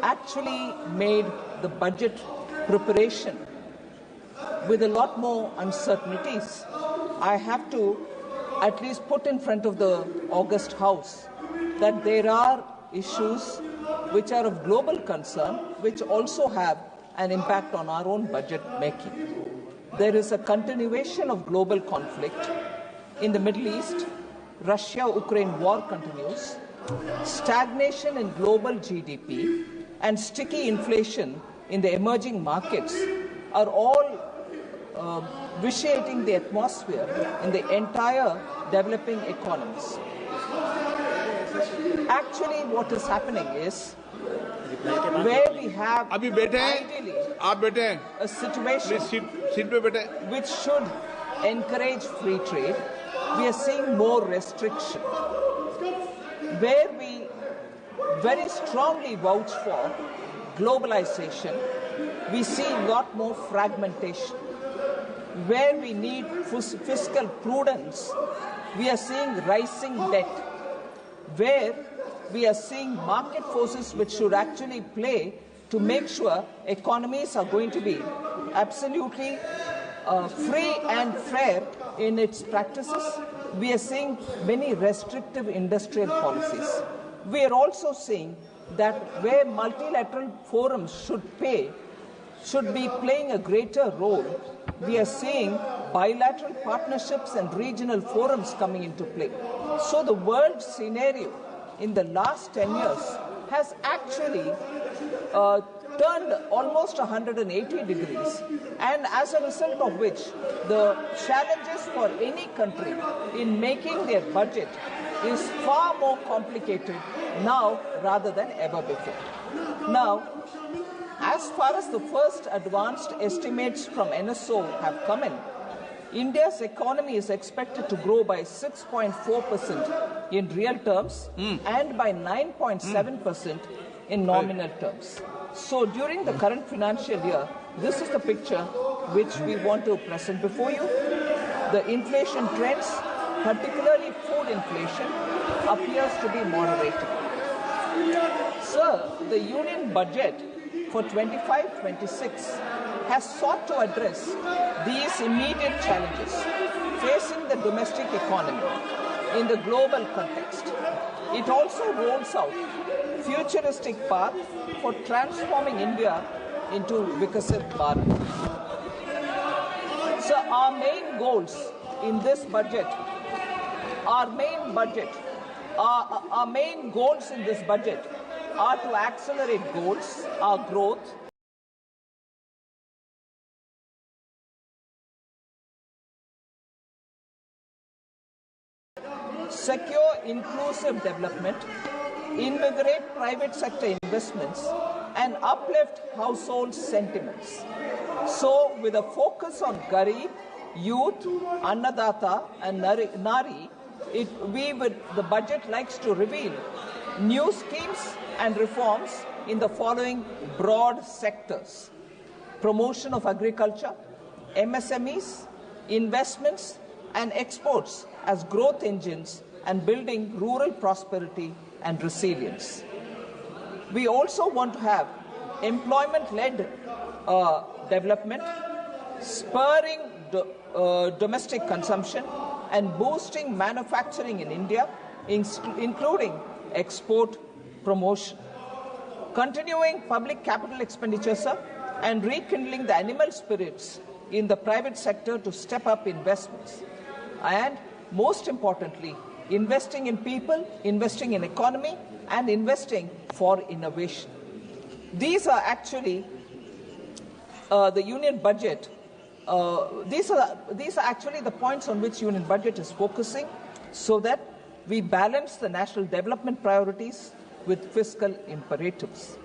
actually made the budget preparation with a lot more uncertainties. I have to at least put in front of the August House that there are issues which are of global concern, which also have an impact on our own budget making. There is a continuation of global conflict in the Middle East. Russia-Ukraine war continues. Stagnation in global GDP and sticky inflation in the emerging markets are all vitiating the atmosphere in the entire developing economies. Actually, what is happening is where we have ideally a situation which should encourage free trade, we are seeing more restriction. Where we very strongly vouch for globalization, we see a lot more fragmentation. Where we need fiscal prudence, we are seeing rising debt. Where we are seeing market forces which should actually play to make sure economies are going to be absolutely free and fair in its practices, we are seeing many restrictive industrial policies. We are also seeing that where multilateral forums should be playing a greater role, we are seeing bilateral partnerships and regional forums coming into play. So the world scenario in the last 10 years has actually turned almost 180 degrees, and as a result of which the challenges for any country in making their budget is far more complicated now rather than ever before. Now, as far as the first advanced estimates from NSO have come in, India's economy is expected to grow by 6.4% in real terms and by 9.7% in nominal terms. So during the current financial year, this is the picture which we want to present before you. The inflation trends, particularly food inflation, appears to be moderating. Sir, the union budget for 25-26 has sought to address these immediate challenges facing the domestic economy in the global context. It also rolls out futuristic path for transforming India into Vikasit Bharat. So our main goals in this budget, our main goals in this budget are to accelerate goals, our growth, secure inclusive development, invigorate private sector investments, and uplift household sentiments. So, with a focus on Garib, youth, Annadata, and Nari, the budget likes to reveal new schemes and reforms in the following broad sectors: promotion of agriculture, MSMEs, investments, and exports as growth engines, and building rural prosperity and resilience. We also want to have employment-led development, spurring domestic consumption, and boosting manufacturing in India, including export promotion. Continuing public capital expenditure, sir, and rekindling the animal spirits in the private sector to step up investments. And most importantly, investing in people, investing in economy, and investing for innovation. These are actually the union budget. These are actually the points on which union budget is focusing, so that we balance the national development priorities with fiscal imperatives.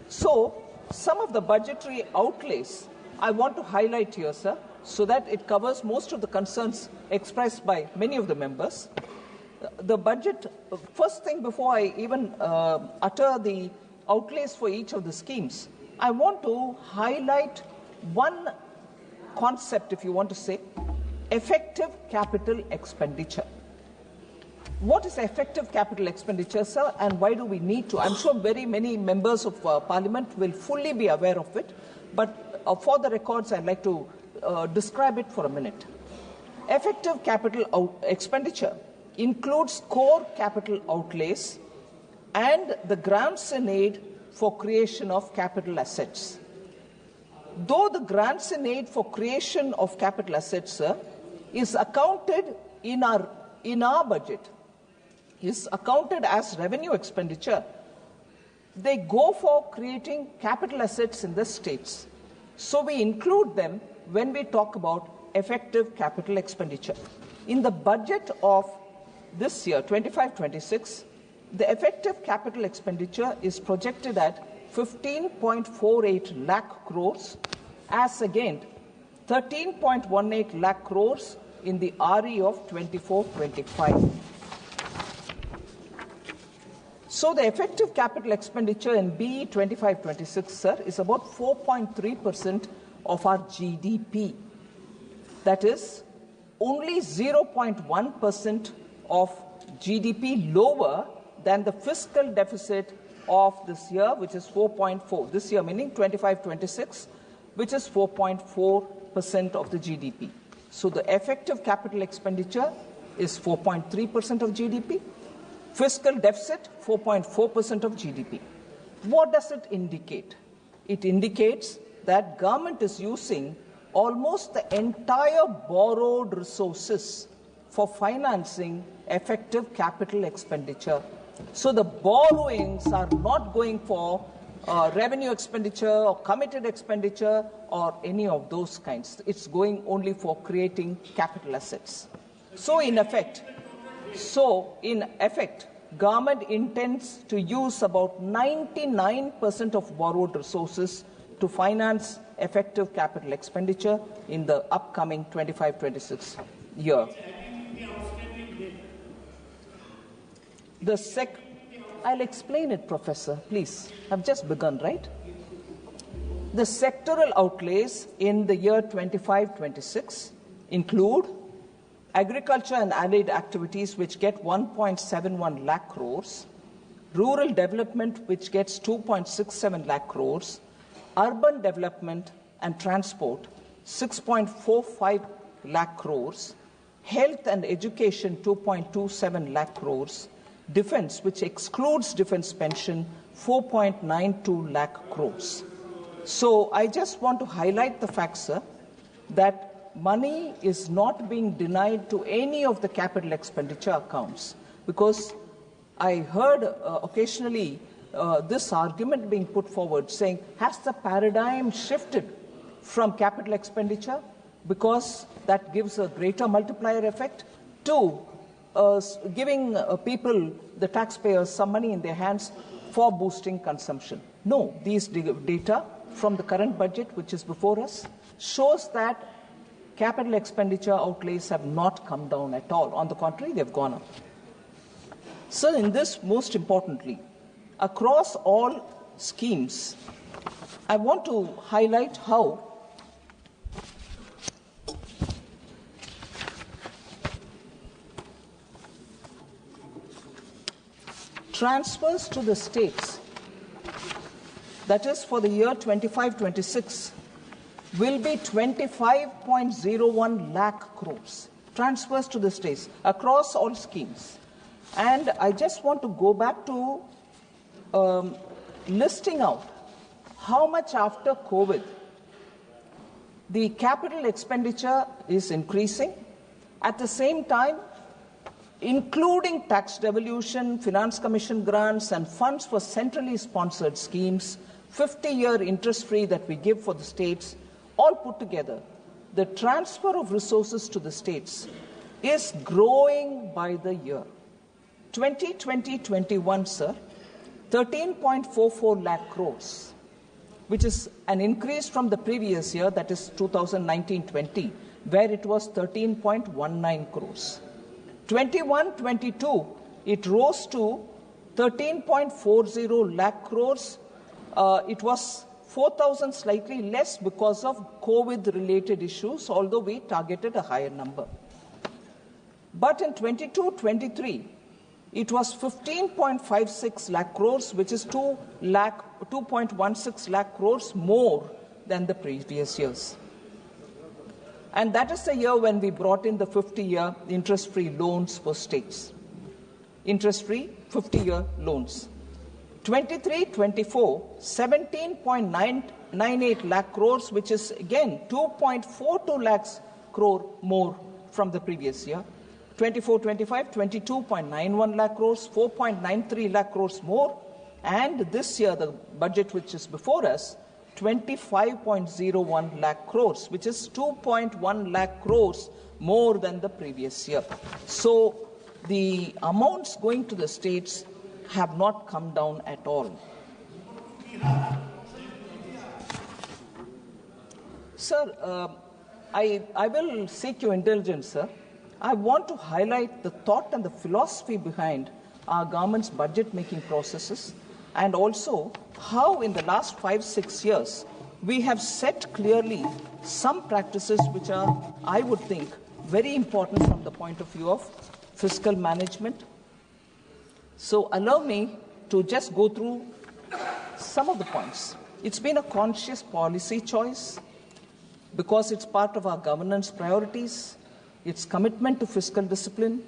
So, some of the budgetary outlays I want to highlight here, sir, so that it covers most of the concerns expressed by many of the members. The budget, first thing before I even utter the outlays for each of the schemes, I want to highlight one concept, if you want to say, effective capital expenditure. What is effective capital expenditure, sir, and why do we need to? I'm sure very many members of Parliament will fully be aware of it, but for the records, I'd like to describe it for a minute. Effective capital expenditure includes core capital outlays and the grants in aid for creation of capital assets. Though the grants in aid for creation of capital assets, sir, is accounted in our budget, is accounted as revenue expenditure, they go for creating capital assets in the states. So we include them when we talk about effective capital expenditure. In the budget of this year, 25-26, the effective capital expenditure is projected at 15.48 lakh crores as against 13.18 lakh crores in the RE of 24-25. So the effective capital expenditure in BE 25-26, sir, is about 4.3% of our GDP. That is only 0.1% of GDP lower than the fiscal deficit of this year, which is 4.4. This year meaning 25-26, which is 4.4% of the GDP. So the effective capital expenditure is 4.3% of GDP. Fiscal deficit, 4.4% of GDP. What does it indicate? It indicates that government is using almost the entire borrowed resources for financing effective capital expenditure. So the borrowings are not going for revenue expenditure or committed expenditure or any of those kinds. It's going only for creating capital assets. So in effect, government intends to use about 99% of borrowed resources to finance effective capital expenditure in the upcoming 25-26 year. I'll explain it, Professor, please. I've just begun, right? The sectoral outlays in the year 25-26 include agriculture and allied activities, which get 1.71 lakh crores, rural development, which gets 2.67 lakh crores, urban development and transport, 6.45 lakh crores, health and education, 2.27 lakh crores, defense, which excludes defense pension, 4.92 lakh crores. So I just want to highlight the fact, sir, that money is not being denied to any of the capital expenditure accounts, because I heard occasionally this argument being put forward saying, has the paradigm shifted from capital expenditure because that gives a greater multiplier effect to giving people, the taxpayers, some money in their hands for boosting consumption? No, these data from the current budget, which is before us, shows that capital expenditure outlays have not come down at all. On the contrary, they've gone up. So in this, most importantly, across all schemes, I want to highlight how transfers to the states, that is for the year 25-26, will be 25.01 lakh crores. Transfers to the states across all schemes. And I just want to go back to listing out how much after COVID the capital expenditure is increasing. At the same time, including tax devolution, finance commission grants, and funds for centrally sponsored schemes, 50-year interest-free that we give for the states, all put together, the transfer of resources to the states is growing by the year. 2020-21, sir, 13.44 lakh crores, which is an increase from the previous year, that is 2019-20, where it was 13.19 crores. 21-22, it rose to 13.40 lakh crores. It was 4,000 slightly less because of COVID-related issues, although we targeted a higher number. But in 22-23, it was 15.56 lakh crores, which is 2.16 lakh crores more than the previous years. And that is the year when we brought in the 50-year interest-free loans for states. Interest-free 50-year loans. 23-24, 17.98 lakh crores, which is again 2.42 lakhs crore more from the previous year. 24-25, 22.91 lakh crores, 4.93 lakh crores more. And this year, the budget which is before us, 25.01 lakh crores, which is 2.1 lakh crores more than the previous year. So the amounts going to the states have not come down at all. Sir, I will seek your indulgence, sir. I want to highlight the thought and the philosophy behind our government's budget-making processes, and also how in the last 5-6 years we have set clearly some practices which are, I would think, very important from the point of view of fiscal management. So allow me to just go through some of the points. It's been a conscious policy choice because it's part of our governance priorities, its commitment to fiscal discipline.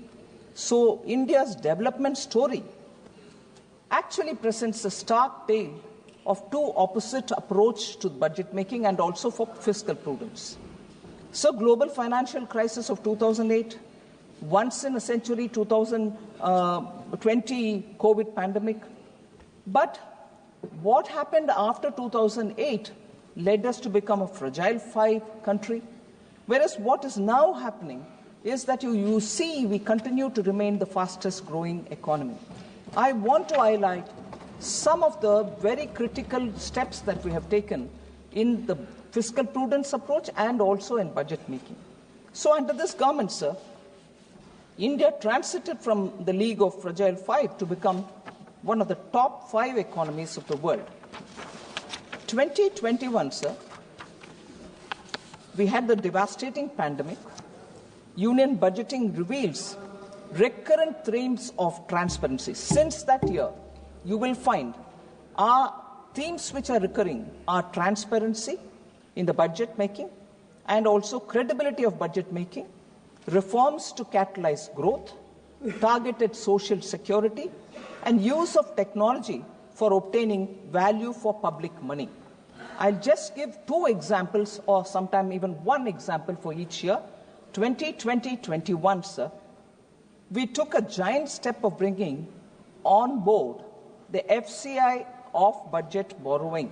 So India's development story actually presents a stark tale of two opposite approaches to budget making and also for fiscal prudence. So global financial crisis of 2008, once in a century 2020 COVID pandemic. But what happened after 2008 led us to become a fragile five country, whereas what is now happening is that you see we continue to remain the fastest growing economy. I want to highlight some of the very critical steps that we have taken in the fiscal prudence approach and also in budget making. So under this government, sir, India transited from the league of fragile five to become one of the top 5 economies of the world. 2021, sir, we had the devastating pandemic. Union budgeting reveals recurrent themes of transparency. Since that year, you will find our themes which are recurring are transparency in the budget making and also credibility of budget making, reforms to catalyze growth, targeted social security, and use of technology for obtaining value for public money. I'll just give 2 examples or sometime even 1 example for each year. 2020-21, sir, we took a giant step of bringing on board the FCI off-budget borrowing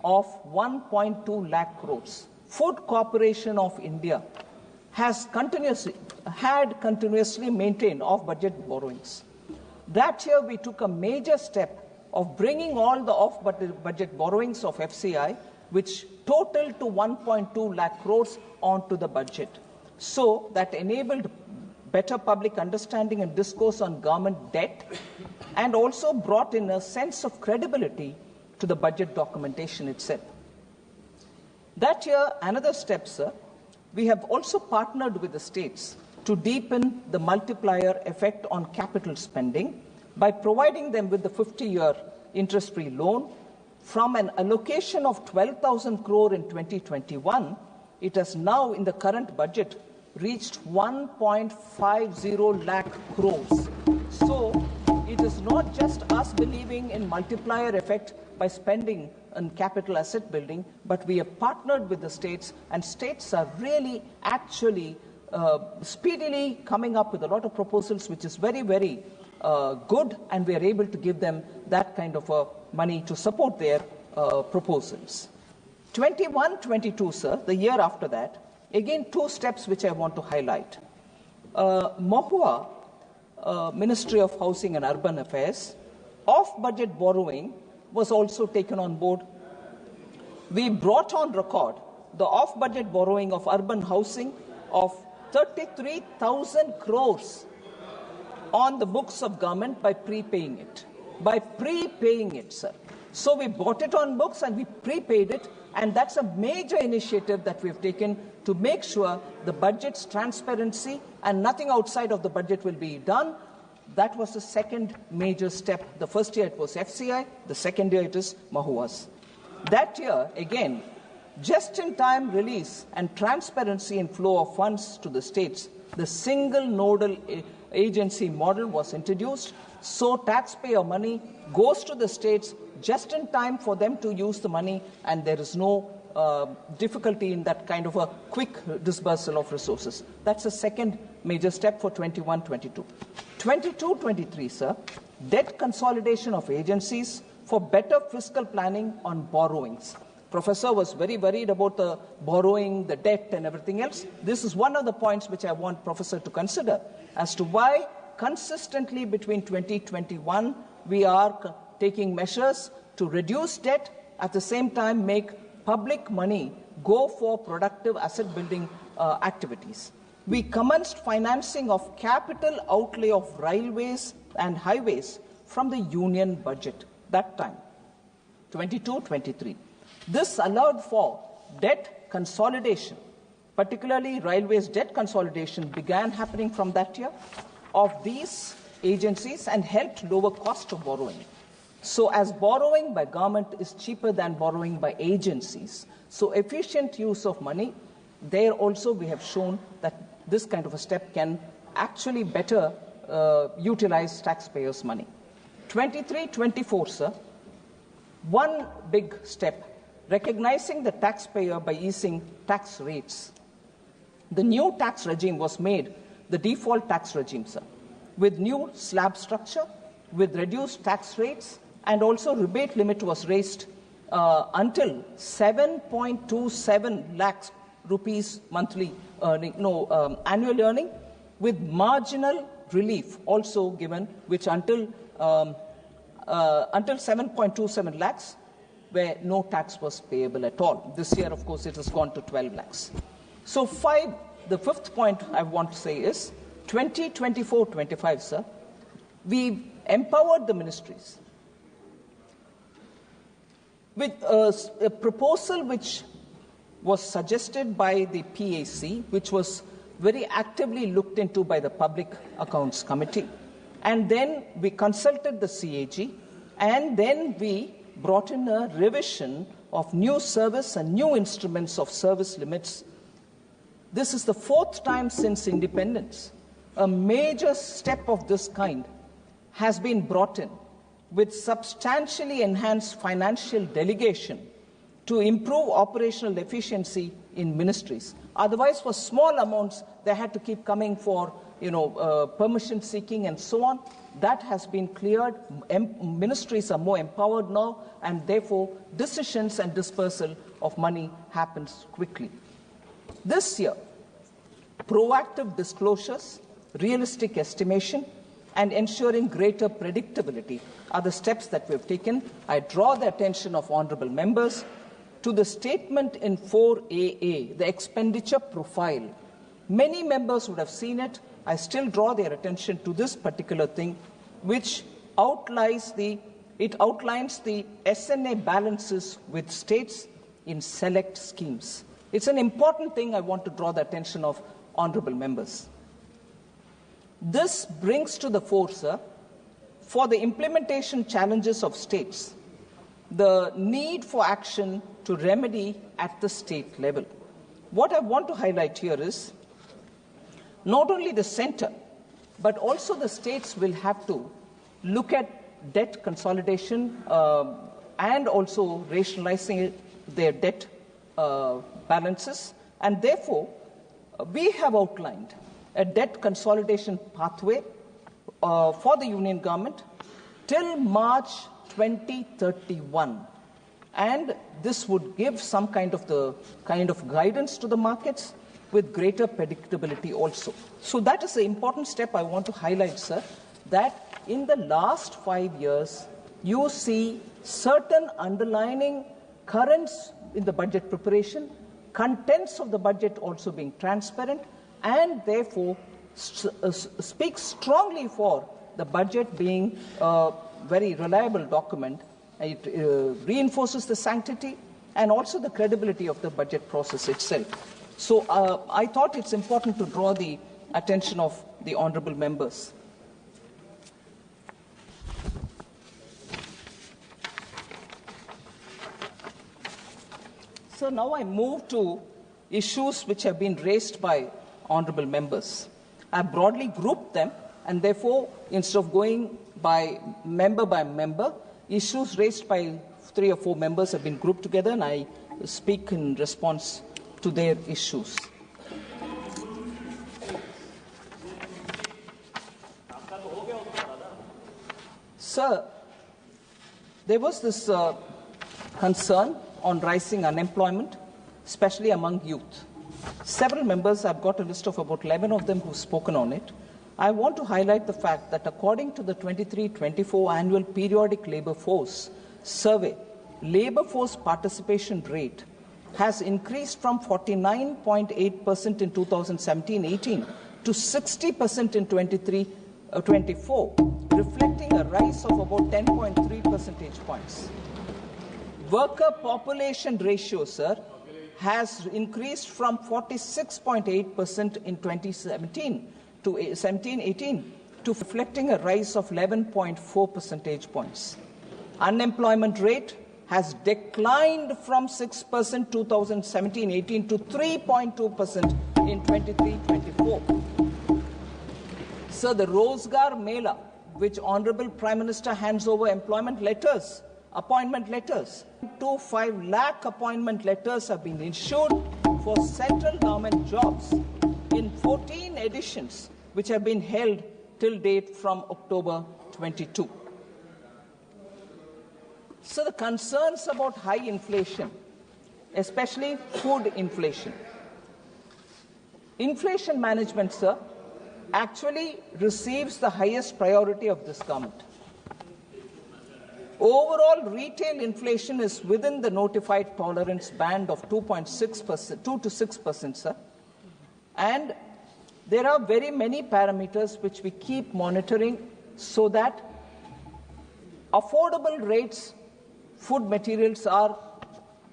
of 1.2 lakh crores. Food Corporation of India had continuously maintained off-budget borrowings. That year, we took a major step of bringing all the off-budget borrowings of FCI, which totaled to 1.2 lakh crores, onto the budget. So that enabled better public understanding and discourse on government debt, and also brought in a sense of credibility to the budget documentation itself. That year, another step, sir, we have also partnered with the states to deepen the multiplier effect on capital spending by providing them with the 50-year interest-free loan. From an allocation of 12,000 crore in 2021, it has now, in the current budget, reached 1.50 lakh crores. So it is not just us believing in multiplier effect by spending on capital asset building, but we have partnered with the states, and states are really actually speedily coming up with a lot of proposals, which is very, very good, and we are able to give them that kind of money to support their proposals. 21-22, sir, the year after that, again 2 steps which I want to highlight. Mahua, Ministry of Housing and Urban Affairs, off-budget borrowing was also taken on board. We brought on record the off-budget borrowing of urban housing of 33,000 crores on the books of government by prepaying it. By prepaying it, sir. So we bought it on books and we prepaid it, and that's a major initiative that we've taken to make sure the budget's transparency and nothing outside of the budget will be done. That was the second major step. The first year it was FCI, the second year it is Mahuas. That year, again, just-in-time release and transparency in flow of funds to the states, the single nodal agency model was introduced, so taxpayer money goes to the states just in time for them to use the money, and there is no difficulty in that kind of a quick disbursal of resources. That's the second major step for 21-22. 22-23, sir, debt consolidation of agencies for better fiscal planning on borrowings. Professor was very worried about the borrowing, the debt and everything else. This is one of the points which I want Professor to consider as to why consistently between 2021 we are taking measures to reduce debt, at the same time make public money go for productive asset building activities. We commenced financing of capital outlay of railways and highways from the union budget that time, 22-23. This allowed for debt consolidation, particularly railways debt consolidation began happening from that year of these agencies and helped lower cost of borrowing. So as borrowing by government is cheaper than borrowing by agencies, so efficient use of money, there also we have shown that this kind of a step can actually better utilize taxpayers' money. 23-24, sir, one big step, recognizing the taxpayer by easing tax rates. The new tax regime was made the default tax regime, sir, with new slab structure, with reduced tax rates, and also rebate limit was raised until 7.27 lakhs rupees monthly earning, annual earning, with marginal relief also given, which until 7.27 lakhs, where no tax was payable at all. This year, of course, it has gone to 12 lakhs. So the fifth point I want to say is 2024-25, sir, we empowered the ministries with a proposal which was suggested by the PAC, which was very actively looked into by the Public Accounts Committee. And then we consulted the CAG, and then we brought in a revision of new service and new instruments of service limits. This is the fourth time since independence. A major step of this kind has been brought in with substantially enhanced financial delegation to improve operational efficiency in ministries. Otherwise, for small amounts, they had to keep coming for permission seeking and so on. That has been cleared. Ministries are more empowered now, and therefore decisions and dispersal of money happens quickly. This year, proactive disclosures, realistic estimation, and ensuring greater predictability are the steps that we have taken. I draw the attention of honourable members to the statement in 4AA, the expenditure profile. Many members would have seen it. I still draw their attention to this particular thing, which outlines the SNA balances with states in select schemes. It's an important thing I want to draw the attention of honourable members. This brings to the fore, sir, for the implementation challenges of states, the need for action to remedy at the state level. What I want to highlight here is not only the centre, but also the states will have to look at debt consolidation and also rationalizing their debt balances. And therefore, we have outlined a debt consolidation pathway for the union government till March 2031. And this would give some kind of guidance to the markets with greater predictability also. So that is an important step I want to highlight, sir, that in the last 5 years, you see certain underlining currents in the budget preparation, contents of the budget also being transparent, and therefore speaks strongly for the budget being a very reliable document. It reinforces the sanctity and also the credibility of the budget process itself. So I thought it's important to draw the attention of the honourable members. So now I move to issues which have been raised by honourable members. I have broadly grouped them, and therefore, instead of going by member, issues raised by 3 or 4 members have been grouped together, and I speak in response to their issues. Sir, there was this concern on rising unemployment, especially among youth. Several members, I've got a list of about 11 of them who've spoken on it. I want to highlight the fact that according to the 23-24 annual periodic labour force survey, labour force participation rate has increased from 49.8% in 2017-18 to 60% in 23-24, reflecting a rise of about 10.3 percentage points. Worker population ratio, sir, has increased from 46.8% in 2017 to 17-18 to reflecting a rise of 11.4 percentage points. Unemployment rate has declined from 6% 2017-18 to 3.2% in 23-24. So the Rozgar Mela, which Honourable Prime Minister hands over appointment letters, 2.5 lakh appointment letters have been issued for central government jobs in 14 editions, which have been held till date from October 22. So the concerns about high inflation, especially food inflation. Inflation management, sir, actually receives the highest priority of this government. Overall, retail inflation is within the notified tolerance band of 2.6%, 2 to 6%, sir. And there are very many parameters which we keep monitoring so that affordable rates, food materials are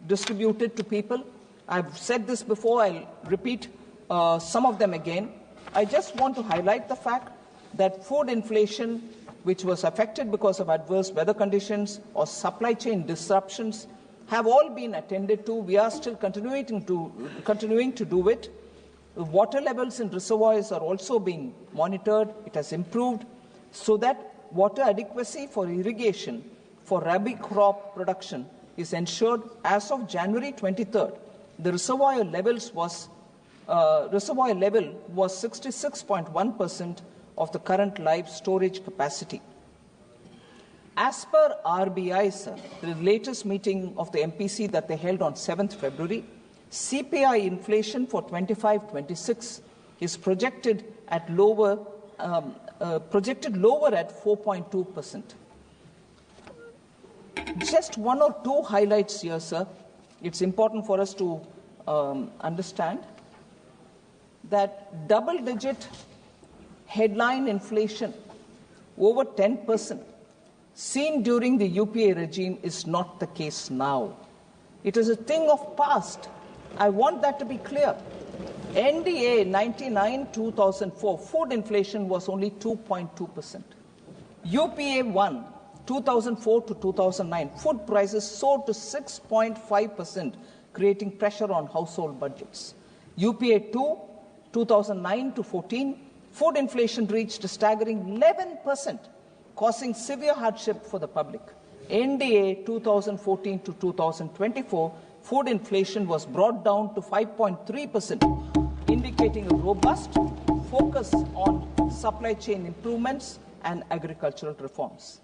distributed to people. I've said this before, I'll repeat some of them again. I just want to highlight the fact that food inflation, which was affected because of adverse weather conditions or supply chain disruptions, have all been attended to. We are still continuing to do it. Water levels in reservoirs are also being monitored. It has improved so that water adequacy for irrigation for rabi crop production is ensured. As of January 23rd, the reservoir level was 66.1% of the current live storage capacity. As per RBI, sir, the latest meeting of the MPC that they held on 7th February, CPI inflation for 25-26 is projected lower at 4.2%. Just 1 or 2 highlights here, sir. It's important for us to understand that double-digit headline inflation over 10% seen during the UPA regime is not the case now. It is a thing of past. I want that to be clear. NDA 99-2004 food inflation was only 2.2%. UPA 1 2004 to 2009 food prices soared to 6.5%, creating pressure on household budgets. UPA 2 2009 to 14 food inflation reached a staggering 11%, causing severe hardship for the public. NDA 2014 to 2024, food inflation was brought down to 5.3%, indicating a robust focus on supply chain improvements and agricultural reforms.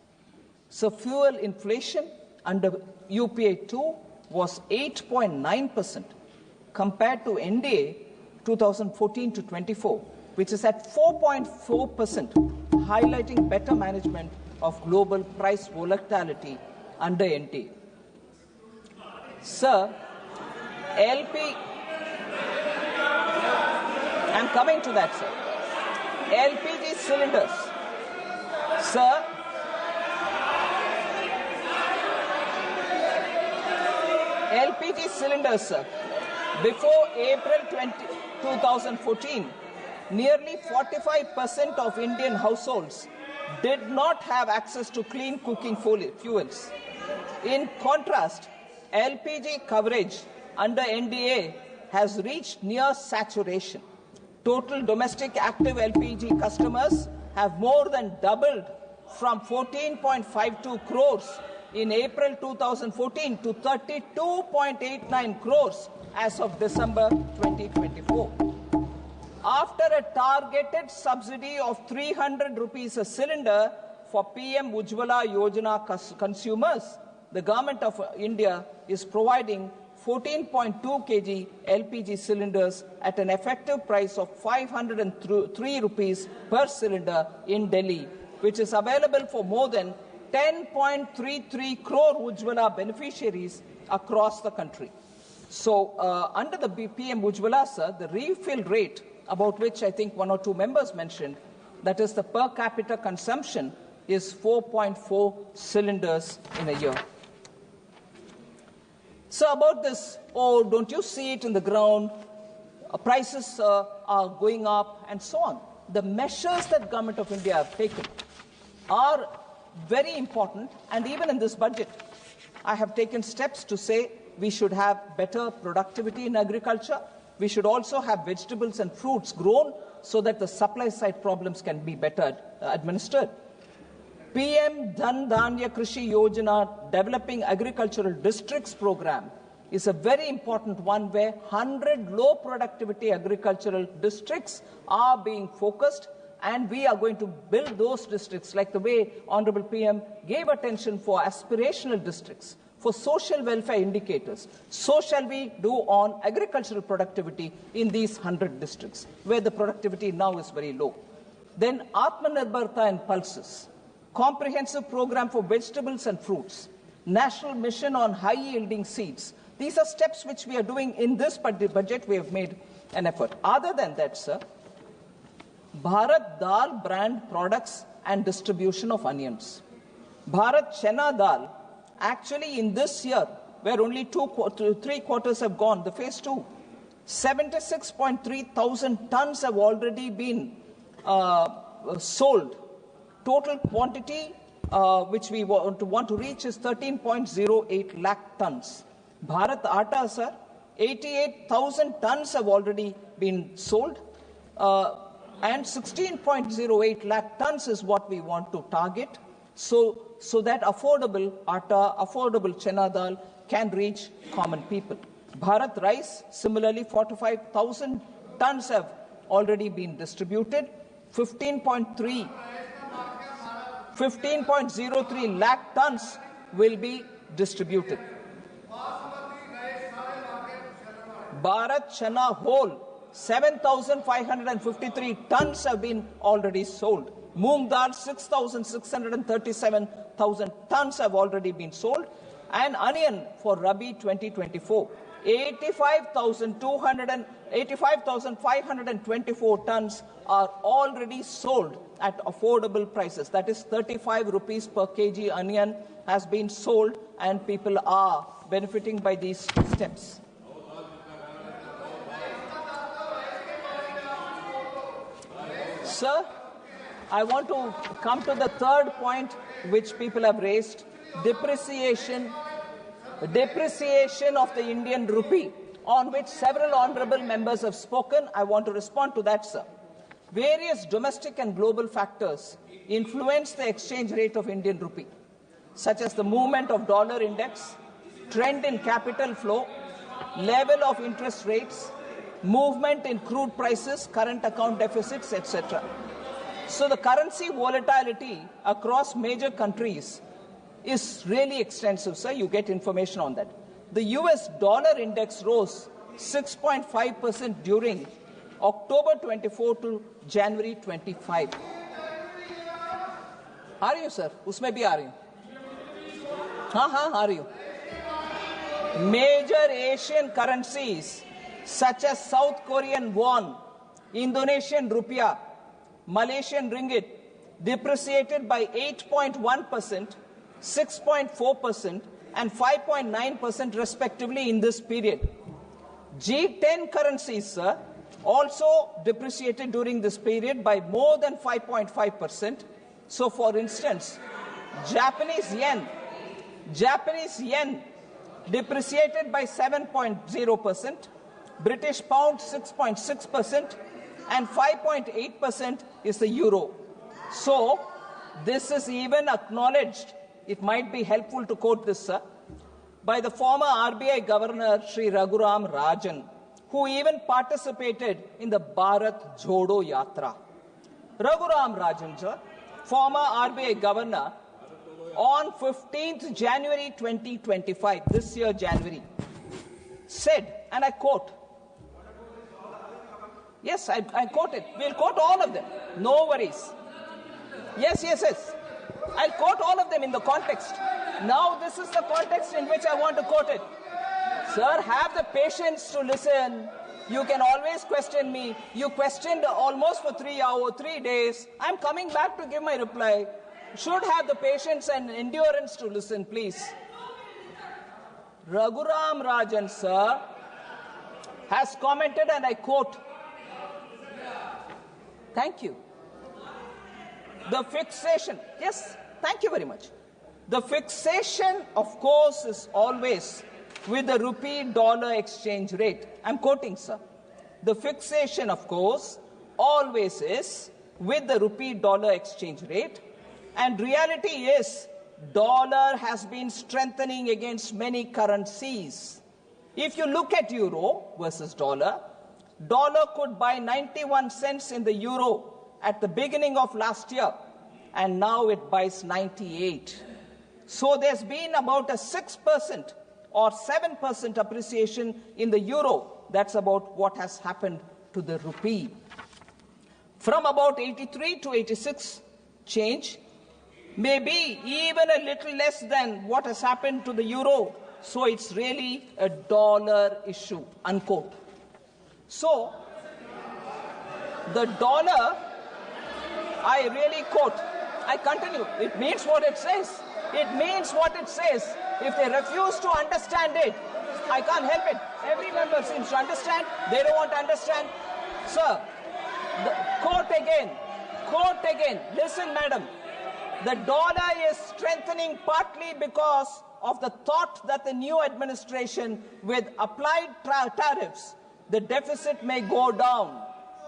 So fuel inflation under UPA 2 was 8.9% compared to NDA 2014 to 24, which is at 4.4%, highlighting better management of global price volatility under NDA. Sir, I'm coming to that, sir. LPG cylinders. Sir, LPG cylinders, sir. Before April 2014, nearly 45% of Indian households did not have access to clean cooking fuels. In contrast, LPG coverage under NDA has reached near saturation. Total domestic active LPG customers have more than doubled from 14.52 crores in April 2014 to 32.89 crores as of December 2024. After a targeted subsidy of 300 rupees a cylinder for PM Ujjwala Yojana consumers, the Government of India is providing 14.2 kg LPG cylinders at an effective price of 503 rupees per cylinder in Delhi, which is available for more than 10.33 crore Ujjwala beneficiaries across the country. So, under the PM Ujjwala, sir, the refill rate, about which I think one or two members mentioned, that is the per capita consumption, is 4.4 cylinders in a year. So about this, oh, don't you see it in the ground? Prices are going up and so on. The measures that Government of India have taken are very important, and even in this budget, I have taken steps to say we should have better productivity in agriculture. We should also have vegetables and fruits grown so that the supply side problems can be better administered. PM Dhan Dhanya Krishi Yojana, Developing Agricultural Districts program, is a very important one where 100 low productivity agricultural districts are being focused, and we are going to build those districts like the way Honorable PM gave attention for aspirational districts, for social welfare indicators. So shall we do on agricultural productivity in these 100 districts, where the productivity now is very low. Then Atmanirbharta and pulses, comprehensive program for vegetables and fruits, national mission on high-yielding seeds. These are steps which we are doing in this budget. We have made an effort. Other than that, sir, Bharat Dal brand products and distribution of onions. Bharat Chana Dal, actually in this year, where only 3 quarters have gone, the phase 2, 76.3 thousand tons have already been sold. Total quantity which we want to reach is 13.08 lakh tons. Bharat Atta, sir, 88,000 tons have already been sold, and 16.08 lakh tons is what we want to target, so that affordable atta, affordable chana dal can reach common people. Bharat Rice, similarly, 45,000 tons have already been distributed. 15.03 lakh tons will be distributed. Bharat Chana whole, 7,553 tons have been already sold. Moong dal, 6,637,000 tons have already been sold. And onion for Rabi 2024, 85,524 tons are already sold at affordable prices. That is 35 rupees per kg onion has been sold, and people are benefiting by these steps. Sir, I want to come to the third point which people have raised, depreciation of the Indian rupee, on which several honourable members have spoken. I want to respond to that, sir. Various domestic and global factors influence the exchange rate of Indian rupee, such as the movement of dollar index, trend in capital flow, level of interest rates, movement in crude prices, current account deficits, etc. So the currency volatility across major countries is really extensive, sir. You get information on that. The US dollar index rose 6.5% during October 24 to January 25. Are you, sir? Usme bhi aa rahi hu. Aa rahi hu. Major Asian currencies such as South Korean won, Indonesian rupiah, Malaysian ringgit depreciated by 8.1%, 6.4% and 5.9% respectively in this period. G10 currencies, sir, also depreciated during this period by more than 5.5%. So, for instance, Japanese yen depreciated by 7.0%, British pound 6.6%, and 5.8% is the euro. So, this is even acknowledged. It might be helpful to quote this, sir, by the former RBI Governor, Sri Raghuram Rajan, who even participated in the Bharat Jodo Yatra. Raghuram Rajan, sir, former RBI Governor, on 15th January 2025, this year January, said, and I quote, yes, I quote it. We'll quote all of them. No worries. Yes. I'll quote all of them in the context. Now, this is the context in which I want to quote it. Sir, have the patience to listen. You can always question me. You questioned almost for 3 days. I'm coming back to give my reply. Should have the patience and endurance to listen, please. Raghuram Rajan, sir, has commented, and I quote, thank you. The fixation, yes, thank you very much. The fixation, of course, is always with the rupee-dollar exchange rate. I'm quoting, sir. The fixation, of course, always is with the rupee-dollar exchange rate. And reality is, dollar has been strengthening against many currencies. If you look at euro versus dollar could buy 91 cents in the euro at the beginning of last year, and now it buys 98. So there's been about a 6% or 7% appreciation in the euro. That's about what has happened to the rupee. From about 83 to 86 change, maybe even a little less than what has happened to the euro. So it's really a dollar issue, unquote. So the dollar, I really quote, I continue, it means what it says. It means what it says. If they refuse to understand it, I can't help it. Every member seems to understand. They don't want to understand. Sir, quote again. Listen, madam. The dollar is strengthening partly because of the thought that the new administration, with applied tariffs, the deficit may go down.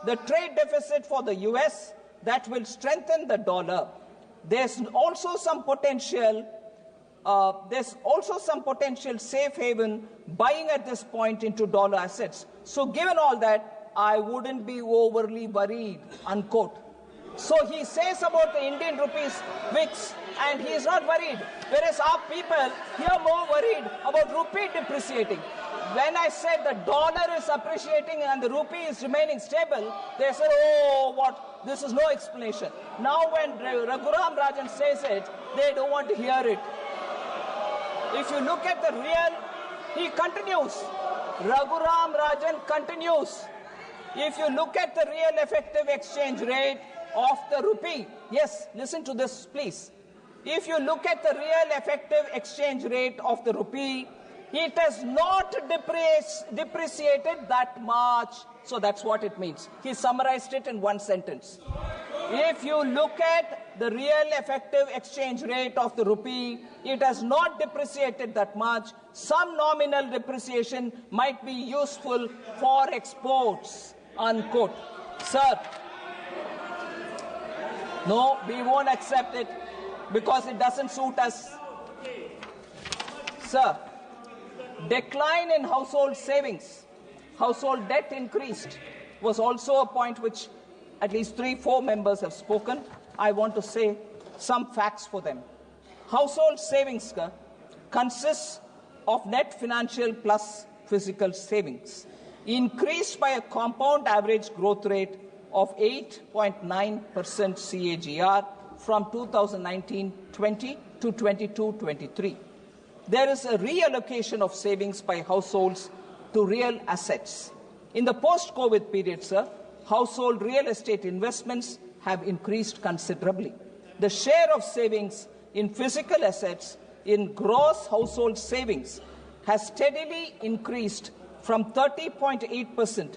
The trade deficit for the US, that will strengthen the dollar. There's also some potential safe haven buying at this point into dollar assets. So given all that, I wouldn't be overly worried, unquote. So he says about the Indian rupees VIX, and he is not worried. Whereas our people here more worried about rupee depreciating. When I said the dollar is appreciating and the rupee is remaining stable, they said, oh, what? This is no explanation. Now when Raghuram Rajan says it, they don't want to hear it. If you look at the real, he continues. Raghuram Rajan continues. If you look at the real effective exchange rate of the rupee, yes, listen to this, please. If you look at the real effective exchange rate of the rupee, it has not depreciated that much. So that's what it means. He summarized it in one sentence. If you look at the real effective exchange rate of the rupee, it has not depreciated that much. Some nominal depreciation might be useful for exports, unquote. Sir, no, we won't accept it because it doesn't suit us. Sir, decline in household savings, household debt increased, was also a point which at least 3-4 members have spoken. I want to say some facts for them. Household savings consists of net financial plus physical savings, increased by a compound average growth rate of 8.9% CAGR from 2019-20 to 22-23. There is a reallocation of savings by households to real assets. In the post-COVID period, sir, household real estate investments have increased considerably. The share of savings in physical assets in gross household savings has steadily increased from 30.8%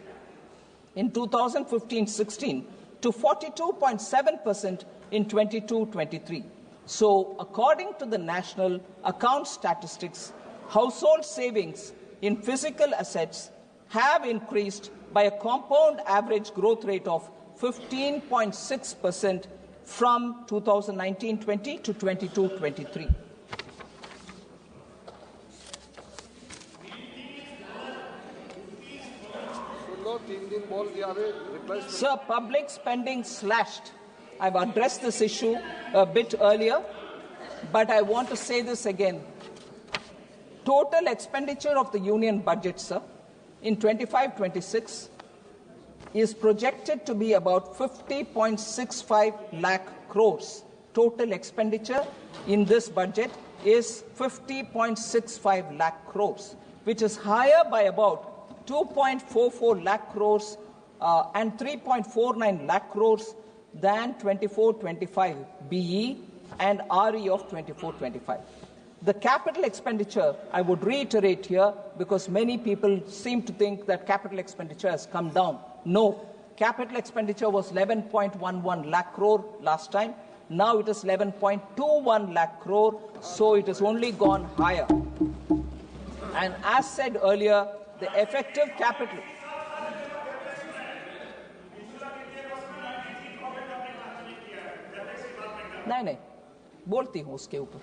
in 2015-16 to 42.7% in 22-23. So, according to the National Account Statistics, household savings in physical assets have increased by a compound average growth rate of 15.6% from 2019-20 to 22-23. Sir, public spending slashed. I've addressed this issue a bit earlier, but I want to say this again. Total expenditure of the union budget, sir, in 25-26 is projected to be about 50.65 lakh crores. Total expenditure in this budget is 50.65 lakh crores, which is higher by about 2.44 lakh crores and 3.49 lakh crores than 24-25 BE and RE of 24-25. The capital expenditure, I would reiterate here, because many people seem to think that capital expenditure has come down. No, capital expenditure was 11.11 lakh crore last time. Now it is 11.21 lakh crore, so it has only gone higher. And as said earlier, the effective capital... नहीं, बोलती हूँ उसके ऊपर.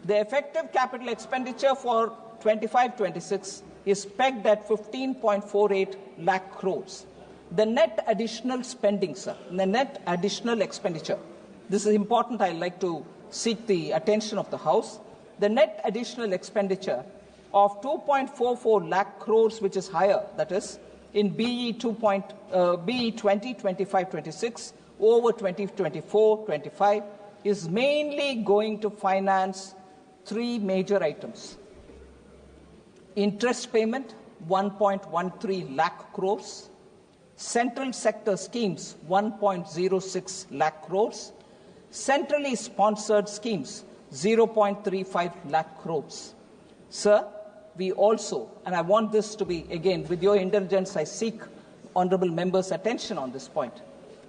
The effective capital expenditure for 25-26 is pegged at 15.48 lakh crores. The net additional spending, sir, the net additional expenditure, this is important, I'd like to seek the attention of the House. The net additional expenditure of 2.44 lakh crores, which is higher, that is, in BE 20-25-26 over 2024-25, is mainly going to finance three major items. Interest payment, 1.13 lakh crores. Central sector schemes, 1.06 lakh crores. Centrally sponsored schemes, 0.35 lakh crores. Sir, we also, and I want this to be, again, with your indulgence, I seek honourable members' attention on this point.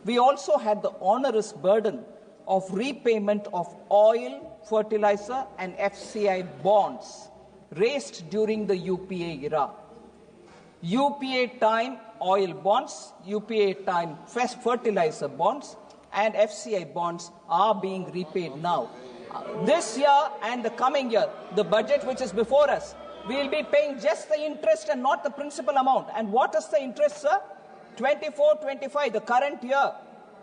We also had the onerous burden of repayment of oil, fertilizer and FCI bonds raised during the UPA era. UPA time oil bonds, UPA time fertilizer bonds and FCI bonds are being repaid now. This year and the coming year, the budget which is before us, we will be paying just the interest and not the principal amount. And what is the interest, sir? 24-25, the current year,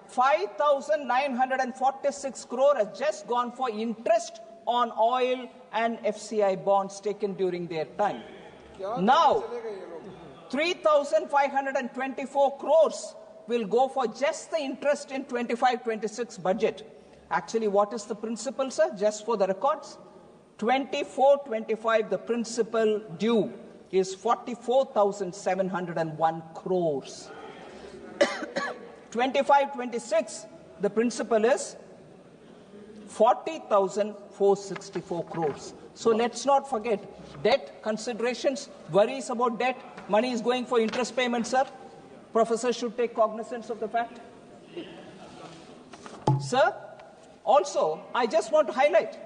5,946 crore has just gone for interest on oil and FCI bonds taken during their time. Now, 3,524 crores will go for just the interest in 25-26 budget. Actually, what is the principal, sir? Just for the records, 24-25, the principal due is 44,701 crores. 25-26, the principal is 40,464 crores. So let's not forget debt considerations, worries about debt, money is going for interest payments, sir. Professor should take cognizance of the fact. Sir, also, I just want to highlight,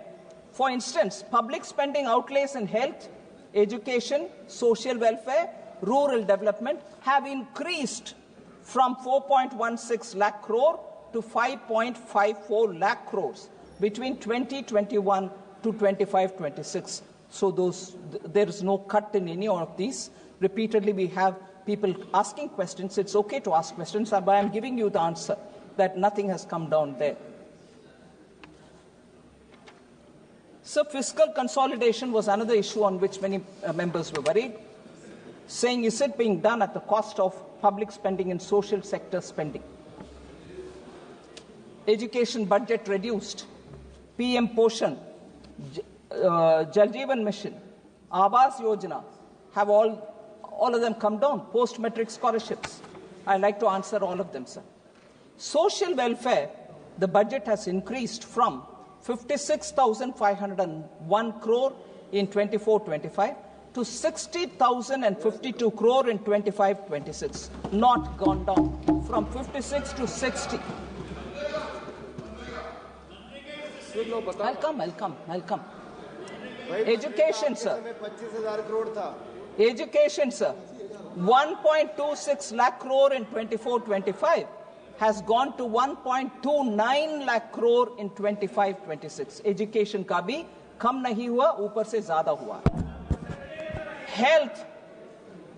for instance, public spending outlays in health, education, social welfare, rural development have increased from 4.16 lakh crore to 5.54 lakh crores between 2021 to 25-26. So there is no cut in any of these. Repeatedly we have people asking questions. It's okay to ask questions, but I'm giving you the answer that nothing has come down there. So fiscal consolidation was another issue on which many members were worried, saying, is it being done at the cost of public spending and social sector spending? Education budget reduced, PM Poshan, Jal Jeevan Mission, Aabas Yojana have all of them come down, post-metric scholarships. I'd like to answer all of them, sir. Social welfare, the budget has increased from 56,501 crore in 24-25 to 60,052 crore in 25-26, not gone down, from 56 to 60. I'll come. Education, sir. 25,000 crore था. Education, sir. 1.26 lakh crore in 24-25 has gone to 1.29 lakh crore in 25-26. Education का भी कम नहीं हुआ, ऊपर से ज़्यादा हुआ. Health,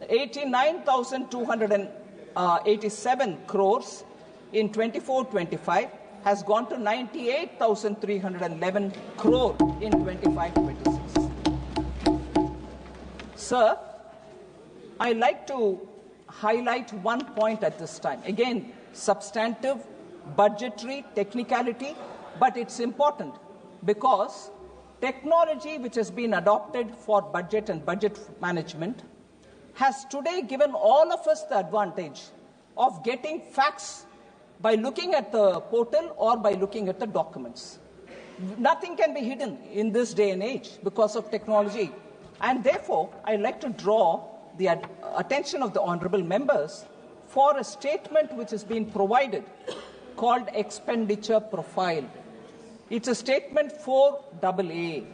89,287 crores in 24-25 has gone to 98,311 crore in 25-26. Sir, I like to highlight one point at this time. Again, substantive, budgetary, technicality, but it's important because technology which has been adopted for budget and budget management has today given all of us the advantage of getting facts by looking at the portal or by looking at the documents. Nothing can be hidden in this day and age because of technology. And therefore, I'd like to draw the attention of the honorable members for a statement which has been provided called expenditure profile. It's a statement 4AA.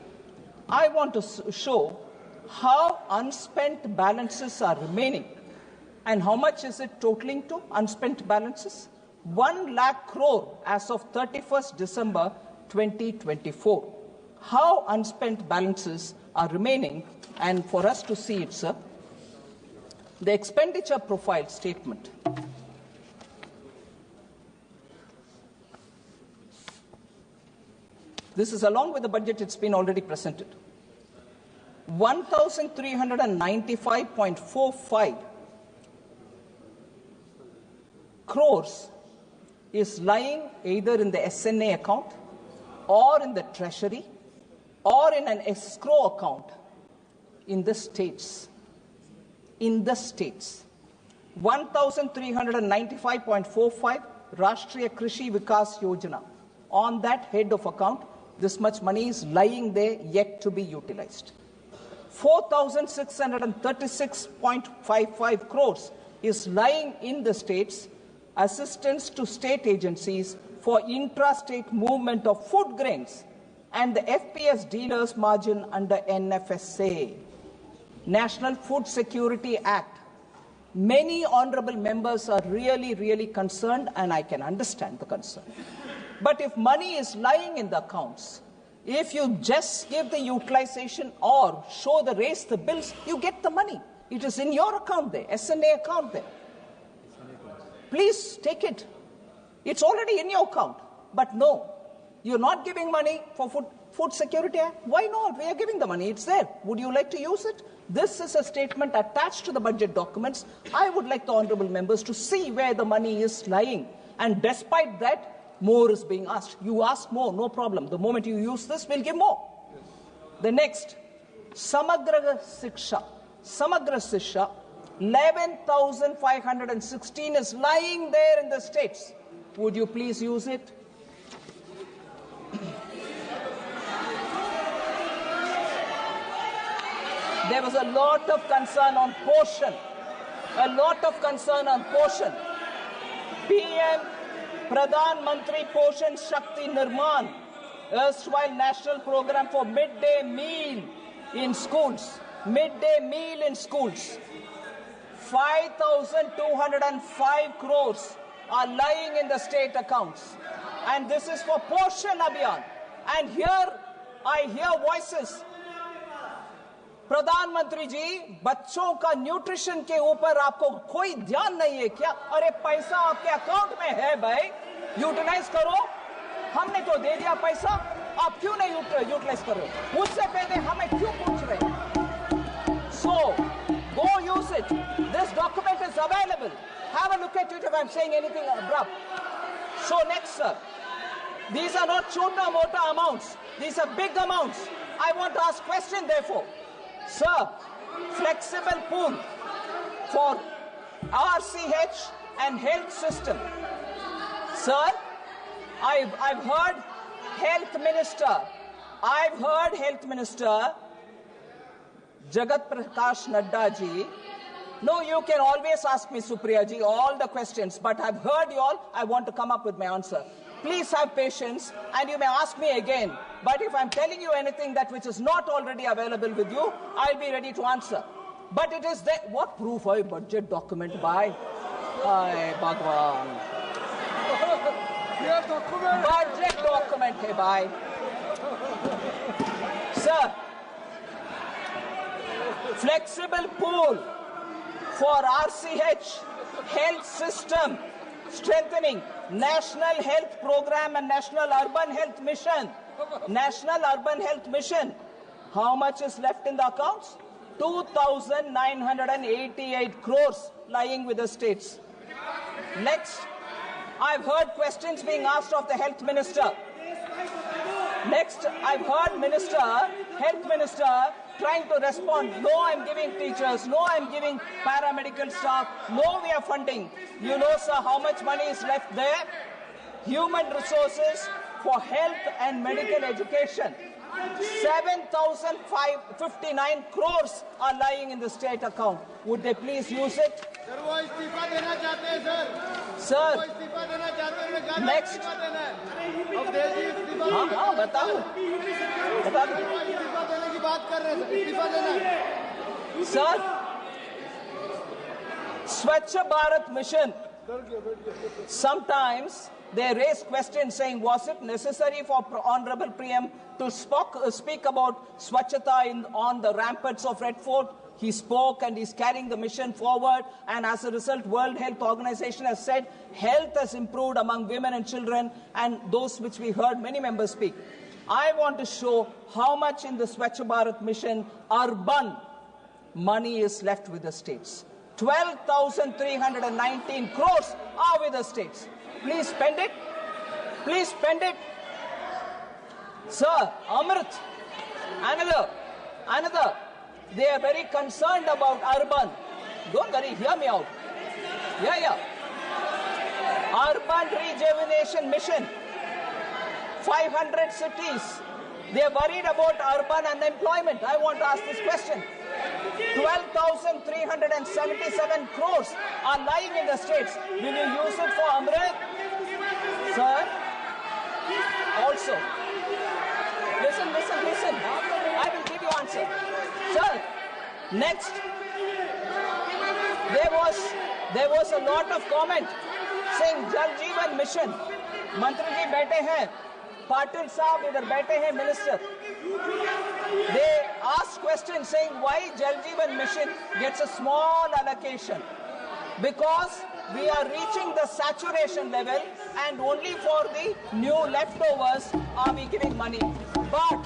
I want to show how unspent balances are remaining and how much is it totaling to unspent balances. 1 lakh crore as of 31st December 2024. How unspent balances are remaining, and for us to see it, sir, the expenditure profile statement. This is along with the budget, it's been already presented. 1,395.45 crores is lying either in the SNA account or in the treasury or in an escrow account in the states. In the states. 1,395.45 Rashtriya Krishi Vikas Yojana. On that head of account, this much money is lying there yet to be utilized. 4,636.55 crores is lying in the states, assistance to state agencies for intra-state movement of food grains and the FPS dealers margin under NFSA. National Food Security Act. Many honorable members are really concerned, and I can understand the concern. But if money is lying in the accounts, if you just give the utilization or raise the bills, you get the money. It is in your account there, SNA account there. Please take it. It's already in your account. But no, you're not giving money for Food Security Act. Why not? We are giving the money. It's there. Would you like to use it? This is a statement attached to the budget documents. I would like the honorable members to see where the money is lying. And despite that, more is being asked. You ask more, no problem. The moment you use this, we'll give more. Yes. The next, Samagra Shiksha. 11,516 is lying there in the states. Would you please use it? There was a lot of concern on portion. PM Pradhan Mantri Poshan Shakti Nirmal, erstwhile national program for midday meal in schools. 5,205 crores are lying in the state accounts. And this is for Poshan Abhiyan. And here I hear voices. प्रधानमंत्री जी, बच्चों का nutrition के ऊपर आपको कोई ध्यान नहीं है क्या? अरे पैसा आपके अकाउंट में है भाई, यूटिलाइज करो. हमने तो दे दिया पैसा, आप क्यों नहीं यूटिलाइज कर रहे हो? मुझसे पहले हमें क्यों पूछ रहे हैं? So, go use it. This document is available. Have a look at it if I'm saying anything abrupt. So next, sir. These are not chota-mota amounts. These are big amounts. I want to ask question, therefore. Sir, flexible pool for RCH and health system. Sir, I've heard health minister Jagat Prakash Nadda ji. No, you can always ask me, Supriya ji, all the questions, but I've heard you all. I want to come up with my answer. Please have patience, and you may ask me again. But if I'm telling you anything that which is not already available with you, I'll be ready to answer. But it is that what proof है budget document by? Ay, Bhagwan. Budget document है by. Sir, flexible pool for RCH health system strengthening, National Health Program and National Urban Health Mission. National Urban Health Mission. How much is left in the accounts? 2,988 crores lying with the states. Next, I've heard questions being asked of the Health Minister. Next, I've heard Health Minister trying to respond, no, I'm giving teachers, no, I'm giving paramedical staff, no, we are funding. You know, sir, how much money is left there? Human resources for health and medical education. 7,059 crores are lying in the state account. Would they please use it? Sir, next. हाँ बताओ Sir, Swachh Bharat Mission. Sometimes they raise questions saying, was it necessary for Honorable PM to speak about Swachhata on the ramparts of Red Fort? He spoke and he's carrying the mission forward, and as a result, World Health Organization has said health has improved among women and children, and those which we heard many members speak. I want to show how much in the Swachh Bharat mission urban money is left with the states. 12,319 crores are with the states. Please spend it. Please spend it. Sir, Amrit, another. They are very concerned about urban. Don't worry, hear me out. Yeah. Urban rejuvenation mission. 500 cities. They are worried about urban unemployment. I want to ask this question. 12,377 crores are lying in the states. Will you use it for Amrit? Sir? Also. Listen. I will give you answer. Sir, next. There was a lot of comment saying Jal Jeevan Mission. Mantri ji baithe hain. Patil Saab idhar baithe hain, Minister. They asked questions saying why Jal Jeevan Mission gets a small allocation. Because we are reaching the saturation level and only for the new leftovers are we giving money. But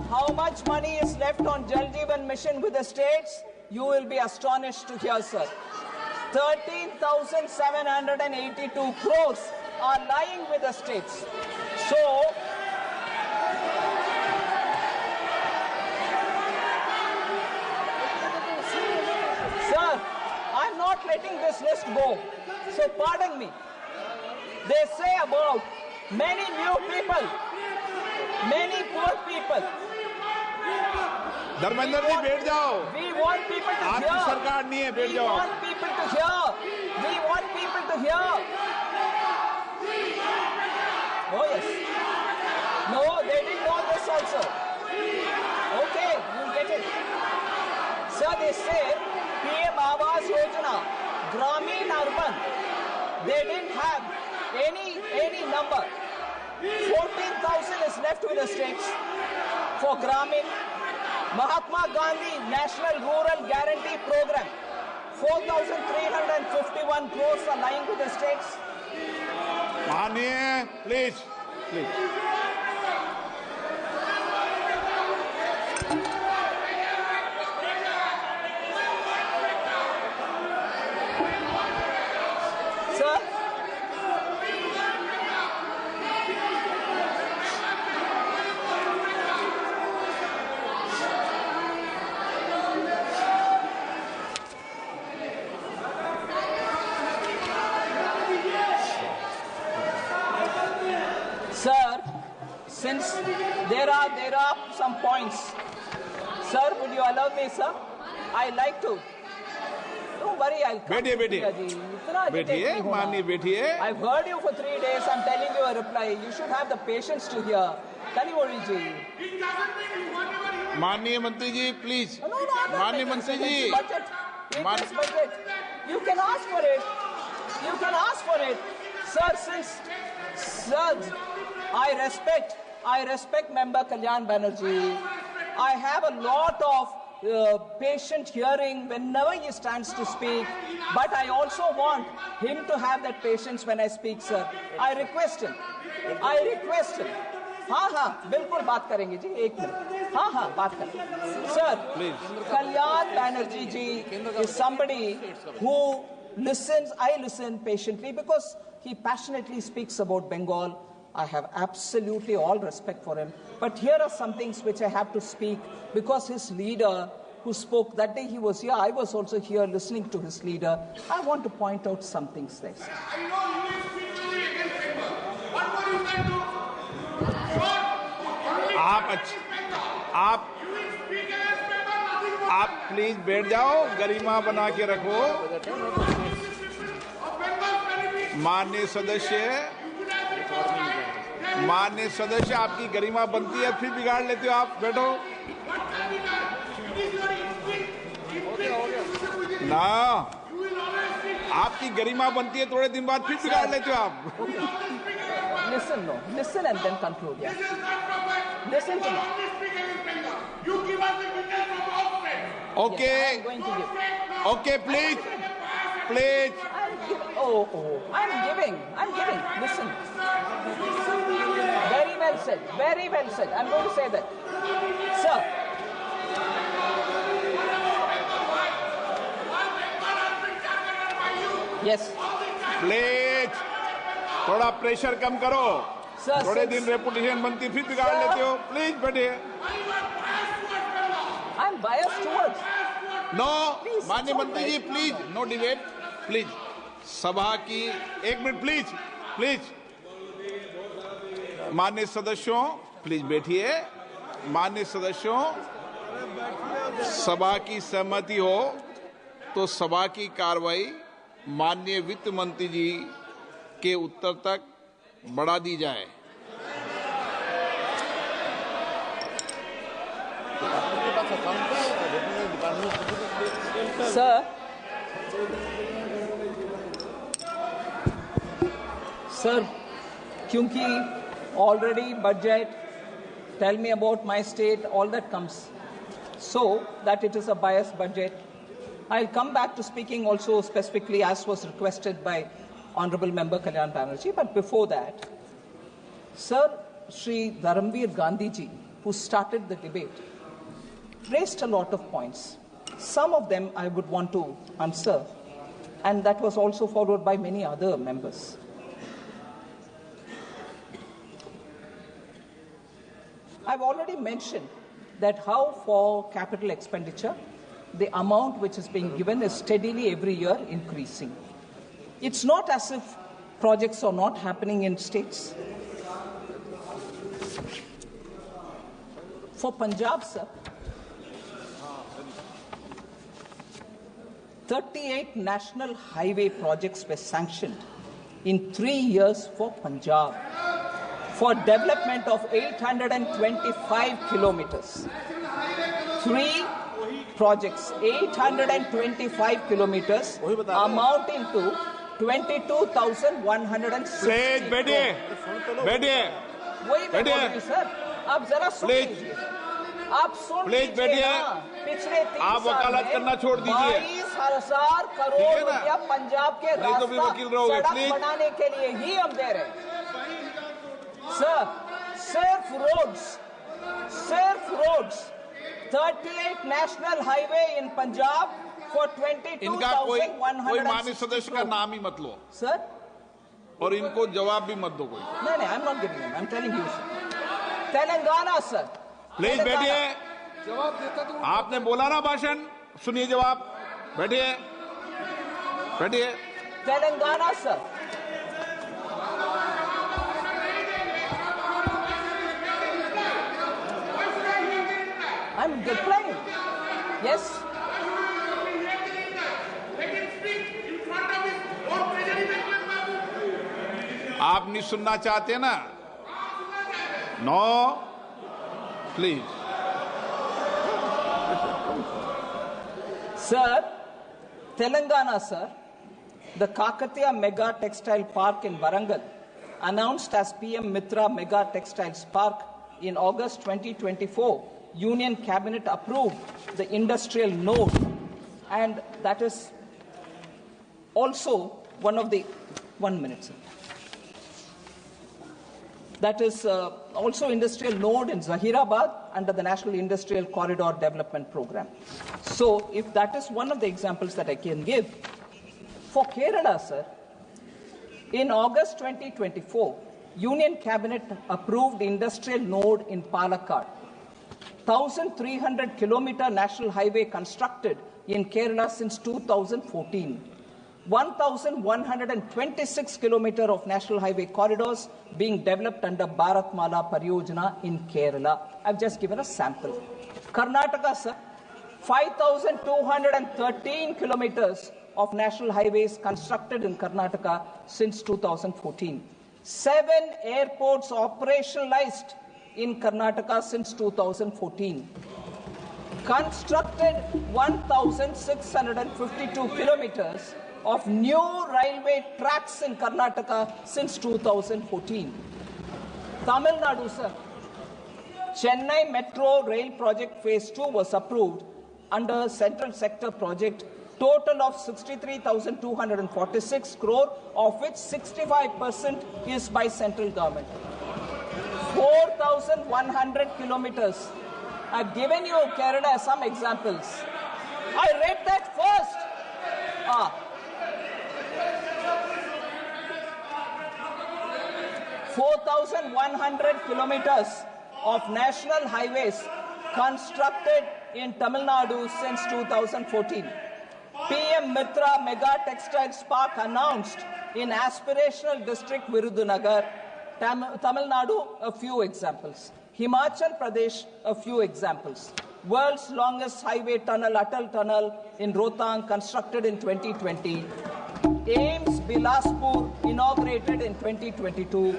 how much money is left on Jal Jeevan Mission with the states? You will be astonished to hear, sir. 13,782 crores are lying with the states. So, sir, I'm not letting this list go. So pardon me. They say about many new people, many poor people. Dharmendra ji बैठ जाओ. We want people to hear. आपकी सरकार नहीं है, बैठ जाओ. We want people to hear. We want people to hear. Oh yes. No, they didn't know this also. Okay, you'll get it. Sir, they say PM Awas Yojana, Gramin Urban. They didn't have any number. 14,000 is left with the states for Gramin. Mahatma Gandhi National Rural Guarantee Program. 4,351 crores are lying with the states. Manye, please. Sir? Sir, since there are some points. Sir, would you allow me, sir? I like to. Don't worry, I'll come. बैठिए बैठिए बैठिए माननीय बैठिए. I've heard you for 3 days. I'm telling you a reply. You should have the patience to hear. Kalivori ji. माननीय मंत्री जी please. No, I'm not माननीय making मंत्री sense. जी. Budget. It is budget. You can ask for it. You can ask for it. Sir, I respect Member Kalyan Banerjee. I have a lot of patient hearing whenever he stands to speak, but I also want him to have that patience when I speak, sir. I request him. हाँ, बिल्कुल बात करेंगे जी, 1 minute. हाँ, बात करेंगे. Sir, Kalyan Banerjee ji is somebody who listens. I listen patiently because he passionately speaks about Bengal. I have absolutely all respect for him. But here are some things which I have to speak because his leader who spoke that day, he was here. I was also here listening to his leader. I want to point out some things there. I know you will speak only against Bengal. What more you can do? आप please बैठ जाओ, गरिमा बना के रखो. माननीय सदस्य आपकी गरिमा बनती है फिर बिगाड़ लेते हो आप. बैठो ना, आपकी गरिमा बनती है थोड़े दिन बाद फिर बिगाड़ लेते हो आप. Listen and then conclude. Yeah. Listen to me. You give us the details from outside. Okay. Yes, I'm going to give. Okay, please. I'm giving. Listen. Very well said. I'm going to say that. Sir. Yes. Please थोड़ा pressure कम करो. थोड़े दिन reputation बनती फिर बिगाड़ लेते हो. Please बैठिए. I'm biased towards. नो, माननीय मंत्री जी प्लीज नो डिबेट. प्लीज सभा की 1 मिनट प्लीज. माननीय सदस्यों प्लीज बैठिए. माननीय सदस्यों, सभा की सहमति हो तो सभा की कार्रवाई माननीय वित्त मंत्री जी के उत्तर तक बढ़ा दी जाए. सर, क्योंकि already budget, tell me about my state, all that comes. So that it is a biased budget. I'll come back to speaking also specifically as was requested by Honorable Member Kalyan Banerjee. But before that, Sir, Shri Dharamveer Gandhi ji, who started the debate, raised a lot of points. Some of them I would want to answer, and that was also followed by many other members. I've already mentioned that how for capital expenditure, the amount which is being given is steadily every year increasing. It's not as if projects are not happening in states. For Punjab, sir, 38 national highway projects were sanctioned in 3 years for Punjab for development of 825 kilometers. 3 projects, 825 kilometers, amounting to 22,160. बैठिए. वही मैं बोल रही हूँ sir. आप जरा सुन लीजिए. आप सुन लीजिए. पिछले 3 आप वकालत करना छोड़ दीजिए. 22,000 करोड़ रुपया पंजाब के रास्ता सड़क बनाने के लिए ही हम दे रहे हैं. Sir, safe roads, 38 national highway in Punjab for 22,160. इनका कोई माननीय सदस्य का नाम ही मत लो. Sir? और इनको जवाब भी मत दो कोई. नहीं, I'm not giving them. I'm telling you, sir. Telangana, sir. Please बैठिए. आपने बोला ना भाषण, सुनिए जवाब. बैठिए. Telangana, sir. I'm replying. Yes. आप नहीं सुनना चाहते ना? No, please. Sir, Telangana, sir, the Kakatiya Mega Textile Park in Warangal, announced as PM Mitra Mega Textiles Park in August 2024, Union Cabinet approved the industrial node, and that is also one of the 1 minute, sir. That is also industrial node in Zahirabad under the National Industrial Corridor Development Program. So, if that is one of the examples that I can give, for Kerala, sir, in August 2024, Union Cabinet approved industrial node in Palakkad. 1,300 kilometer national highway constructed in Kerala since 2014. 1,126 kilometers of national highway corridors being developed under Bharatmala Pariyojana in Kerala. I've just given a sample. Karnataka, sir, 5,213 kilometers of national highways constructed in Karnataka since 2014. 7 airports operationalized in Karnataka since 2014. Constructed 1,652 kilometers of new railway tracks in Karnataka since 2014. Tamil Nadu, sir. Chennai Metro Rail Project Phase 2 was approved under Central Sector Project, total of 63,246 crore, of which 65% is by central government. 4,100 kilometers. I've given you Kerala some examples. I read that first. 4,100 kilometers of national highways constructed in Tamil Nadu since 2014. PM Mitra Mega Textiles Park announced in aspirational district Virudhunagar. Tamil Nadu, a few examples. Himachal Pradesh, a few examples. World's longest highway tunnel, Atal Tunnel in Rohtang, constructed in 2020. AIIMS Bilaspur, inaugurated in 2022.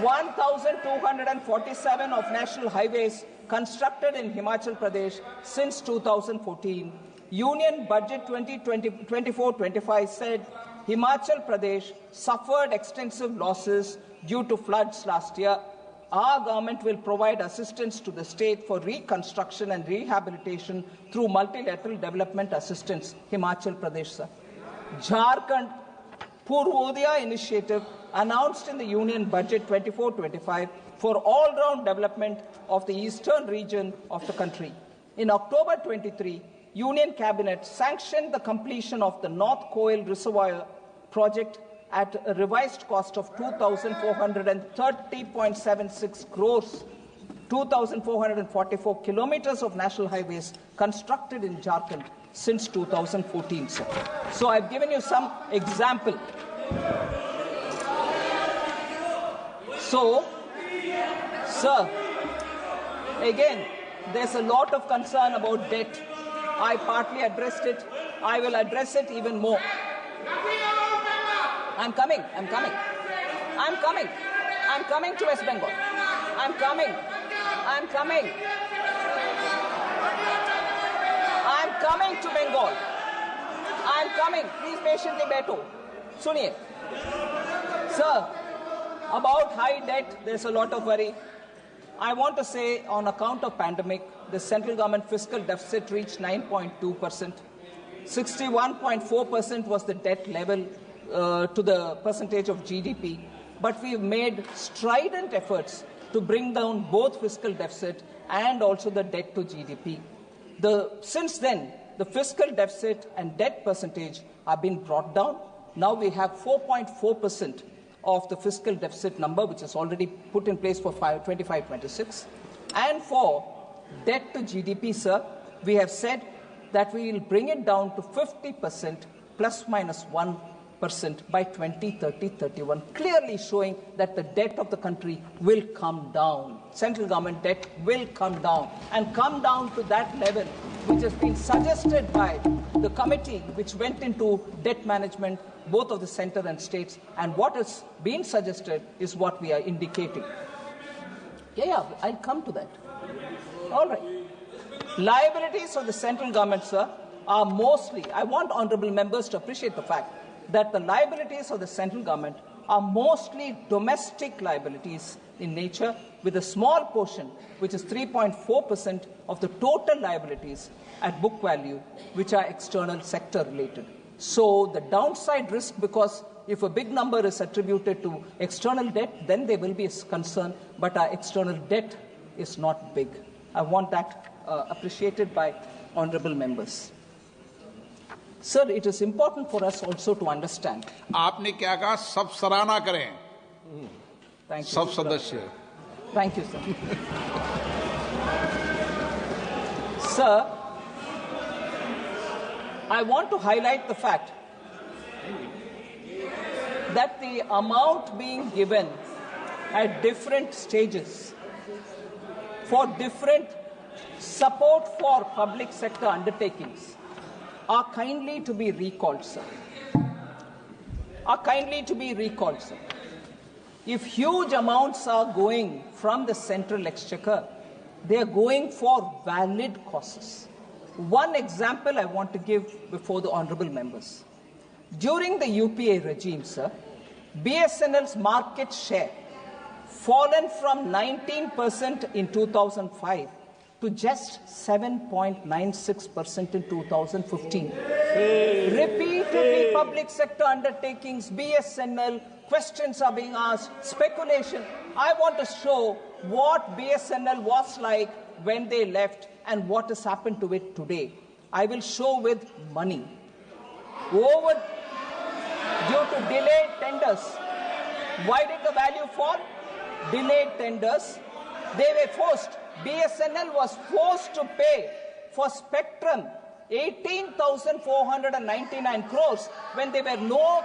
1,247 of national highways constructed in Himachal Pradesh since 2014. Union Budget 2024-25 said Himachal Pradesh suffered extensive losses due to floods last year. Our government will provide assistance to the state for reconstruction and rehabilitation through multilateral development assistance. Himachal Pradesh, sir. Jharkhand Purvodaya initiative announced in the Union Budget 24-25 for all-round development of the eastern region of the country. In October 23, Union Cabinet sanctioned the completion of the North Koil Reservoir project at a revised cost of 2,430.76 crores. 2,444 kilometers of national highways constructed in Jharkhand since 2014, sir. So I've given you some example. So, sir, again, there's a lot of concern about debt. I partly addressed it. I will address it even more. I'm coming to West Bengal. I'm coming to Bengal. I'm coming. Please patiently beto. Suniye. Sir, about high debt, there's a lot of worry. I want to say, on account of pandemic, the central government fiscal deficit reached 9.2%. 61.4% was the debt level to the percentage of GDP. But we've made strident efforts to bring down both fiscal deficit and also the debt to GDP. Since then, the fiscal deficit and debt percentage have been brought down. Now we have 4.4% of the fiscal deficit number, which is already put in place for 25-26. And for debt to GDP, sir, we have said that we will bring it down to 50% plus minus 1% by 2030-31, clearly showing that the debt of the country will come down. Central government debt will come down, and come down to that level which has been suggested by the committee which went into debt management, both of the centre and states, and what has been suggested is what we are indicating. Yeah, I'll come to that. All right. Liabilities of the central government, sir, are mostly, I want honourable members to appreciate the fact that the liabilities of the central government are mostly domestic liabilities in nature, with a small portion, which is 3.4% of the total liabilities at book value, which are external sector related. So the downside risk, because if a big number is attributed to external debt, then there will be a concern, but our external debt is not big. I want that appreciated by honourable members. Sir, it is important for us also to understand. आपने क्या कहा? सब सराहना करें. Thank you. सब सदस्य. Thank you, sir. Sir, I want to highlight the fact that the amount being given at different stages for different support for public sector undertakings are kindly to be recalled, sir. If huge amounts are going from the central exchequer, they are going for valid causes. One example I want to give before the honourable members. During the UPA regime, sir, BSNL's market share fallen from 19% in 2005 to just 7.96% in 2015. Repeatedly, public sector undertakings, BSNL, questions are being asked, speculation. I want to show what BSNL was like when they left and what has happened to it today. I will show with money. Due to delayed tenders. Why did the value fall? Delayed tenders. They were forced. BSNL was forced to pay for spectrum 18,499 crores when they were no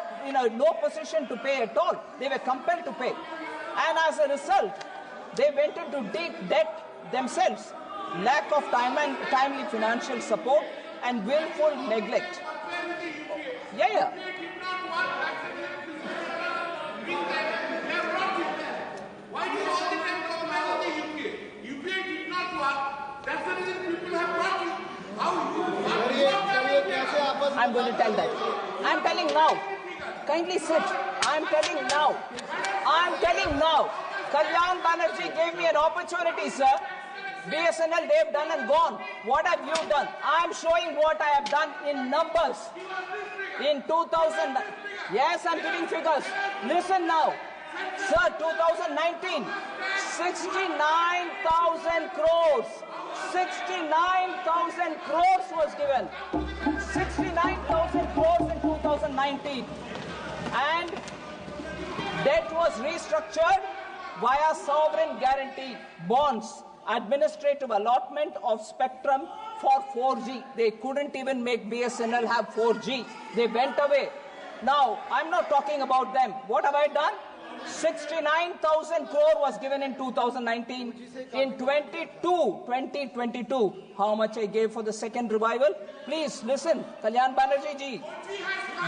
position to pay at all. They were compelled to pay. And as a result, they went into deep debt themselves. Lack of timely financial support and willful neglect. Yeah. Why do you all the time talk about the UPA? UPA did not work. That's the reason people have brought you. I'm going to tell that. I'm telling now. Kindly sit. I'm telling now. Kalyan Banerjee gave me an opportunity, sir. BSNL, they've done and gone. What have you done? I'm showing what I have done in numbers. In 2000, yes, I'm giving figures. Listen now. Sir, 2019, 69,000 crores. 69,000 crores was given. 69,000 crores in 2019. And debt was restructured via sovereign guarantee bonds, administrative allotment of spectrum for 4G. They couldn't even make BSNL have 4G. They went away. Now, I'm not talking about them. What have I done? 69,000 crore was given in 2019. In 2022, how much I gave for the second revival? Please listen, Kalyan Banerjee ji.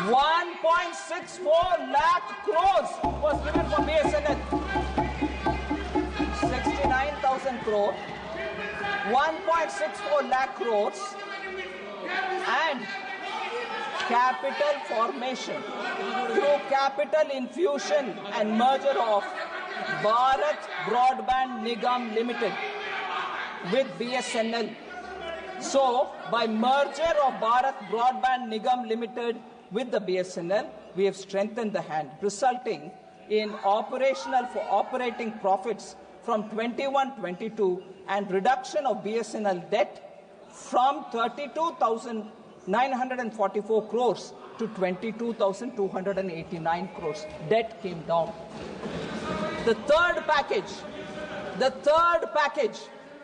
1.64 lakh crores was given for BSNL. 69,000 crore, 1.64 lakh crores, and capital formation through capital infusion and merger of Bharat Broadband Nigam Limited with BSNL. So, by merger of Bharat Broadband Nigam Limited with the BSNL, we have strengthened the hand, resulting in operating profits from 21-22 and reduction of BSNL debt from 32,944 crores to 22,289 crores. Debt came down. The third package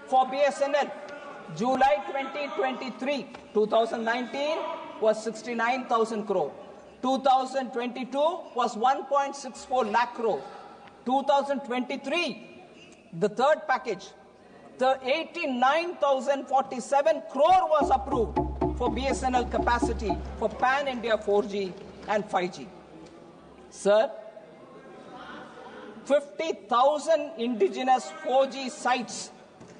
for BSNL, July 2023, 2019 was 69,000 crore. 2022 was 1.64 lakh crore. 2023, the third package, The 89,047 crore was approved for BSNL capacity for pan-India 4G and 5G. Sir, 50,000 indigenous 4G sites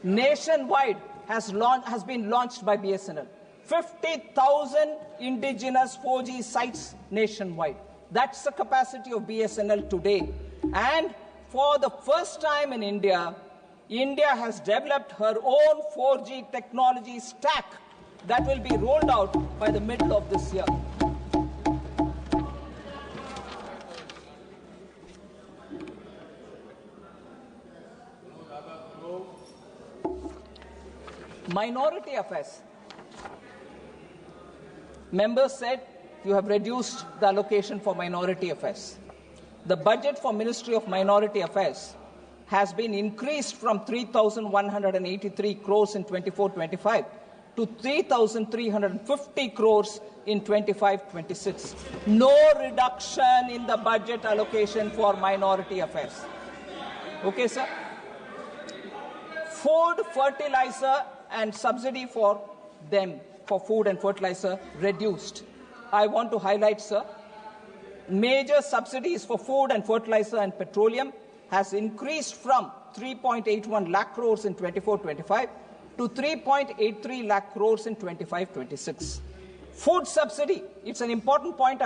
nationwide has been launched by BSNL. 50,000 indigenous 4G sites nationwide. That's the capacity of BSNL today. And for the first time in India, India has developed her own 4G technology stack that will be rolled out by the middle of this year. Minority affairs. Members said you have reduced the allocation for minority affairs. The budget for Ministry of Minority Affairs has been increased from 3,183 crores in 24-25 to 3,350 crores in 25-26. No reduction in the budget allocation for minority affairs. Okay, sir? Food, fertilizer, and subsidy for them for food and fertilizer reduced. I want to highlight, sir, major subsidies for food and fertilizer and petroleum has increased from 3.81 lakh crores in 24-25 to 3.83 lakh crores in 25-26. Food subsidy, it's an important point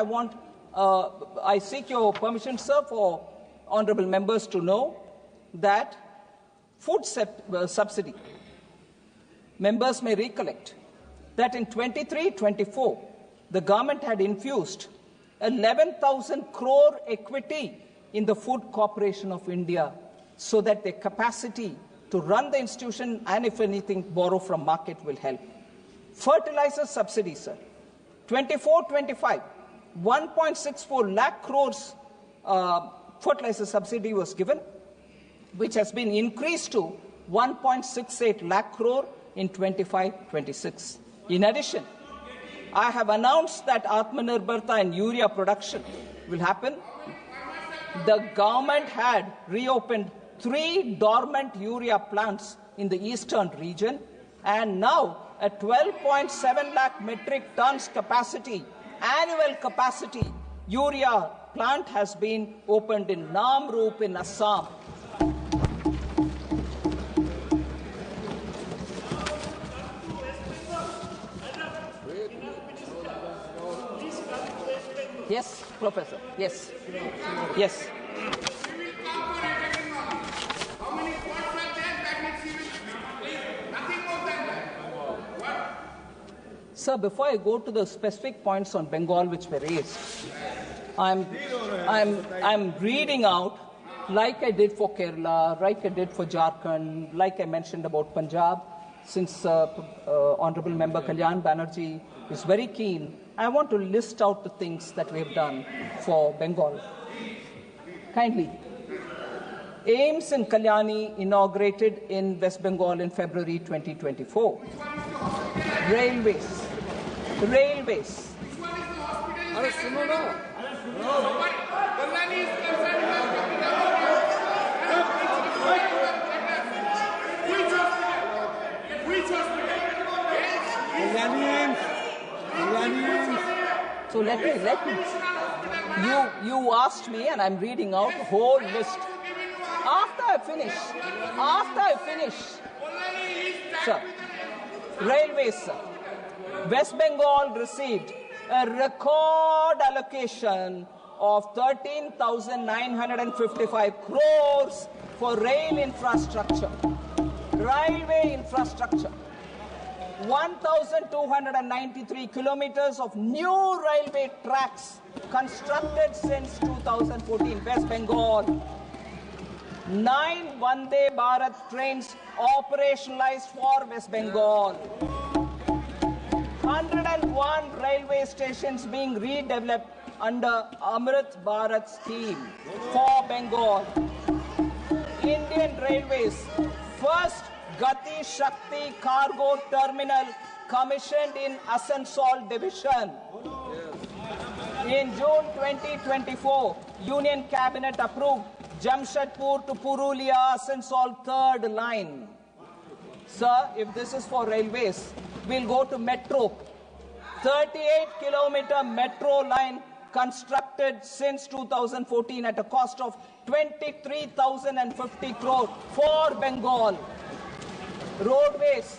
I seek your permission, sir, for honorable members to know that food subsidy, members may recollect that in 23-24, the government had infused 11,000 crore equity in the Food Corporation of India so that their capacity to run the institution and, if anything, borrow from market will help. Fertilizer subsidy, sir. 24-25, 1.64 lakh crores fertilizer subsidy was given, which has been increased to 1.68 lakh crore in 25-26. In addition, I have announced that Atmanirbharta and urea production will happen. The government had reopened 3 dormant urea plants in the eastern region, and now a 12.7 lakh metric tons capacity, annual capacity, urea plant has been opened in Namrup in Assam. Yes, Professor. Yes. Yes. How many spots are there that needs nothing more than that? What? Sir, before I go to the specific points on Bengal which were raised, I'm reading out, like I did for Kerala, like I did for Jharkhand, like I mentioned about Punjab, since Honorable Member Kalyan Banerjee is very keen, I want to list out the things that we have done for Bengal. Kindly. AIMS in Kalyani inaugurated in West Bengal in February 2024. Railways. Railways. So let me. You asked me, and I'm reading out the whole list. After I finish, sir, railways, sir. West Bengal received a record allocation of 13,955 crores for rail infrastructure, railway infrastructure. 1,293 kilometers of new railway tracks constructed since 2014, West Bengal. 9 Vande Bharat trains operationalized for West Bengal. 101 railway stations being redeveloped under Amrit Bharat scheme for Bengal. Indian Railways first Gati Shakti Cargo Terminal commissioned in Asansol Division. In June 2024, Union Cabinet approved Jamshedpur to Purulia Asansol third line. Sir, if this is for railways, we'll go to metro. 38-kilometer metro line constructed since 2014 at a cost of 23,050 crore for Bengal. Roadways,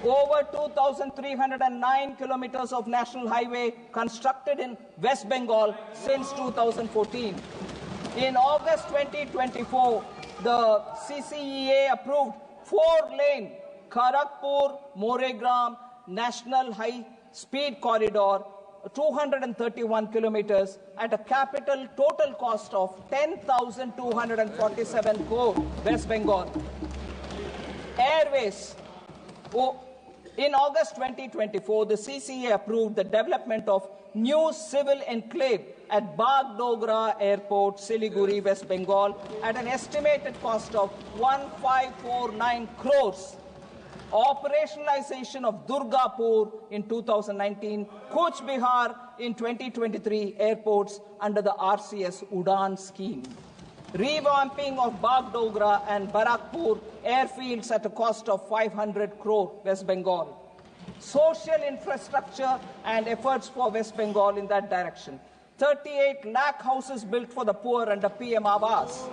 over 2,309 kilometers of national highway constructed in West Bengal since 2014. In August 2024, the CCEA approved 4-lane Kharagpur-Moregram National High-Speed Corridor, 231 kilometers at a capital total cost of 10,247 crore, West Bengal. Airways. In August 2024, the CCA approved the development of new civil enclave at Bagdogra Airport, Siliguri, West Bengal, at an estimated cost of 1,549 crores. Operationalization of Durgapur in 2019, Kuch Bihar in 2023 airports under the RCS Udan scheme. Revamping of Bagdogra and Barakpur airfields at a cost of 500 crore, West Bengal. Social infrastructure and efforts for West Bengal in that direction. 38 lakh houses built for the poor under PM Awas.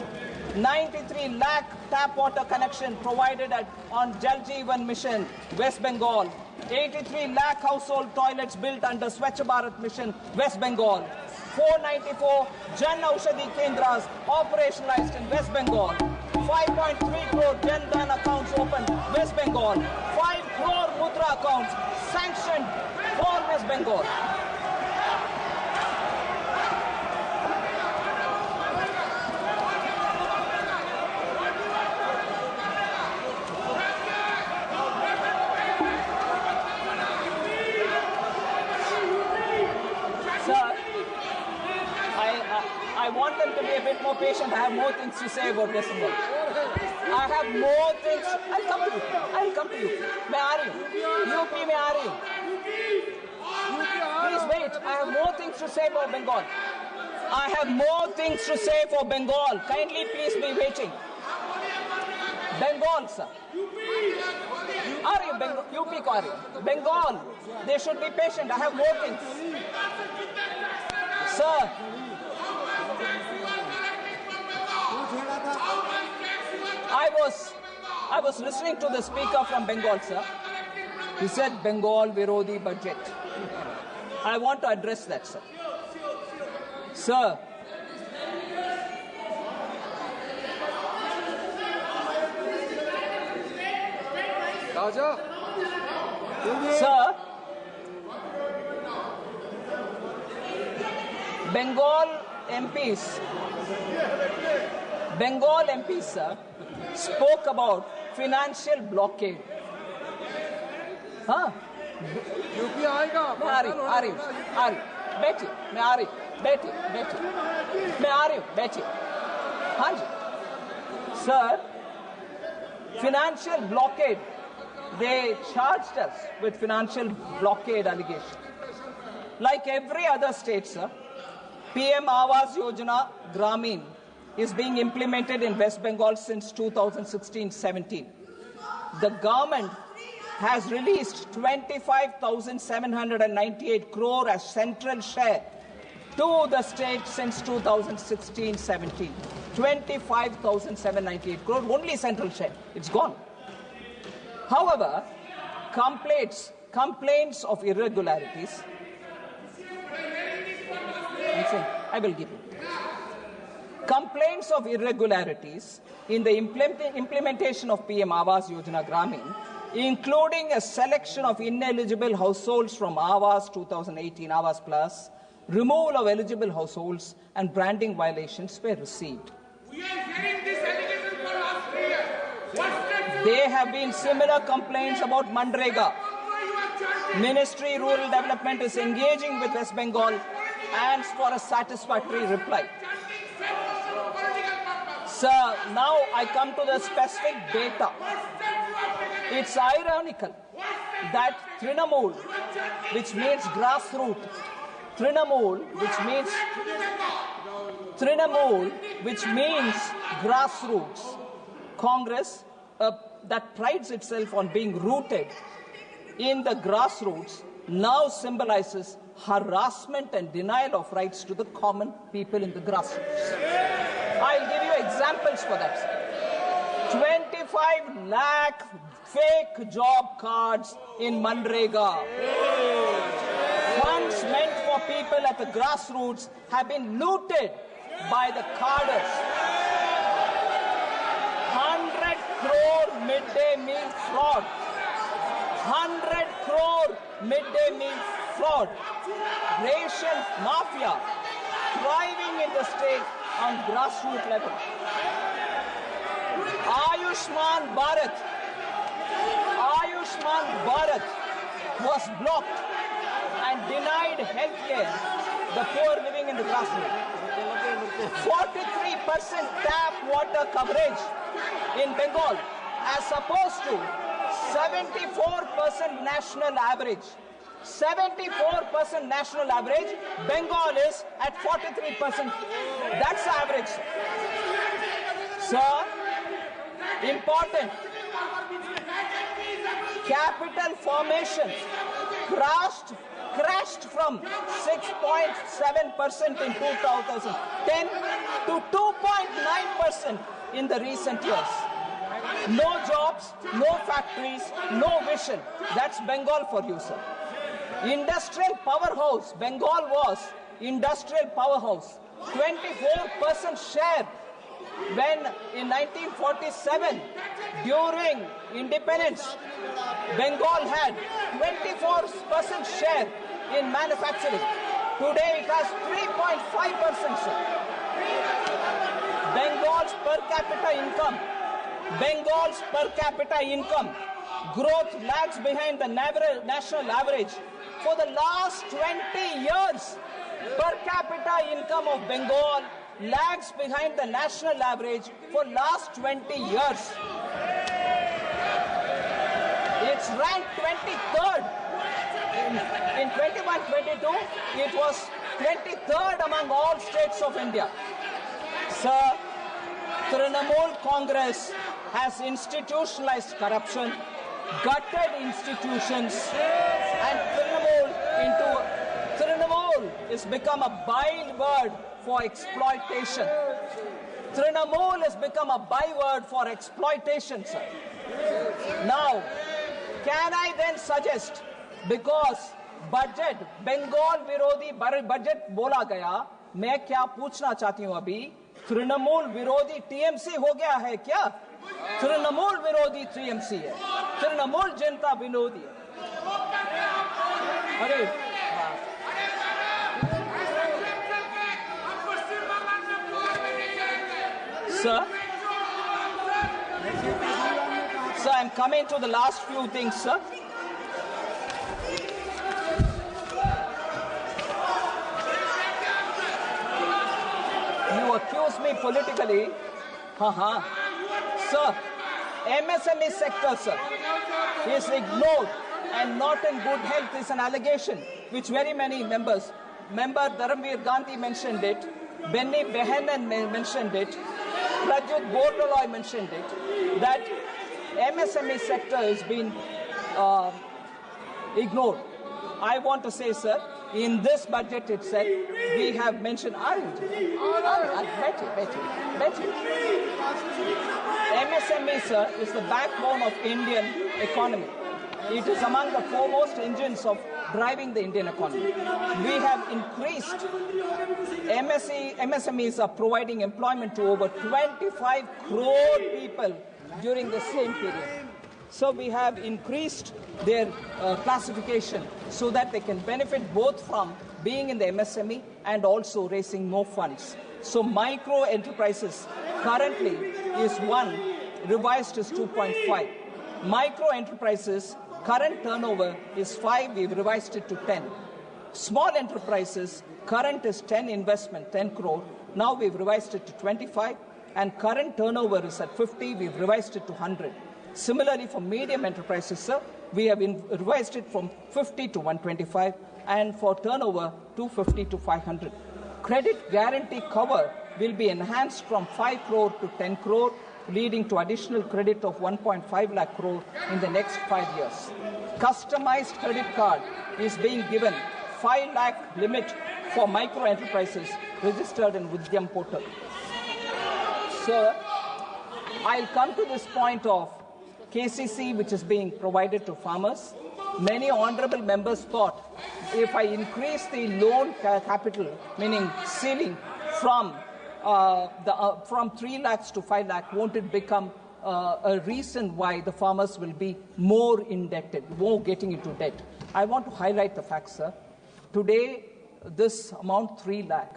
93 lakh tap water connection provided on Jal Jeevan Mission, West Bengal. 83 lakh household toilets built under Swachh Bharat Mission, West Bengal. 494 Jan Aushadhi Kendras operationalized in West Bengal. 5.3 crore Jan Dhan accounts opened, West Bengal. 5 crore Mudra accounts sanctioned for West Bengal. I want them to be a bit more patient. I have more things to say about West Bengal. I have more things. I'll come to you. I'll come to you. मैं आ रही हूँ. UP में आ रही हूँ. Please wait. I have more things to say about Bengal. I have more things to say for Bengal. Kindly please be waiting. Bengal, sir. आ रही हूँ Bengal. UP को आ रही हूँ. Bengal. They should be patient. I have more things. Sir. I was listening to the speaker from Bengal, sir. He said Bengal Virodi budget. I want to address that, sir. Sir, sir, Bengal MPs, sir, spoke about financial blockade. हाँ? UP आएगा। मैं आ रही हूँ, बैठिए, मैं आ रही हूँ, बैठिए, मैं आ रही हूँ, बैठिए। हाँ जी, sir, financial blockade. They charged us with financial blockade allegations. Like every other state, sir, PM Awas Yojana Gramin is being implemented in West Bengal since 2016-17. The government has released 25,798 crore as central share to the state since 2016-17. 25,798 crore, only central share. It's gone. However, complaints of irregularities, I will give you. Complaints of irregularities in the implementation of PM Awas Yojana Gramin, including a selection of ineligible households from Awas 2018 Awas Plus, removal of eligible households, and branding violations were received. We are hearing this allegation for last 3 years. There have been similar complaints about Mandrega. Ministry Rural Development is engaging with West Bengal and for a satisfactory reply. Sir, now I come to the specific data. It's ironical that Trinamool, which means grassroots, Congress, a that prides itself on being rooted in the grassroots now symbolizes harassment and denial of rights to the common people in the grassroots. I'll give you examples for that, sir. 25 lakh fake job cards in Manrega. Funds meant for people at the grassroots have been looted by the carders. 100 crore midday meal fraud. 100 crore midday meal fraud. Racial mafia thriving in the state on grassroots level. Ayushman Bharat was blocked and denied health care the poor living in the grassroots. 43% tap water coverage in Bengal as opposed to 74% national average. 74% national average, Bengal is at 43%. That's the average. Sir, important. Capital formations crashed from 6.7% in 2010 to 2.9% in the recent years. No jobs, no factories, no vision. That's Bengal for you, sir. Industrial powerhouse. Bengal was industrial powerhouse. 24% share when in 1947, during independence, Bengal had 24% share in manufacturing. Today it has 3.5%, sir. Bengal's per capita income growth lags behind the national average. For the last 20 years, per capita income of Bengal lags behind the national average for last 20 years. It's ranked 23rd. In 21-22, it was 23rd among all states of India. Sir, Trinamool Congress has institutionalized corruption, gutted institutions, and Trinamool has become a byword for exploitation. Trinamool has become a byword for exploitation, sir. Now, can I then suggest, because budget, Bengal विरोधी budget बोला गया, मैं क्या पूछना चाहती हूँ अभी, तृणमूल विरोधी टीएमसी हो गया है क्या? तृणमूल विरोधी टीएमसी है, तृणमूल जनता विरोधी है. अरे Sir, I'm coming to the last few things, sir. You accuse me politically. Sir, MSME sector, sir, is ignored and not in good health is an allegation which very many members, Member Gandhi mentioned it, Benny Behanan mentioned it, Prajut Bordoloi mentioned it, that MSME sector has been ignored. I want to say, sir, in this budget itself, we have mentioned, MSME, sir, is the backbone of Indian economy. It is among the foremost engines of driving the Indian economy. We have increased, MSMEs are providing employment to over 25 crore people during the same period. So we have increased their classification so that they can benefit both from being in the MSME and also raising more funds. So micro enterprises currently is 1, revised is 2.5. Micro enterprises current turnover is 5, we've revised it to 10. Small enterprises current is 10 investment, 10 crore. Now we've revised it to 25, and current turnover is at 50, we've revised it to 100. Similarly, for medium enterprises, sir, we have revised it from 50 to 125, and for turnover, 250 to 500. Credit guarantee cover will be enhanced from 5 crore to 10 crore. leading to additional credit of 1.5 lakh crore in the next 5 years. Customized credit card is being given 5 lakh limit for micro enterprises registered in Udyam portal. Sir, I'll come to this point of KCC, which is being provided to farmers. Many honorable members thought if I increase the loan capital, meaning ceiling, from 3 lakhs to 5 lakh, won't it become a reason why the farmers will be more indebted, more getting into debt? I want to highlight the fact, sir. Today, this amount 3 lakh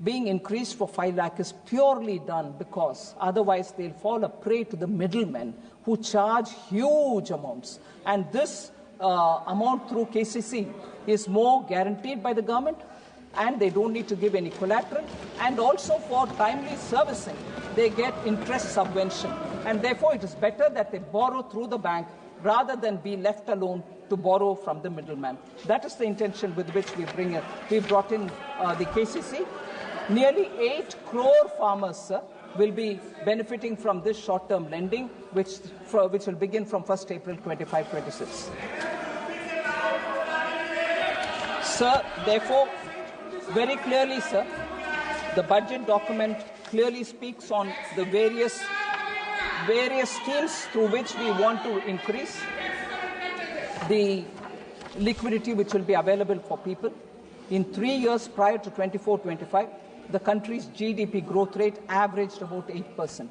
being increased for 5 lakh is purely done because otherwise they'll fall a prey to the middlemen who charge huge amounts. And this amount through KCC is more guaranteed by the government, and they don't need to give any collateral, and also for timely servicing they get interest subvention, and therefore it is better that they borrow through the bank rather than be left alone to borrow from the middleman. That is the intention with which we brought in the KCC. Nearly 8 crore farmers, sir, will be benefiting from this short-term lending, which will begin from 1st April 25-26. Sir, therefore, very clearly, sir, the budget document clearly speaks on the various schemes through which we want to increase the liquidity which will be available for people. In 3 years prior to 24-25, the country's GDP growth rate averaged about 8%.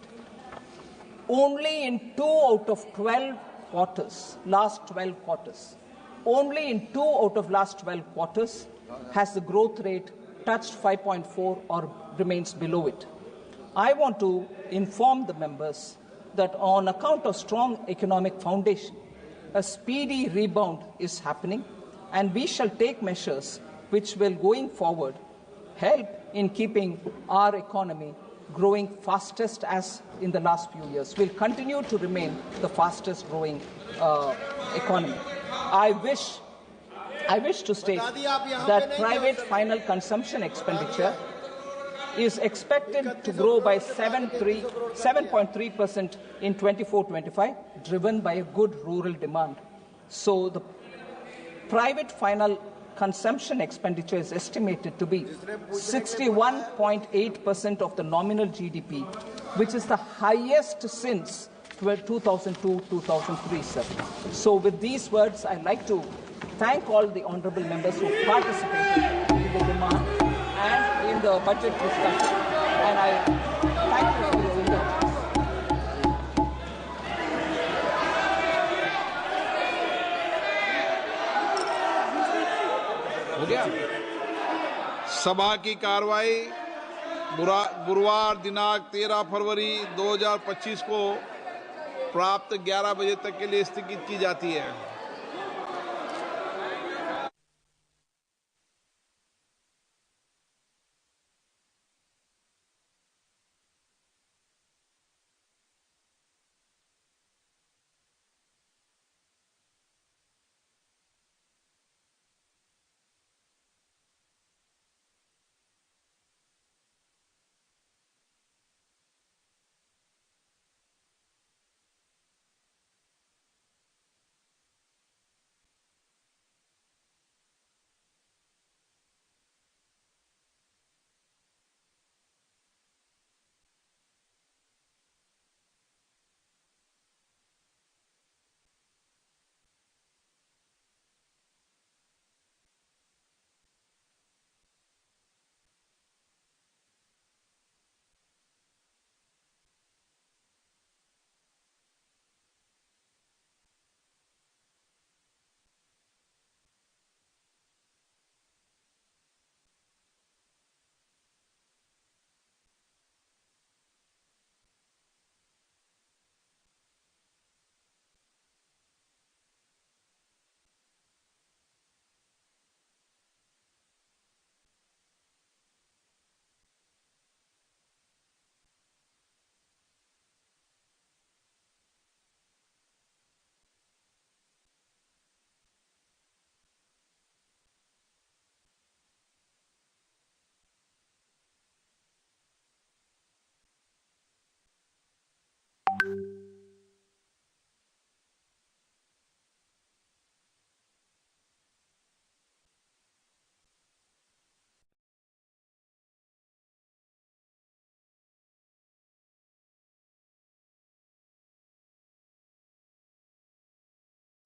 Only in 2 out of 12 quarters, last 12 quarters, only in 2 out of last 12 quarters has the growth rate touched 5.4 or remains below it. I want to inform the members that on account of strong economic foundation, a speedy rebound is happening, and we shall take measures which will, going forward, help in keeping our economy growing fastest as in the last few years. We'll continue to remain the fastest growing economy. I wish to state that private final consumption expenditure is expected to grow by 7.3% in 24-25, driven by a good rural demand. So the private final consumption expenditure is estimated to be 61.8% of the nominal GDP, which is the highest since 2002-2003, sir. So with these words, I'd like to thank all the honorable members who participated in the demand and in the budget discussion, and I thank you for your indulgence. हो गया। सभा की कार्रवाई गुरुवार दिनांक 13 फरवरी 2025 को प्राप्त 11 बजे तक के लिए स्थगित की जाती है।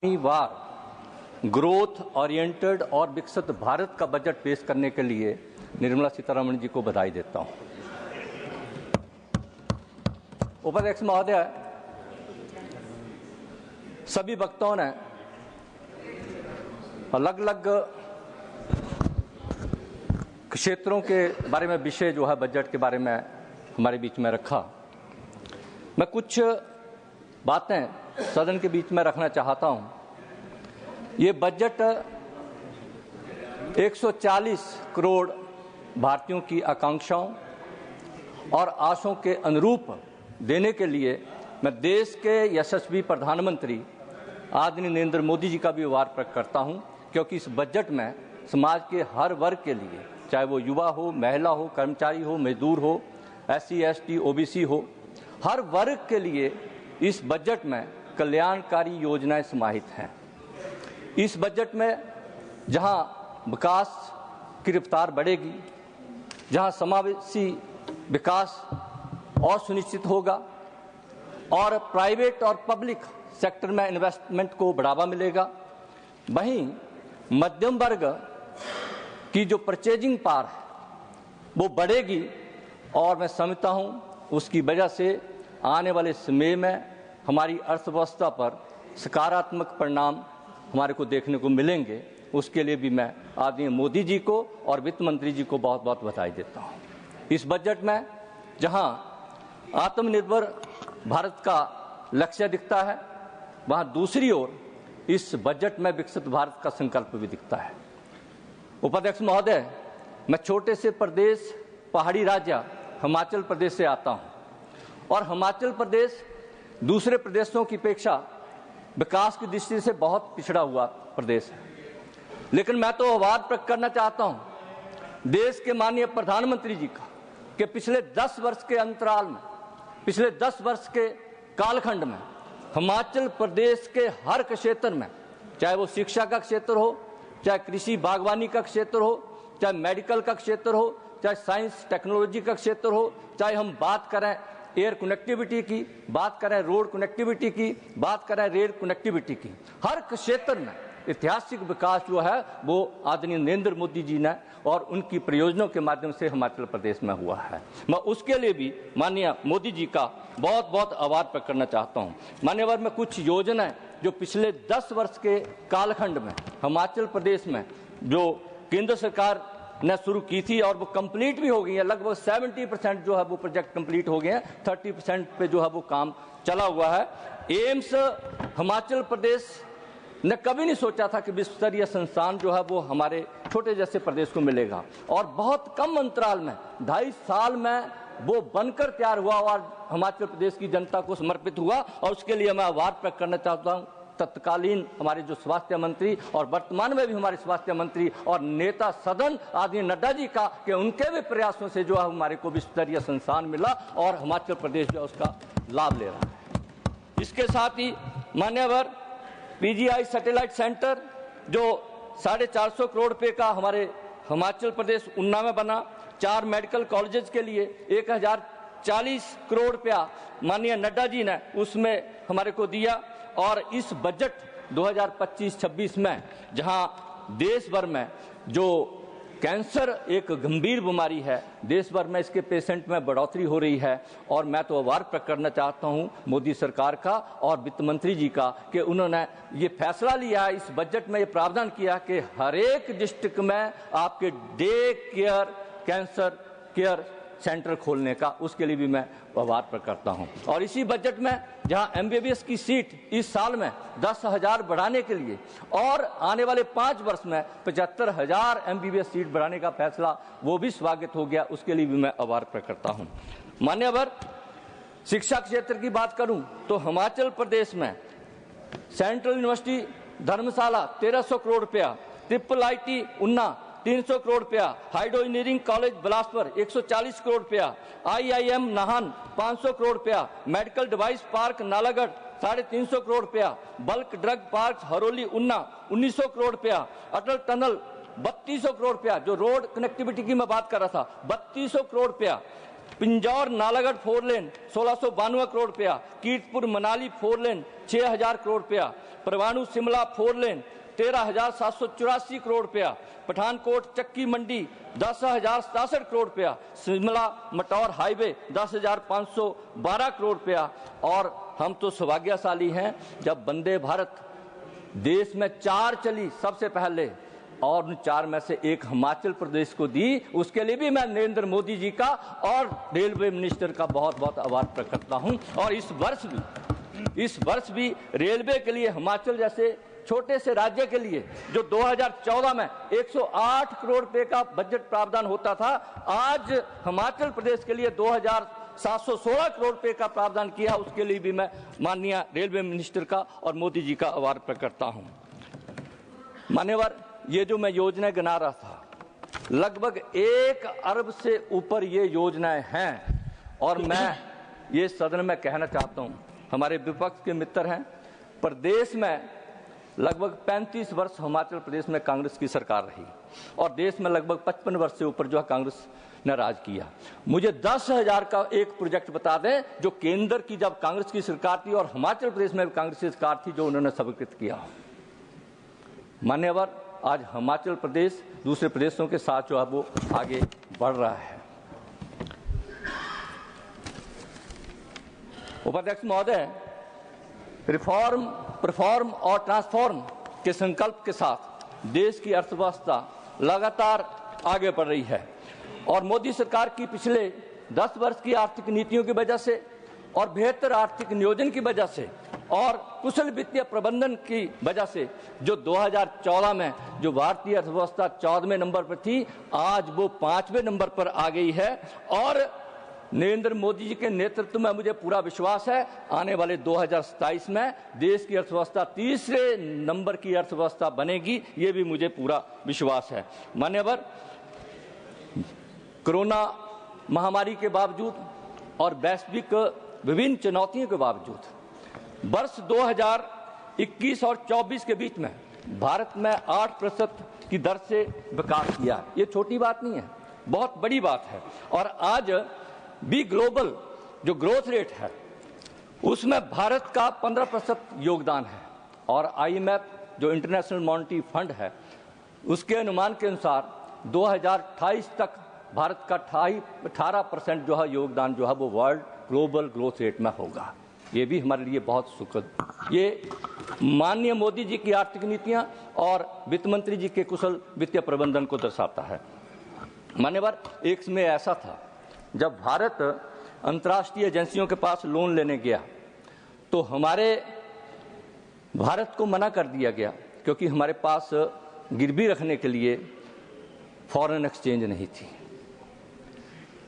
बार ग्रोथ ओरिएंटेड और विकसित भारत का बजट पेश करने के लिए निर्मला सीतारमण जी को बधाई देता हूं। उपाध्यक्ष महोदय, सभी वक्ताओं ने अलग अलग क्षेत्रों के बारे में विषय जो है बजट के बारे में हमारे बीच में रखा। मैं कुछ बातें सदन के बीच में रखना चाहता हूं। ये बजट 140 करोड़ भारतीयों की आकांक्षाओं और आशाओं के अनुरूप देने के लिए मैं देश के यशस्वी प्रधानमंत्री आदरणीय नरेंद्र मोदी जी का भी आभार प्रकट करता हूं, क्योंकि इस बजट में समाज के हर वर्ग के लिए, चाहे वो युवा हो, महिला हो, कर्मचारी हो, मजदूर हो, SC, ST, OBC हो, हर वर्ग के लिए इस बजट में कल्याणकारी योजनाएं समाहित हैं। इस बजट में जहां विकास की रफ्तार बढ़ेगी, जहां समावेशी विकास और सुनिश्चित होगा और प्राइवेट और पब्लिक सेक्टर में इन्वेस्टमेंट को बढ़ावा मिलेगा, वहीं मध्यम वर्ग की जो परचेजिंग पावर है वो बढ़ेगी और मैं समझता हूं उसकी वजह से आने वाले समय में हमारी अर्थव्यवस्था पर सकारात्मक परिणाम हमारे को देखने को मिलेंगे। उसके लिए भी मैं आदरणीय मोदी जी को और वित्त मंत्री जी को बहुत बहुत बधाई देता हूं। इस बजट में जहां आत्मनिर्भर भारत का लक्ष्य दिखता है, वहां दूसरी ओर इस बजट में विकसित भारत का संकल्प भी दिखता है। उपाध्यक्ष महोदय, मैं छोटे से प्रदेश, पहाड़ी राज्य हिमाचल प्रदेश से आता हूं और हिमाचल प्रदेश दूसरे प्रदेशों की अपेक्षा विकास की दृष्टि से बहुत पिछड़ा हुआ प्रदेश है। लेकिन मैं तो आभार प्रकट करना चाहता हूं देश के माननीय प्रधानमंत्री जी का कि पिछले 10 वर्ष के अंतराल में, पिछले 10 वर्ष के कालखंड में हिमाचल प्रदेश के हर क्षेत्र में, चाहे वो शिक्षा का क्षेत्र हो, चाहे कृषि बागवानी का क्षेत्र हो, चाहे मेडिकल का क्षेत्र हो, चाहे साइंस टेक्नोलॉजी का क्षेत्र हो, चाहे हम बात करें एयर कनेक्टिविटी की, बात करें रोड कनेक्टिविटी की, बात करें रेल कनेक्टिविटी की, हर क्षेत्र में ऐतिहासिक विकास जो है वो आदरणीय नरेंद्र मोदी जी ने और उनकी परियोजनाओं के माध्यम से हिमाचल प्रदेश में हुआ है। मैं उसके लिए भी माननीय मोदी जी का बहुत बहुत आभार प्रकट करना चाहता हूं। मान्यवर, में कुछ योजनाएं जो पिछले 10 वर्ष के कालखंड में हिमाचल प्रदेश में जो केंद्र सरकार ने शुरू की थी और वो कंप्लीट भी हो गई है, लगभग 70% जो है वो प्रोजेक्ट कंप्लीट हो गए हैं, 30% पे जो है वो काम चला हुआ है। एम्स हिमाचल प्रदेश ने कभी नहीं सोचा था कि विश्व स्तरीय संस्थान जो है वो हमारे छोटे जैसे प्रदेश को मिलेगा और बहुत कम अंतराल में 2.5 साल में वो बनकर तैयार हुआ और हिमाचल प्रदेश की जनता को समर्पित हुआ। और उसके लिए मैं आभार प्रकट करना चाहता हूँ तत्कालीन हमारे जो स्वास्थ्य मंत्री और वर्तमान में भी हमारे स्वास्थ्य मंत्री और नेता सदन आदरणीय नड्डा जी का, कि उनके भी प्रयासों से जो है हमारे को विश्व स्तरीय संस्थान मिला और हिमाचल प्रदेश जो है उसका लाभ ले रहा है। इसके साथ ही मान्यवर PGI सैटेलाइट सेंटर जो 450 करोड़ रुपए का हमारे हिमाचल प्रदेश उन्ना में बना, 4 मेडिकल कॉलेजेस के लिए 1040 करोड़ रुपया माननीय नड्डा जी ने उसमें हमारे को दिया। और इस बजट 2025-26 में जहां देश भर में जो कैंसर एक गंभीर बीमारी है, देश भर में इसके पेशेंट में बढ़ोतरी हो रही है और मैं तो आभार प्रकट करना चाहता हूं मोदी सरकार का और वित्त मंत्री जी का कि उन्होंने ये फैसला लिया है, इस बजट में ये प्रावधान किया कि हर एक डिस्ट्रिक्ट में आपके day care cancer care centre खोलने का, उसके लिए भी मैं आभार प्रकट करता हूं। और इसी बजट में जहां MBBS की सीट इस साल में 10,000 बढ़ाने के लिए और आने वाले 5 वर्ष में 75,000 MBBS सीट बढ़ाने का फैसला वो भी स्वागत हो गया, उसके लिए भी मैं आभार प्रकट करता हूं। मान्यवर, शिक्षा क्षेत्र की बात करूं तो हिमाचल प्रदेश में सेंट्रल यूनिवर्सिटी धर्मशाला 1300 करोड़ रुपया, IIIT उन्ना 300 करोड़ रुपया, hydro engineering college Bilaspur 140 crore रुपया, IIM नाहन 500 करोड़ रुपया, medical device park Nalagarh 350 crore रुपया, बल्क ड्रग पार्क हरोली उन्ना 1900 करोड़ रुपया, अटल टनल 3200 करोड़ रुपया, जो रोड कनेक्टिविटी की मैं बात कर रहा था 3200 करोड़ रुपया, पिंजौर नालागढ़ 4 लेन 1692 करोड़ रुपया, कीर्तपुर मनाली 4 लेन 6000 करोड़ रुपया, परवाणु शिमला 4 लेन 13,784 करोड़ रुपया, पठानकोट चक्की मंडी 10,067 करोड़ रुपया, शिमला मटौर हाईवे 10,512 करोड़ रुपया। और हम तो सौभाग्यशाली हैं जब वंदे भारत देश में 4 चली सबसे पहले, और उन 4 में से एक हिमाचल प्रदेश को दी। उसके लिए भी मैं नरेंद्र मोदी जी का और रेलवे मिनिस्टर का बहुत बहुत आभार प्रकट करता हूं। और इस वर्ष भी रेलवे के लिए हिमाचल जैसे छोटे से राज्य के लिए जो 2014 में 108 करोड़ रुपए का बजट प्रावधान होता था, आज हिमाचल प्रदेश के लिए 2,716 करोड़ रुपए का प्रावधान किया। उसके लिए भी मैं माननीय रेलवे मिनिस्टर का और मोदी जी का आभार प्रकट करता हूं। मान्यवर, ये जो मैं योजनाएं गिना रहा था, लगभग 1 अरब से ऊपर ये योजनाएं हैं। और मैं ये सदन में कहना चाहता हूं, हमारे विपक्ष के मित्र हैं, प्रदेश में लगभग 35 वर्ष हिमाचल प्रदेश में कांग्रेस की सरकार रही और देश में लगभग 55 वर्ष से ऊपर जो है कांग्रेस ने राज किया। मुझे 10,000 का एक प्रोजेक्ट बता दें जो केंद्र की जब कांग्रेस की सरकार थी और हिमाचल प्रदेश में कांग्रेस की सरकार थी जो उन्होंने स्वीकृत किया। मान्यवर, आज हिमाचल प्रदेश दूसरे प्रदेशों के साथ जो है वो आगे बढ़ रहा है। उपाध्यक्ष महोदय, रिफॉर्म, परफॉर्म और ट्रांसफॉर्म के संकल्प के साथ देश की अर्थव्यवस्था लगातार आगे बढ़ रही है और मोदी सरकार की पिछले 10 वर्ष की आर्थिक नीतियों की वजह से और बेहतर आर्थिक नियोजन की वजह से और कुशल वित्तीय प्रबंधन की वजह से जो 2014 में जो भारतीय अर्थव्यवस्था 14वें नंबर पर थी, आज वो 5वें नंबर पर आ गई है। और नरेंद्र मोदी जी के नेतृत्व में मुझे पूरा विश्वास है आने वाले 2027 में देश की अर्थव्यवस्था 3रे नंबर की अर्थव्यवस्था बनेगी, ये भी मुझे पूरा विश्वास है। मान्यवर, कोरोना महामारी के बावजूद और वैश्विक विभिन्न चुनौतियों के बावजूद वर्ष 2021 और 24 के बीच में भारत में 8% की दर से विकास किया। ये छोटी बात नहीं है, बहुत बड़ी बात है। और आज भी ग्लोबल जो ग्रोथ रेट है उसमें भारत का 15% योगदान है और IMF जो इंटरनेशनल मॉनेटरी फंड है उसके अनुमान के अनुसार 2028 तक भारत का 18% जो है योगदान जो है वो वर्ल्ड ग्लोबल ग्रोथ रेट में होगा। ये भी हमारे लिए बहुत सुखद, ये माननीय मोदी जी की आर्थिक नीतियां और वित्त मंत्री जी के कुशल वित्तीय प्रबंधन को दर्शाता है। मान्यवर, एक समय ऐसा था जब भारत अंतर्राष्ट्रीय एजेंसियों के पास लोन लेने गया तो हमारे भारत को मना कर दिया गया क्योंकि हमारे पास गिरवी रखने के लिए फॉरेन एक्सचेंज नहीं थी।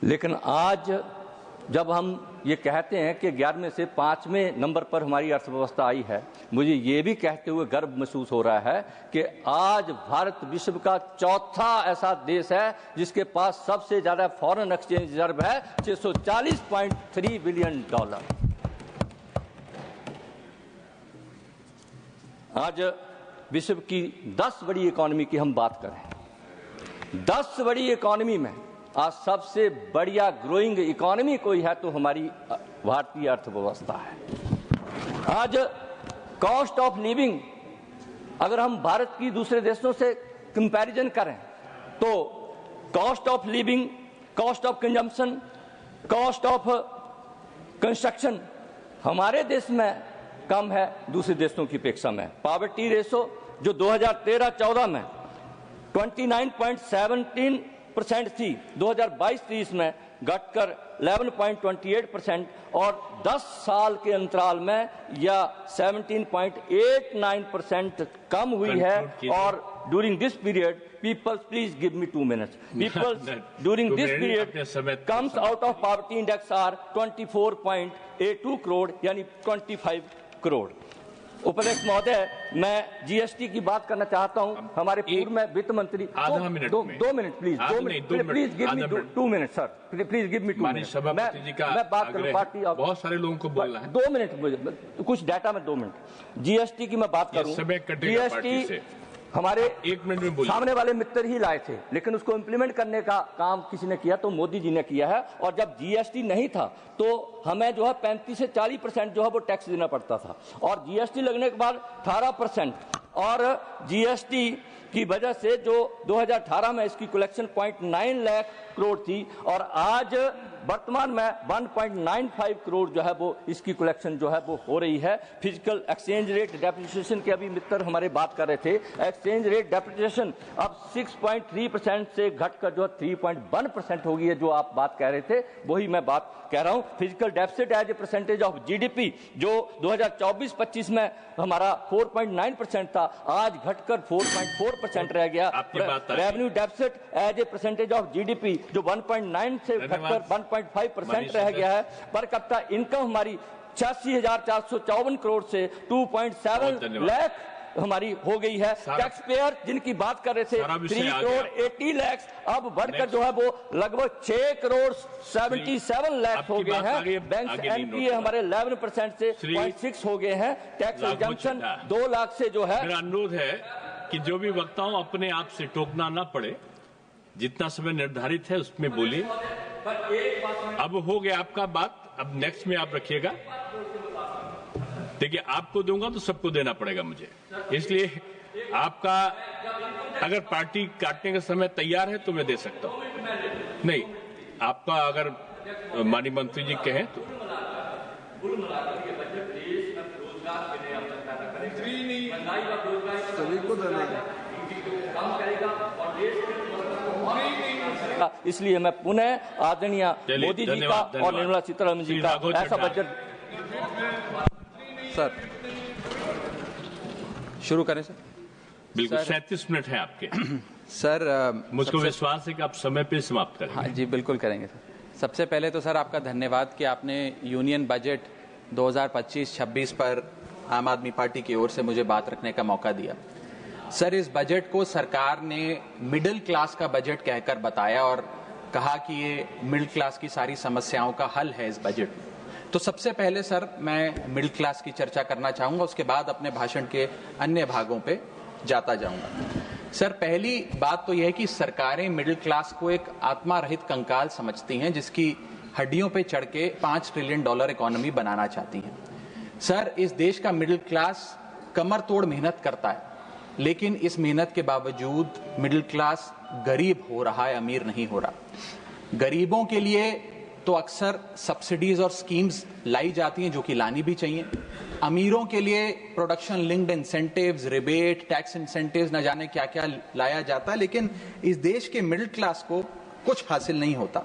लेकिन आज जब हम ये कहते हैं कि 11वें से 5वें नंबर पर हमारी अर्थव्यवस्था आई है, मुझे ये भी कहते हुए गर्व महसूस हो रहा है कि आज भारत विश्व का 4था ऐसा देश है जिसके पास सबसे ज्यादा फॉरेन एक्सचेंज रिजर्व है, $640.3 बिलियन। आज विश्व की 10 बड़ी इकोनॉमी की हम बात करें, 10 बड़ी इकोनॉमी में आज सबसे बढ़िया ग्रोइंग इकोनॉमी कोई है तो हमारी भारतीय अर्थव्यवस्था है। आज कॉस्ट ऑफ लिविंग अगर हम भारत की दूसरे देशों से कंपैरिजन करें तो cost of living, cost of consumption, cost of construction हमारे देश में कम है दूसरे देशों की अपेक्षा में। पॉवर्टी रेशो जो 2013-14 में 29.17% थी, 2022-23 में घटकर 11.28% और 10 साल के अंतराल में या 17.89% कम हुई है। और during this period people please give me 2 minutes, people during this period comes out of poverty index are 24.82 crore यानी 25 करोड़। उपाध्यक्ष महोदय, मैं जीएसटी की बात करना चाहता हूं। हमारे पूर्व में वित्त मंत्री 2 minute please, 2 minute please give me 2 minute sir, please give me 2 minute. मैं बात करूं पार्टी, बहुत सारे लोगों को बोलना है। 2 मिनट, कुछ डाटा में 2 मिनट। जीएसटी की मैं बात करूं, हमारे एक मिनट में बोलिए। सामने वाले मित्र ही लाए थे, लेकिन उसको इम्प्लीमेंट करने का काम किसी ने किया तो मोदी जी ने किया है। और जब जीएसटी नहीं था तो हमें जो है 35 से 40% जो है वो टैक्स देना पड़ता था, और जीएसटी लगने के बाद 18%, और जीएसटी की वजह से जो 2018 में इसकी कलेक्शन 0.9 लाख करोड़ थी, और आज वर्तमान में 1.95 करोड़ जो है वो इसकी कलेक्शन जो है वो हो रही है। फिजिकल एक्सचेंज रेट डेप्रिसिएशन के अभी मित्र हमारे बात कर रहे थे, एक्सचेंज रेट डेप्रिसिएशन अब 6.3% से घटकर जो 3.1% हो गई है। जो आप बात कह रहे थे वही मैं बात कह रहा हूँ। Fiscal deficit as a percentage of GDP जो 2024-25 में हमारा 4.9% था, आज घटकर 4.4% रह गया। Revenue deficit as a percentage of GDP जो 1.9 से घटकर 1.5% रह गया है। पर कैपिटा इनकम हमारी 86,454 करोड़ से 2.7 लाख हमारी हो गई है। टैक्स पेयर जिनकी बात कर रहे थे 3 करोड़ 80 लाख अब बढ़कर जो है वो लगभग 6 करोड़ 77 लाख हो गए हैं। बैंक एनपीए हमारे 11% से 0.6 हो गए हैं। टैक्स एग्जम्पशन 2 लाख से जो है। मेरा अनुरोध है कि जो भी वक्ता हो अपने आप से टोकना ना पड़े, जितना समय निर्धारित है उसमें बोलिए। अब हो गया आपका बात, अब नेक्स्ट में आप रखिएगा। देखिए आपको दूंगा तो सबको देना पड़ेगा मुझे, इसलिए आपका अगर पार्टी काटने का समय तैयार है तो मैं दे सकता हूं, नहीं आपका अगर माननीय मंत्री जी कहें तो। इसलिए मैं पुनः आदरणीय मोदी जी का और निर्मला सीतारमण जी का ऐसा बजट। सर शुरू करें सर। बिल्कुल 37 मिनट है आपके। सर मुझको विश्वास है कि आप समय पे समाप्त करेंगे। हाँ जी बिल्कुल करेंगे सर। सबसे पहले तो सर आपका धन्यवाद कि आपने यूनियन बजट 2025-26 पर आम आदमी पार्टी की ओर से मुझे बात रखने का मौका दिया। सर इस बजट को सरकार ने मिडिल क्लास का बजट कहकर बताया और कहा कि ये मिडिल क्लास की सारी समस्याओं का हल है इस बजट में। तो सबसे पहले सर मैं मिडिल क्लास की चर्चा करना चाहूंगा, उसके बाद अपने भाषण के अन्य भागों पे जाता जाऊंगा। सर पहली बात तो यह है कि सरकारें मिडिल क्लास को एक आत्मा रहित कंकाल समझती हैं जिसकी हड्डियों पे चढ़ के $5 ट्रिलियन इकोनॉमी बनाना चाहती हैं। सर इस देश का मिडिल क्लास कमर तोड़ मेहनत करता है, लेकिन इस मेहनत के बावजूद मिडिल क्लास गरीब हो रहा है, अमीर नहीं हो रहा। गरीबों के लिए तो अक्सर सब्सिडीज और स्कीम्स लाई जाती हैं जो कि लानी भी चाहिए। अमीरों के लिए production linked incentives, rebate, tax incentives न जाने क्या क्या लाया जाता है, लेकिन इस देश के मिडिल क्लास को कुछ हासिल नहीं होता।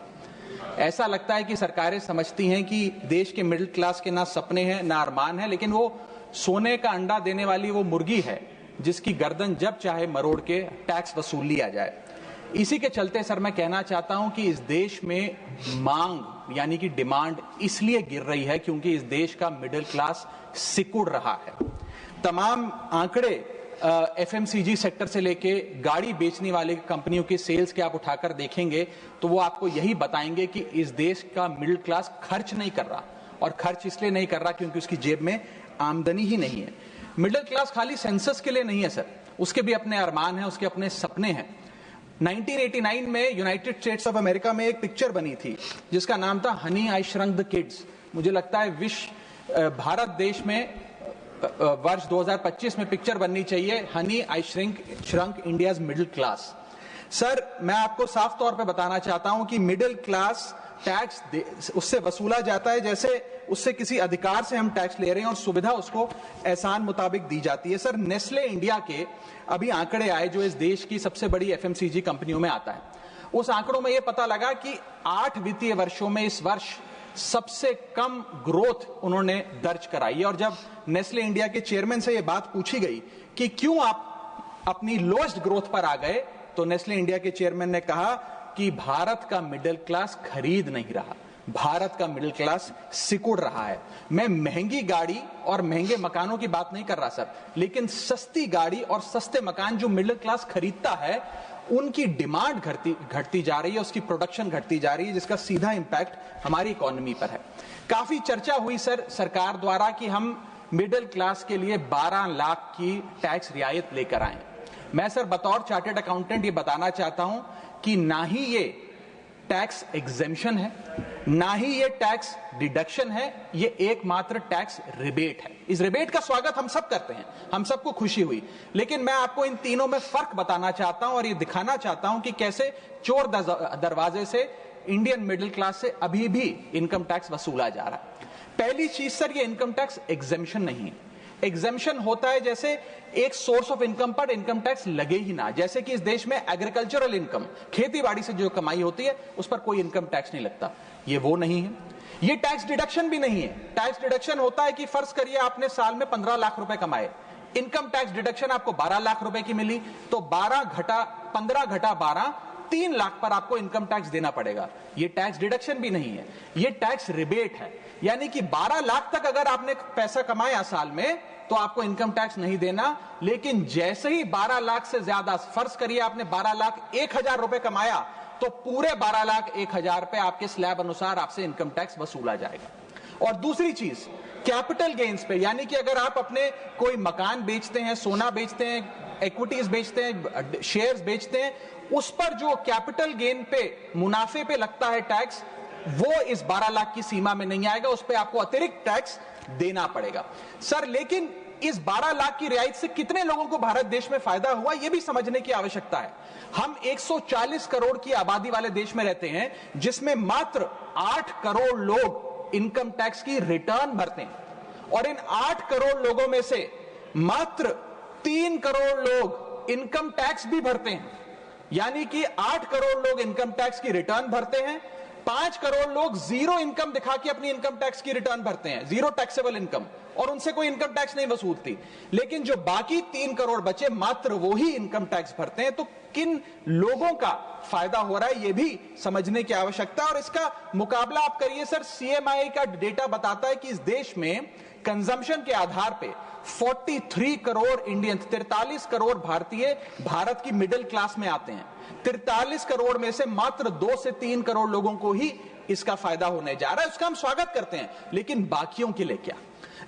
ऐसा लगता है कि सरकारें समझती हैं कि देश के मिडिल क्लास के ना सपने हैं ना अरमान है, लेकिन वो सोने का अंडा देने वाली वो मुर्गी है जिसकी गर्दन जब चाहे मरोड़ के टैक्स वसूल लिया जाए। इसी के चलते सर मैं कहना चाहता हूं कि इस देश में मांग यानी कि डिमांड इसलिए गिर रही है क्योंकि इस देश का मिडिल क्लास सिकुड़ रहा है। तमाम आंकड़े एफएमसीजी सेक्टर से लेके गाड़ी बेचने वाले कंपनियों की सेल्स के आप उठाकर देखेंगे तो वो आपको यही बताएंगे कि इस देश का मिडिल क्लास खर्च नहीं कर रहा, और खर्च इसलिए नहीं कर रहा क्योंकि उसकी जेब में आमदनी ही नहीं है। मिडिल क्लास खाली सेंसस के लिए नहीं है सर, उसके भी अपने अरमान हैं, उसके अपने सपने हैं। 1989 में यूनाइटेड स्टेट्स ऑफ अमेरिका में एक पिक्चर बनी थी जिसका नाम था Honey I shrunk the kids. मुझे लगता है भारत देश में वर्ष 2025 में पिक्चर बननी चाहिए honey I shrunk India's middle class. Sir मैं आपको साफ तौर पे बताना चाहता हूं कि मिडिल क्लास टैक्स उससे वसूला जाता है जैसे उससे किसी अधिकार से हम टैक्स ले रहे हैं और सुविधा उसको एहसान मुताबिक दी जाती है। सर नेस्ले इंडिया के अभी आंकड़े आए जो इस देश की सबसे बड़ी एफएमसीजी कंपनियों में आता है। उस आंकड़ों में यह पता लगा कि 8 वित्तीय वर्षों में इस वर्ष सबसे कम ग्रोथ उन्होंने दर्ज कराई है। और जब नेस्ले इंडिया के चेयरमैन से यह बात पूछी गई कि क्यों आप अपनी लोएस्ट ग्रोथ पर आ गए, तो नेस्ले इंडिया के चेयरमैन ने कहा कि भारत का मिडिल क्लास खरीद नहीं रहा, भारत का मिडिल क्लास सिकुड़ रहा है। मैं महंगी गाड़ी और महंगे मकानों की बात नहीं कर रहा सर, लेकिन सस्ती गाड़ी और सस्ते मकान जो मिडिल क्लास खरीदता है उनकी डिमांड घटती जा रही है, उसकी प्रोडक्शन घटती जा रही है, जिसका सीधा इंपैक्ट हमारी इकोनॉमी पर है। काफी चर्चा हुई सर सरकार द्वारा कि हम मिडिल क्लास के लिए 12 लाख की टैक्स रियायत लेकर आए। मैं सर बतौर चार्टर्ड अकाउंटेंट ये बताना चाहता हूं कि ना ही ये टैक्स एग्जेम्पशन है, ना ही ये टैक्स डिडक्शन है, ये एकमात्र टैक्स रिबेट है। इस रिबेट का स्वागत हम सब करते हैं, हम सबको खुशी हुई, लेकिन मैं आपको इन तीनों में फर्क बताना चाहता हूं और ये दिखाना चाहता हूं कि कैसे चोर दरवाजे से इंडियन मिडिल क्लास से अभी भी इनकम टैक्स वसूला जा रहा है। पहली चीज सर, ये इनकम टैक्स एग्जेम्पशन नहीं है। एग्जेम्पशन होता है जैसे एक सोर्स ऑफ इनकम पर इनकम टैक्स लगे ही ना, जैसे कि इस देश में एग्रीकल्चरल इनकम, खेती बाड़ी से जो कमाई होती है उस पर कोई इनकम टैक्स नहीं लगता, ये वो नहीं है। ये टैक्स डिडक्शन भी नहीं है। टैक्स डिडक्शन होता है कि फर्ज करिए आपने साल में 15 लाख रुपए कमाए, इनकम टैक्स डिडक्शन आपको 12 लाख रुपए की मिली, तो 15 घटा 12 3 लाख पर आपको इनकम टैक्स देना पड़ेगा। ये टैक्स डिडक्शन भी नहीं है, ये टैक्स रिबेट है। यानी कि 12 लाख तक अगर आपने पैसा कमाया साल में तो आपको इनकम टैक्स नहीं देना, लेकिन जैसे ही 12 लाख से ज्यादा, फर्ज करिए आपने 12 लाख 1,000 रुपए कमाया, तो पूरे 12 लाख 1,000 पे आपके स्लैब अनुसार आपसे इनकम टैक्स वसूला जाएगा। और दूसरी चीज, कैपिटल गेन्स पे, यानी कि अगर आप अपने कोई मकान बेचते हैं, सोना बेचते हैं, इक्विटीज बेचते हैं, शेयर्स बेचते हैं, उस पर जो कैपिटल गेन पे, मुनाफे पे लगता है टैक्स, वो इस 12 लाख की सीमा में नहीं आएगा, उस पे आपको अतिरिक्त टैक्स देना पड़ेगा। सर लेकिन इस 12 लाख की रियायत से कितने लोगों को भारत देश में फायदा हुआ, यह भी समझने की आवश्यकता है। हम 140 करोड़ की आबादी वाले देश में रहते हैं, जिसमें मात्र 8 करोड़ लोग इनकम टैक्स की रिटर्न भरते हैं, और इन 8 करोड़ लोगों में से मात्र 3 करोड़ लोग इनकम टैक्स भी भरते हैं। यानी कि 8 करोड़ लोग इनकम टैक्स की रिटर्न भरते हैं, 5 करोड़ लोग जीरो इनकम दिखा के अपनी इनकम टैक्स की रिटर्न भरते हैं, जीरो टैक्सेबल इनकम, और उनसे कोई इनकम टैक्स नहीं वसूलती। लेकिन जो बाकी 3 करोड़ बचे, मात्र वो ही इनकम टैक्स भरते हैं। तो किन लोगों का फायदा हो रहा है, ये भी समझने की आवश्यकता है। और इसका मुकाबला आप करिए सर, सीएमआई का डेटा बताता है कि इस देश में कंजम्पशन के आधार पे 43 करोड़ इंडियंस, 43 करोड़ भारतीय भारत की मिडिल क्लास में आते हैं। 43 करोड़ में से मात्र 2 से 3 करोड़ लोगों को ही इसका फायदा होने जा रहा है। उसका हम स्वागत करते हैं, लेकिन बाकियों के लिए क्या?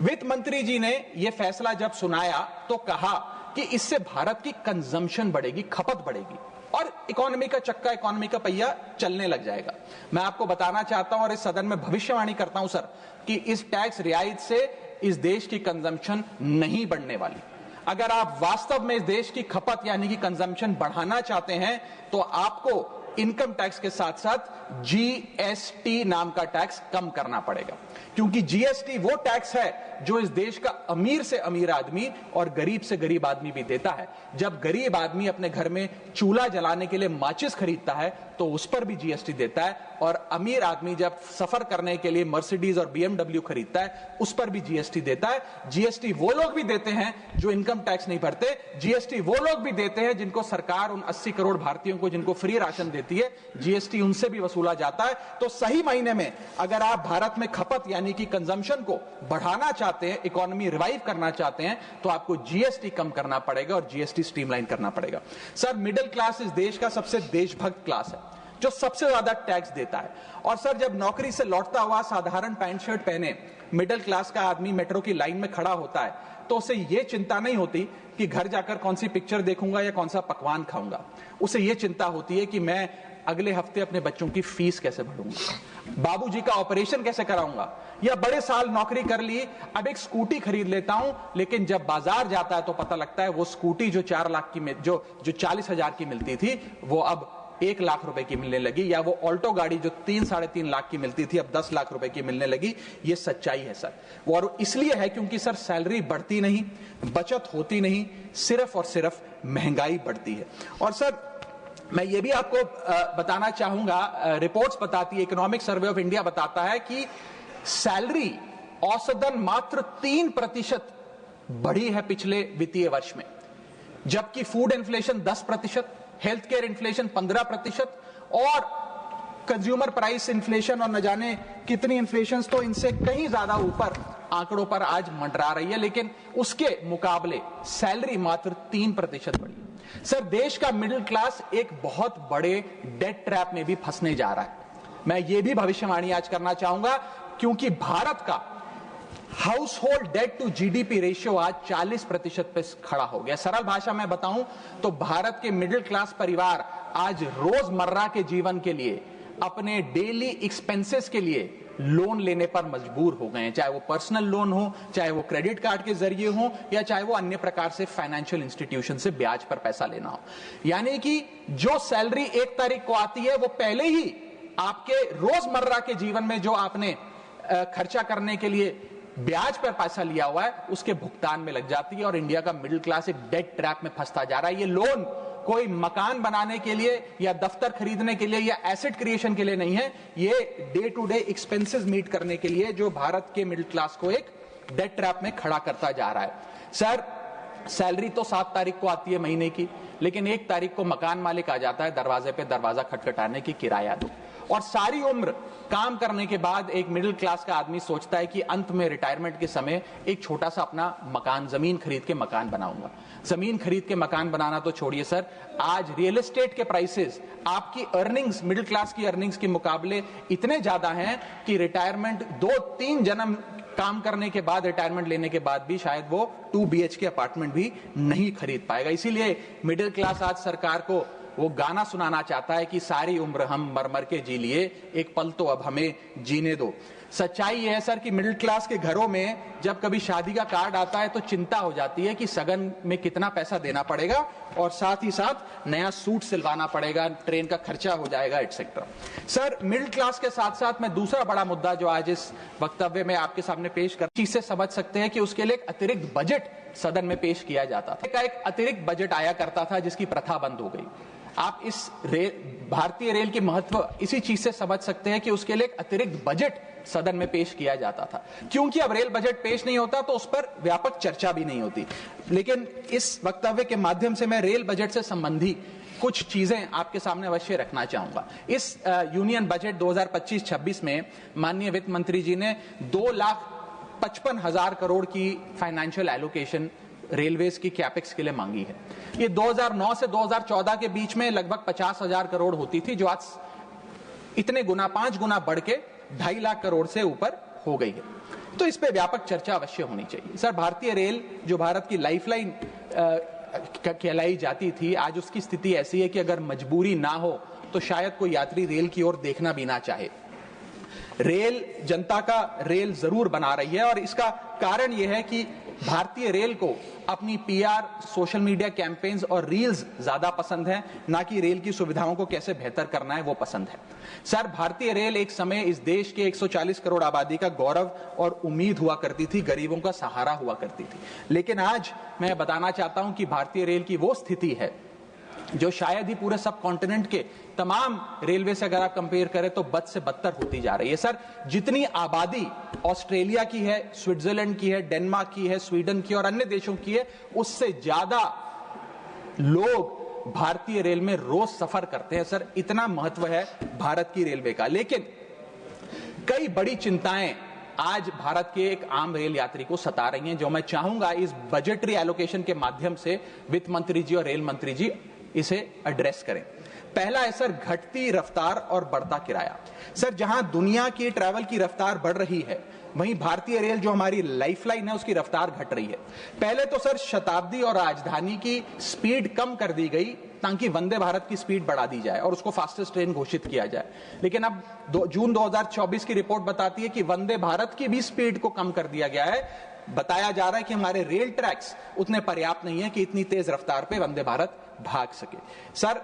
वित्त मंत्री जी ने यह फैसला जब सुनाया तो कहा कि इससे भारत की कंजम्पशन बढ़ेगी, खपत बढ़ेगी, और इकोनॉमी का चक्का, इकोनॉमी का पहिया चलने लग जाएगा। मैं आपको बताना चाहता हूं और इस सदन में भविष्यवाणी करता हूं सर, कि इस टैक्स रियायत से इस देश की कंजम्पशन नहीं बढ़ने वाली। अगर आप वास्तव में इस देश की खपत यानी कि कंजम्पशन बढ़ाना चाहते हैं, तो आपको इनकम टैक्स के साथ साथ जीएसटी नाम का टैक्स कम करना पड़ेगा, क्योंकि जीएसटी वो टैक्स है जो इस देश का अमीर से अमीर आदमी और गरीब से गरीब आदमी भी देता है। जब गरीब आदमी अपने घर में चूल्हा जलाने के लिए माचिस खरीदता है तो उस पर भी जीएसटी देता है, और अमीर आदमी जब सफर करने के लिए मर्सिडीज और बीएमडब्ल्यू खरीदता है उस पर भी जीएसटी देता है। जीएसटी वो लोग भी देते हैं जो इनकम टैक्स नहीं भरते, जीएसटी वो लोग भी देते हैं जिनको सरकार, उन 80 करोड़ भारतीयों को जिनको फ्री राशन देती है, जीएसटी उनसे भी वसूला जाता है। तो सही मायने में अगर आप भारत में खपत यानी कि कंजम्पशन को बढ़ाना चाहते हैं, इकोनॉमी रिवाइव करना चाहते हैं, तो आपको जीएसटी कम करना पड़ेगा और जीएसटी स्ट्रीमलाइन करना पड़ेगा। सर मिडिल क्लास इस देश का सबसे देशभक्त क्लास है, जो सबसे ज्यादा टैक्स देता है। और सर जब नौकरी से लौटता हुआ साधारण पैंट शर्ट पहने मिडिल क्लास का आदमी मेट्रो की लाइन में खड़ा होता है, तो उसे यह चिंता नहीं होती कि घर जाकर कौन सी पिक्चर देखूंगा या कौन सा पकवान खाऊंगा। उसे यह चिंता होती है कि मैं अगले हफ्ते अपने बच्चों की फीस कैसे भरूंगा, बाबूजी का ऑपरेशन कैसे कराऊंगा, या बड़े साल नौकरी कर ली, अब एक स्कूटी खरीद लेता हूं, लेकिन जब बाजार जाता है तो पता लगता है वो स्कूटी जो 4 लाख की, जो 40,000 की मिलती थी, वो अब 1 लाख रुपए की मिलने लगी, या वो ऑल्टो गाड़ी जो 3-3.5 लाख की मिलती थी अब 10 लाख रुपए की मिलने लगी। ये सच्चाई है सर, और इसलिए है क्योंकि सर सैलरी बढ़ती नहीं, बचत होती नहीं, सिर्फ और सिर्फ महंगाई बढ़ती है। और सर मैं ये भी आपको बताना चाहूंगा, रिपोर्ट्स बताती है, इकोनॉमिक सर्वे ऑफ इंडिया बताता है कि सैलरी औसतन मात्र 3% बढ़ी है पिछले वित्तीय वर्ष में, जबकि food inflation 10%, health care inflation 15%, और कंज्यूमर प्राइस इन्फ्लेशन और न जाने कितनी इन्फ्लेशन तो इनसे कहीं ज्यादा ऊपर आंकड़ों पर आज मंडरा रही है, लेकिन उसके मुकाबले सैलरी मात्र 3% बढ़ी। सर देश का मिडिल क्लास एक बहुत बड़े डेट ट्रैप में भी फंसने जा रहा है। मैं ये भी भविष्यवाणी आज करना चाहूंगा, क्योंकि भारत का household debt to GDP ratio आज 40% पे खड़ा हो गया। सरल भाषा में बताऊं तो भारत के मिडिल क्लास परिवार आज रोजमर्रा के जीवन के लिए, अपने डेली एक्सपेंसेस के लिए लोन लेने पर मजबूर हो गए हैं, चाहे वो पर्सनल लोन हो, चाहे वो क्रेडिट कार्ड के जरिए हो, या चाहे वो अन्य प्रकार से फाइनेंशियल इंस्टीट्यूशन से ब्याज पर पैसा लेना हो। यानी कि जो सैलरी 1 तारीख को आती है वो पहले ही आपके रोजमर्रा के जीवन में जो आपने खर्चा करने के लिए ब्याज पर पैसा लिया हुआ है उसके भुगतान में लग जाती है, और इंडिया का मिडिल क्लास एक डेट ट्रैप में फंसता जा रहा है। ये लोन कोई मकान बनाने के लिए या दफ्तर खरीदने के लिए या एसेट क्रिएशन के लिए नहीं है, ये day to day expenses meet करने के लिए, जो भारत के मिडिल क्लास को एक डेट ट्रैप में खड़ा करता जा रहा है। सर, सैलरी तो 7 तारीख को आती है महीने की, लेकिन 1 तारीख को मकान मालिक आ जाता है दरवाजे पे दरवाजा खटखटाने की किराया दो, और सारी उम्र काम करने के बाद एक मिडिल क्लास का आदमी सोचता है कि अंत में रिटायरमेंट के समय एक छोटा सा अपना मकान, जमीन खरीद के मकान बनाऊंगा। जमीन खरीद के मकान बनाना तो छोड़िए सर, आज रियल एस्टेट के प्राइसेस आपकी अर्निंग्स, मिडिल क्लास की अर्निंग्स के मुकाबले इतने ज्यादा हैं कि रिटायरमेंट 2-3 जन्म काम करने के बाद, रिटायरमेंट लेने के बाद भी शायद वो 2 BHK अपार्टमेंट भी नहीं खरीद पाएगा। इसीलिए मिडिल क्लास आज सरकार को वो गाना सुनाना चाहता है कि सारी उम्र हम मर मर के जी लिए, एक पल तो अब हमें जीने दो। सच्चाई यह है सर कि मिडिल क्लास के घरों में जब कभी शादी का कार्ड आता है तो चिंता हो जाती है कि सगन में कितना पैसा देना पड़ेगा, और साथ ही साथ नया सूट सिलवाना पड़ेगा, ट्रेन का खर्चा हो जाएगा, एटसेट्रा। सर, मिडिल क्लास के साथ साथ मैं दूसरा बड़ा मुद्दा जो आज इस वक्तव्य में आपके सामने पेश कर, चीज से समझ सकते हैं कि उसके लिए एक अतिरिक्त बजट सदन में पेश किया जाता था। एक अतिरिक्त बजट आया करता था जिसकी प्रथा बंद हो गई। आप इस भारतीय रेल के महत्व इसी चीज से समझ सकते हैं कि उसके लिए एक अतिरिक्त बजट सदन में पेश किया जाता था, क्योंकि अब रेल बजट पेश नहीं होता तो उस पर व्यापक चर्चा भी नहीं होती। लेकिन इस वक्तव्य के माध्यम से मैं रेल बजट से संबंधी कुछ चीजें आपके सामने अवश्य रखना चाहूंगा। इस यूनियन बजट 2025-26 में माननीय वित्त मंत्री जी ने 2,55,000 करोड़ की फाइनेंशियल एलोकेशन रेलवेज की कैपेक्स के लिए मांगी है। ये 2009 से 2014 के बीच में लगभग 50,000 करोड़ होती थी, जो आज इतने गुना, 5 गुना बढ़ के 2.5 लाख करोड़ से ऊपर हो गई है। तो इस पे व्यापक चर्चा अवश्य होनी चाहिए। सर, भारतीय रेल जो भारत की लाइफलाइन कहलाई जाती थी, आज उसकी स्थिति ऐसी है कि अगर मजबूरी ना हो तो शायद कोई यात्री रेल की ओर देखना भी ना चाहे। रेल जनता का रेल जरूर बना रही है, और इसका कारण यह है कि भारतीय रेल को अपनी PR, सोशल मीडिया कैंपेन्स और रील्स ज्यादा पसंद है, ना कि रेल की सुविधाओं को कैसे बेहतर करना है वो पसंद है। सर, भारतीय रेल एक समय इस देश के 140 करोड़ आबादी का गौरव और उम्मीद हुआ करती थी, गरीबों का सहारा हुआ करती थी। लेकिन आज मैं बताना चाहता हूं कि भारतीय रेल की वो स्थिति है जो शायद ही पूरे सब कॉन्टिनेंट के तमाम रेलवे से अगर आप कंपेयर करें तो बद से बदतर होती जा रही है। सर, जितनी आबादी ऑस्ट्रेलिया की है, स्विट्जरलैंड की है, डेनमार्क की है, स्वीडन की और अन्य देशों की है, उससे ज्यादा लोग भारतीय रेल में रोज सफर करते हैं। सर, इतना महत्व है भारत की रेलवे का। लेकिन कई बड़ी चिंताएं आज भारत के एक आम रेल यात्री को सता रही हैं, जो मैं चाहूंगा इस बजटरी एलोकेशन के माध्यम से वित्त मंत्री जी और रेल मंत्री जी इसे एड्रेस करें। पहला है सर, घटती रफ्तार और बढ़ता किराया। सर, जहां दुनिया की ट्रैवल की रफ्तार बढ़ रही है, वहीं भारतीय रेल जो हमारी लाइफलाइन है उसकी रफ्तार घट रही है। पहले तो सर शताब्दी और राजधानी की स्पीड कम कर दी गई ताकि वंदे भारत की स्पीड बढ़ा दी जाए और उसको फास्टेस्ट ट्रेन घोषित किया जाए। लेकिन अब जून 2024 की रिपोर्ट बताती है कि वंदे भारत की भी स्पीड को कम कर दिया गया है। बताया जा रहा है कि हमारे रेल ट्रैक्स उतने पर्याप्त नहीं है कि इतनी तेज रफ्तार पे वंदे भारत भाग सके। सर,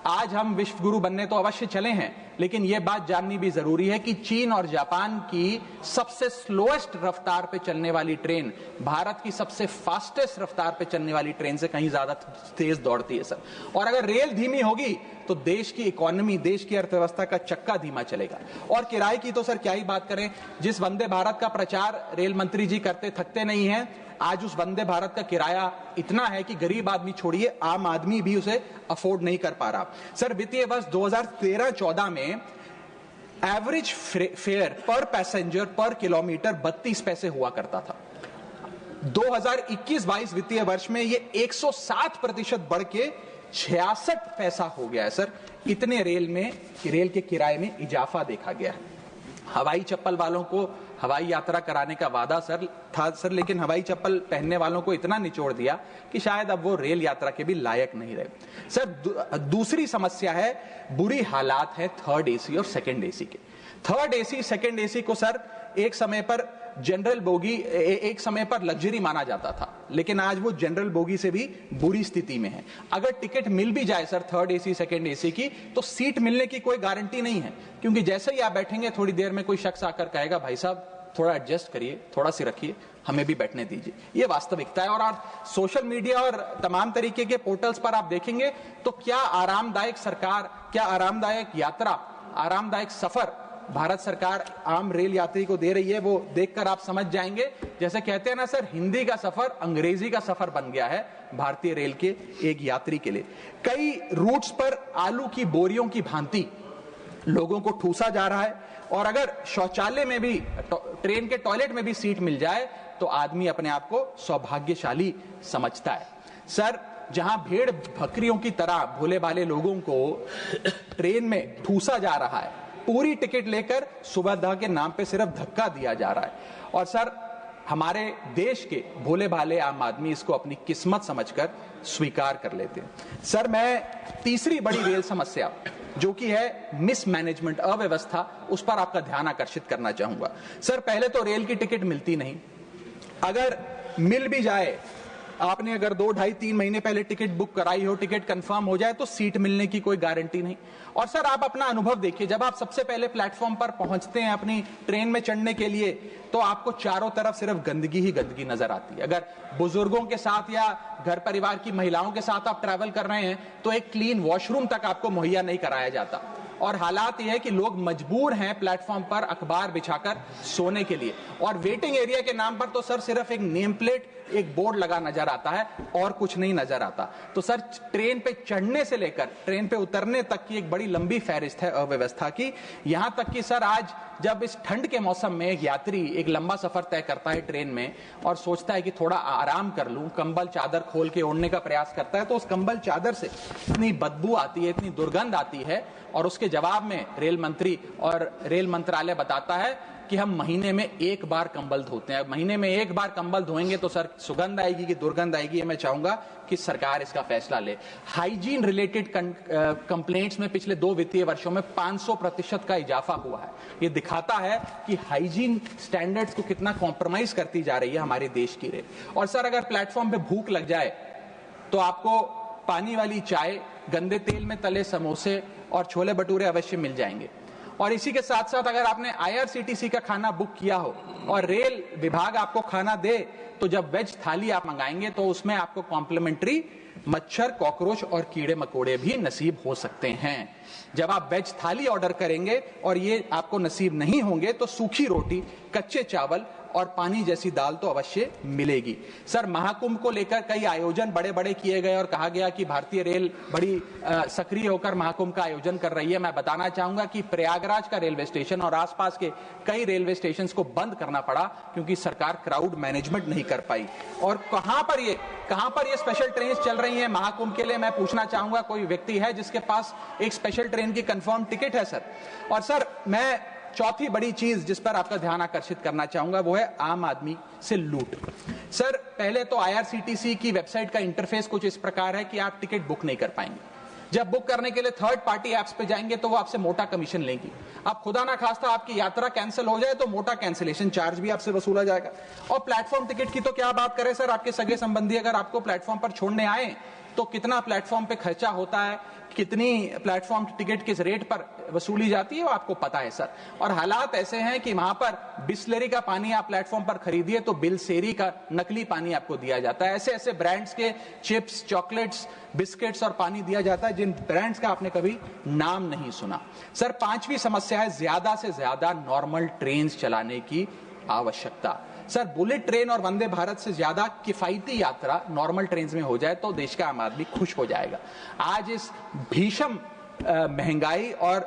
आज हम विश्व गुरु बनने तो अवश्य चले हैं, लेकिन यह बात जाननी भी जरूरी है कि चीन और जापान की सबसे स्लोएस्ट रफ्तार पे चलने वाली ट्रेन भारत की सबसे फास्टेस्ट रफ्तार पे चलने वाली ट्रेन से कहीं ज्यादा तेज दौड़ती है सर। और अगर रेल धीमी होगी तो देश की इकोनॉमी, देश की अर्थव्यवस्था का चक्का धीमा चलेगा। और किराए की तो सर क्या ही बात करें, जिस वंदे भारत का प्रचार रेल मंत्री जी करते थकते नहीं है, आज उस वंदे भारत का किराया इतना है कि गरीब आदमी छोड़िए, आम आदमी भी उसे अफोर्ड नहीं कर पा रहा। सर, वित्तीय वर्ष 2013-14 में एवरेज फेयर पर पैसेंजर पर किलोमीटर 32 पैसे हुआ करता था। 2021-22 वित्तीय वर्ष में ये 107% बढ़ के 66 पैसा हो गया है। सर, इतने रेल के किराए में इजाफा देखा गया है। हवाई चप्पल वालों को हवाई यात्रा कराने का वादा था सर, लेकिन हवाई चप्पल पहनने वालों को इतना निचोड़ दिया कि शायद अब वो रेल यात्रा के भी लायक नहीं रहे। सर दूसरी समस्या है, बुरी हालात है थर्ड एसी और सेकंड एसी के। थर्ड एसी सेकंड एसी को सर एक समय पर जनरल बोगी, एक समय पर लग्जरी माना जाता था, लेकिन आज वो जनरल बोगी से भी बुरी स्थिति में है। अगर टिकट मिल भी जाए sir third AC second AC की, तो सीट मिलने की कोई गारंटी नहीं है, क्योंकि जैसे ही आप बैठेंगे थोड़ी देर में कोई शख्स आकर कहेगा भाई साहब थोड़ा एडजस्ट करिए, थोड़ा सी रखिए, हमें भी बैठने दीजिए। ये वास्तविकता है। और आज सोशल मीडिया और तमाम तरीके के पोर्टल्स पर आप देखेंगे तो क्या आरामदायक सरकार, क्या आरामदायक यात्रा, आरामदायक सफर भारत सरकार आम रेल यात्री को दे रही है, वो देखकर आप समझ जाएंगे। जैसे कहते हैं ना सर, हिंदी का सफर अंग्रेजी का सफर बन गया है भारतीय रेल के एक यात्री के लिए। कई रूट्स पर आलू की बोरियों की भांति लोगों को ठूसा जा रहा है, और अगर शौचालय में भी, ट्रेन के टॉयलेट में भी सीट मिल जाए तो आदमी अपने आप को सौभाग्यशाली समझता है। सर जहां भेड़ बकरियों की तरह भोले भाले लोगों को ट्रेन में ठूसा जा रहा है, पूरी टिकट लेकर सुविधा के नाम पे सिर्फ धक्का दिया जा रहा है। और सर हमारे देश के भोले भाले आम आदमी इसको अपनी किस्मत समझकर स्वीकार कर लेते हैं। सर मैं तीसरी बड़ी रेल समस्या जो कि है मिसमैनेजमेंट, अव्यवस्था, उस पर आपका ध्यान आकर्षित करना चाहूंगा। सर पहले तो रेल की टिकट मिलती नहीं, अगर मिल भी जाए, आपने अगर 2, 2.5, 3 महीने पहले टिकट बुक कराई हो, टिकट कंफर्म हो जाए तो सीट मिलने की कोई गारंटी नहीं। और सर आप अपना अनुभव देखिए, जब आप सबसे पहले प्लेटफॉर्म पर पहुंचते हैं अपनी ट्रेन में चढ़ने के लिए, तो आपको चारों तरफ सिर्फ गंदगी ही गंदगी नजर आती है। अगर बुजुर्गों के साथ या घर परिवार की महिलाओं के साथ आप ट्रैवल कर रहे हैं तो एक क्लीन वॉशरूम तक आपको मुहैया नहीं कराया जाता। और हालात यह है कि लोग मजबूर हैं प्लेटफॉर्म पर अखबार बिछाकर सोने के लिए, और वेटिंग एरिया के नाम पर तो सर सिर्फ एक नेम प्लेट, एक बोर्ड लगा नजर आता है और कुछ नहीं नजर आता। तो सर ट्रेन पे चढ़ने से लेकर ट्रेन पे उतरने तक की एक बड़ी लंबी फहरिस्त है अव्यवस्था की। यहां तक कि सर आज जब इस ठंड के मौसम में एक यात्री एक लंबा सफर तय करता है ट्रेन में और सोचता है कि थोड़ा आराम कर लूं, कंबल चादर खोल के ओढ़ने का प्रयास करता है, तो उस कंबल चादर से इतनी बदबू आती है, इतनी दुर्गंध आती है, और उसके जवाब में रेल मंत्री और रेल मंत्रालय बताता है कि हम महीने में 1 बार कंबल धोते हैं। महीने में 1 बार कंबल धोएंगे तो सर सुगंध आएगी कि दुर्गंध आएगी, मैं चाहूंगा कि सरकार इसका फैसला ले। हाइजीन रिलेटेड कंप्लेंट्स में पिछले 2 वित्तीय वर्षों में 500% का इजाफा हुआ है। ये दिखाता है कि हाइजीन स्टैंडर्ड्स को कितना कॉम्प्रोमाइज करती जा रही है हमारे देश की रेल। और सर अगर प्लेटफॉर्म पे भूख लग जाए तो आपको पानी वाली चाय, गंदे तेल में तले समोसे और छोले भटूरे अवश्य मिल जाएंगे। और इसी के साथ साथ अगर आपने IRCTC का खाना बुक किया हो और रेल विभाग आपको खाना दे, तो जब वेज थाली आप मंगाएंगे तो उसमें आपको कॉम्प्लीमेंट्री मच्छर, कॉकरोच और कीड़े मकोड़े भी नसीब हो सकते हैं। जब आप वेज थाली ऑर्डर करेंगे और ये आपको नसीब नहीं होंगे तो सूखी रोटी, कच्चे चावल और पानी जैसी दाल तो अवश्य मिलेगी। सर महाकुंभ को लेकर कई आयोजन बड़े बड़े किए गए और कहा गया कि भारतीय रेल बड़ी सक्रिय होकर महाकुंभ का आयोजन कर रही है। मैं बताना चाहूंगा कि प्रयागराज का रेलवे स्टेशन और आसपास के कई रेलवे स्टेशन को बंद करना पड़ा क्योंकि सरकार क्राउड मैनेजमेंट नहीं कर पाई। और कहां पर ये स्पेशल ट्रेन चल रही है महाकुंभ के लिए, मैं पूछना चाहूंगा कोई व्यक्ति है जिसके पास एक स्पेशल ट्रेन की कंफर्म टिकट है सर? और सर मैं चौथी बड़ी चीज जिस पर आपका ध्यान आकर्षित करना चाहूंगा वो है आम आदमी से लूट। सर पहले तो IRCTC की वेबसाइट का इंटरफेस कुछ इस प्रकार है कि आप टिकट बुक नहीं कर पाएंगे। जब बुक करने के लिए थर्ड पार्टी एप्स पे जाएंगे तो वो आपसे मोटा कमीशन लेंगी। आप खुदा ना खास्ता आपकी यात्रा कैंसिल हो जाए तो मोटा कैंसिलेशन चार्ज भी आपसे वसूला जाएगा। और प्लेटफॉर्म टिकट की तो क्या बात करें सर, आपके सगे संबंधी अगर आपको प्लेटफॉर्म पर छोड़ने आए तो कितना प्लेटफॉर्म पे खर्चा होता है, कितनी प्लेटफॉर्म टिकट किस रेट पर वसूली जाती है वो आपको पता है सर। और हालात ऐसे हैं कि वहां पर बिस्लरी का पानी आप प्लेटफॉर्म पर खरीदिए तो बिलसेरी का नकली पानी आपको दिया जाता है। ऐसे ऐसे ब्रांड्स के चिप्स, चॉकलेट्स, बिस्किट्स और पानी दिया जाता है जिन ब्रांड्स का आपने कभी नाम नहीं सुना। सर पांचवी समस्या है ज्यादा से ज्यादा नॉर्मल ट्रेन चलाने की आवश्यकता। सर बुलेट ट्रेन और वंदे भारत से ज्यादा किफायती यात्रा नॉर्मल ट्रेन में हो जाए तो देश का आम आदमी खुश हो जाएगा। आज इस भीषण महंगाई और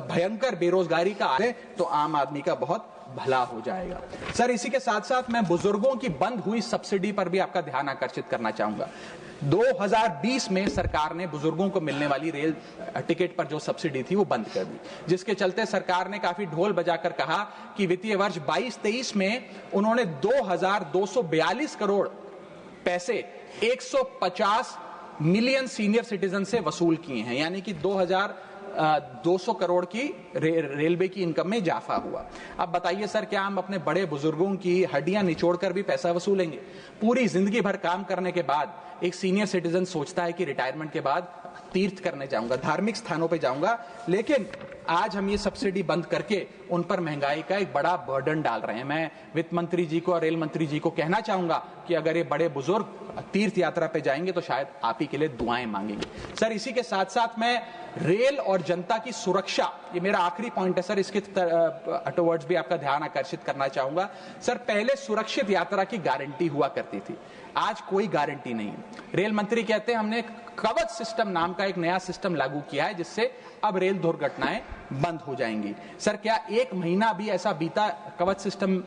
भयंकर बेरोजगारी का है तो आम आदमी का बहुत भला हो जाएगा। सर, इसी के साथ साथ मैं बुजुर्गों की बंद हुई सब्सिडी पर भी आपका ध्यान आकर्षित करना चाहूंगा। 2020 में सरकार ने बुजुर्गों को मिलने वाली रेल टिकट पर जो सब्सिडी थी वो बंद कर दी, जिसके चलते सरकार ने काफी ढोल बजाकर कहा कि वित्तीय वर्ष 22-23 में उन्होंने 2242 करोड़ पैसे 150 मिलियन सीनियर सिटीजन से वसूल किए हैं, यानी कि 2200 करोड़ की रेलवे की इनकम में इजाफा हुआ। अब बताइए सर, क्या हम अपने बड़े बुजुर्गों की हड्डियां निचोड़कर भी पैसा वसूलेंगे? पूरी जिंदगी भर काम करने के बाद एक सीनियर सिटीजन सोचता है कि रिटायरमेंट के बाद तीर्थ करने जाऊंगा, धार्मिक स्थानों पे जाऊंगा, लेकिन आज हम ये सब्सिडी बंद करके उन पर महंगाई का एक बड़ा बर्डन डाल रहे हैं। मैं वित्त मंत्री जी को और रेल मंत्री जी को कहना चाहूंगा कि अगर ये बड़े बुजुर्ग तीर्थ यात्रा पे जाएंगे तो शायद आप ही के लिए दुआएं मांगेंगे। सर, इसी के साथ साथ मैं रेल और जनता की सुरक्षा, ये मेरा आखिरी पॉइंट है सर, इसके टुवर्ड्स भी आपका ध्यान आकर्षित करना चाहूंगा। सर, पहले सुरक्षित यात्रा की गारंटी हुआ करती थी, आज कोई गारंटी नहीं। रेल मंत्री कहते हैं हमने कवच सिस्टम नाम का एक नया सिस्टम लागू किया है, जिससे अब रेल दुर्घटनाएं बंद हो जाएंगी। सर, क्या एक महीना भी ऐसा बीता कवच सिस्टम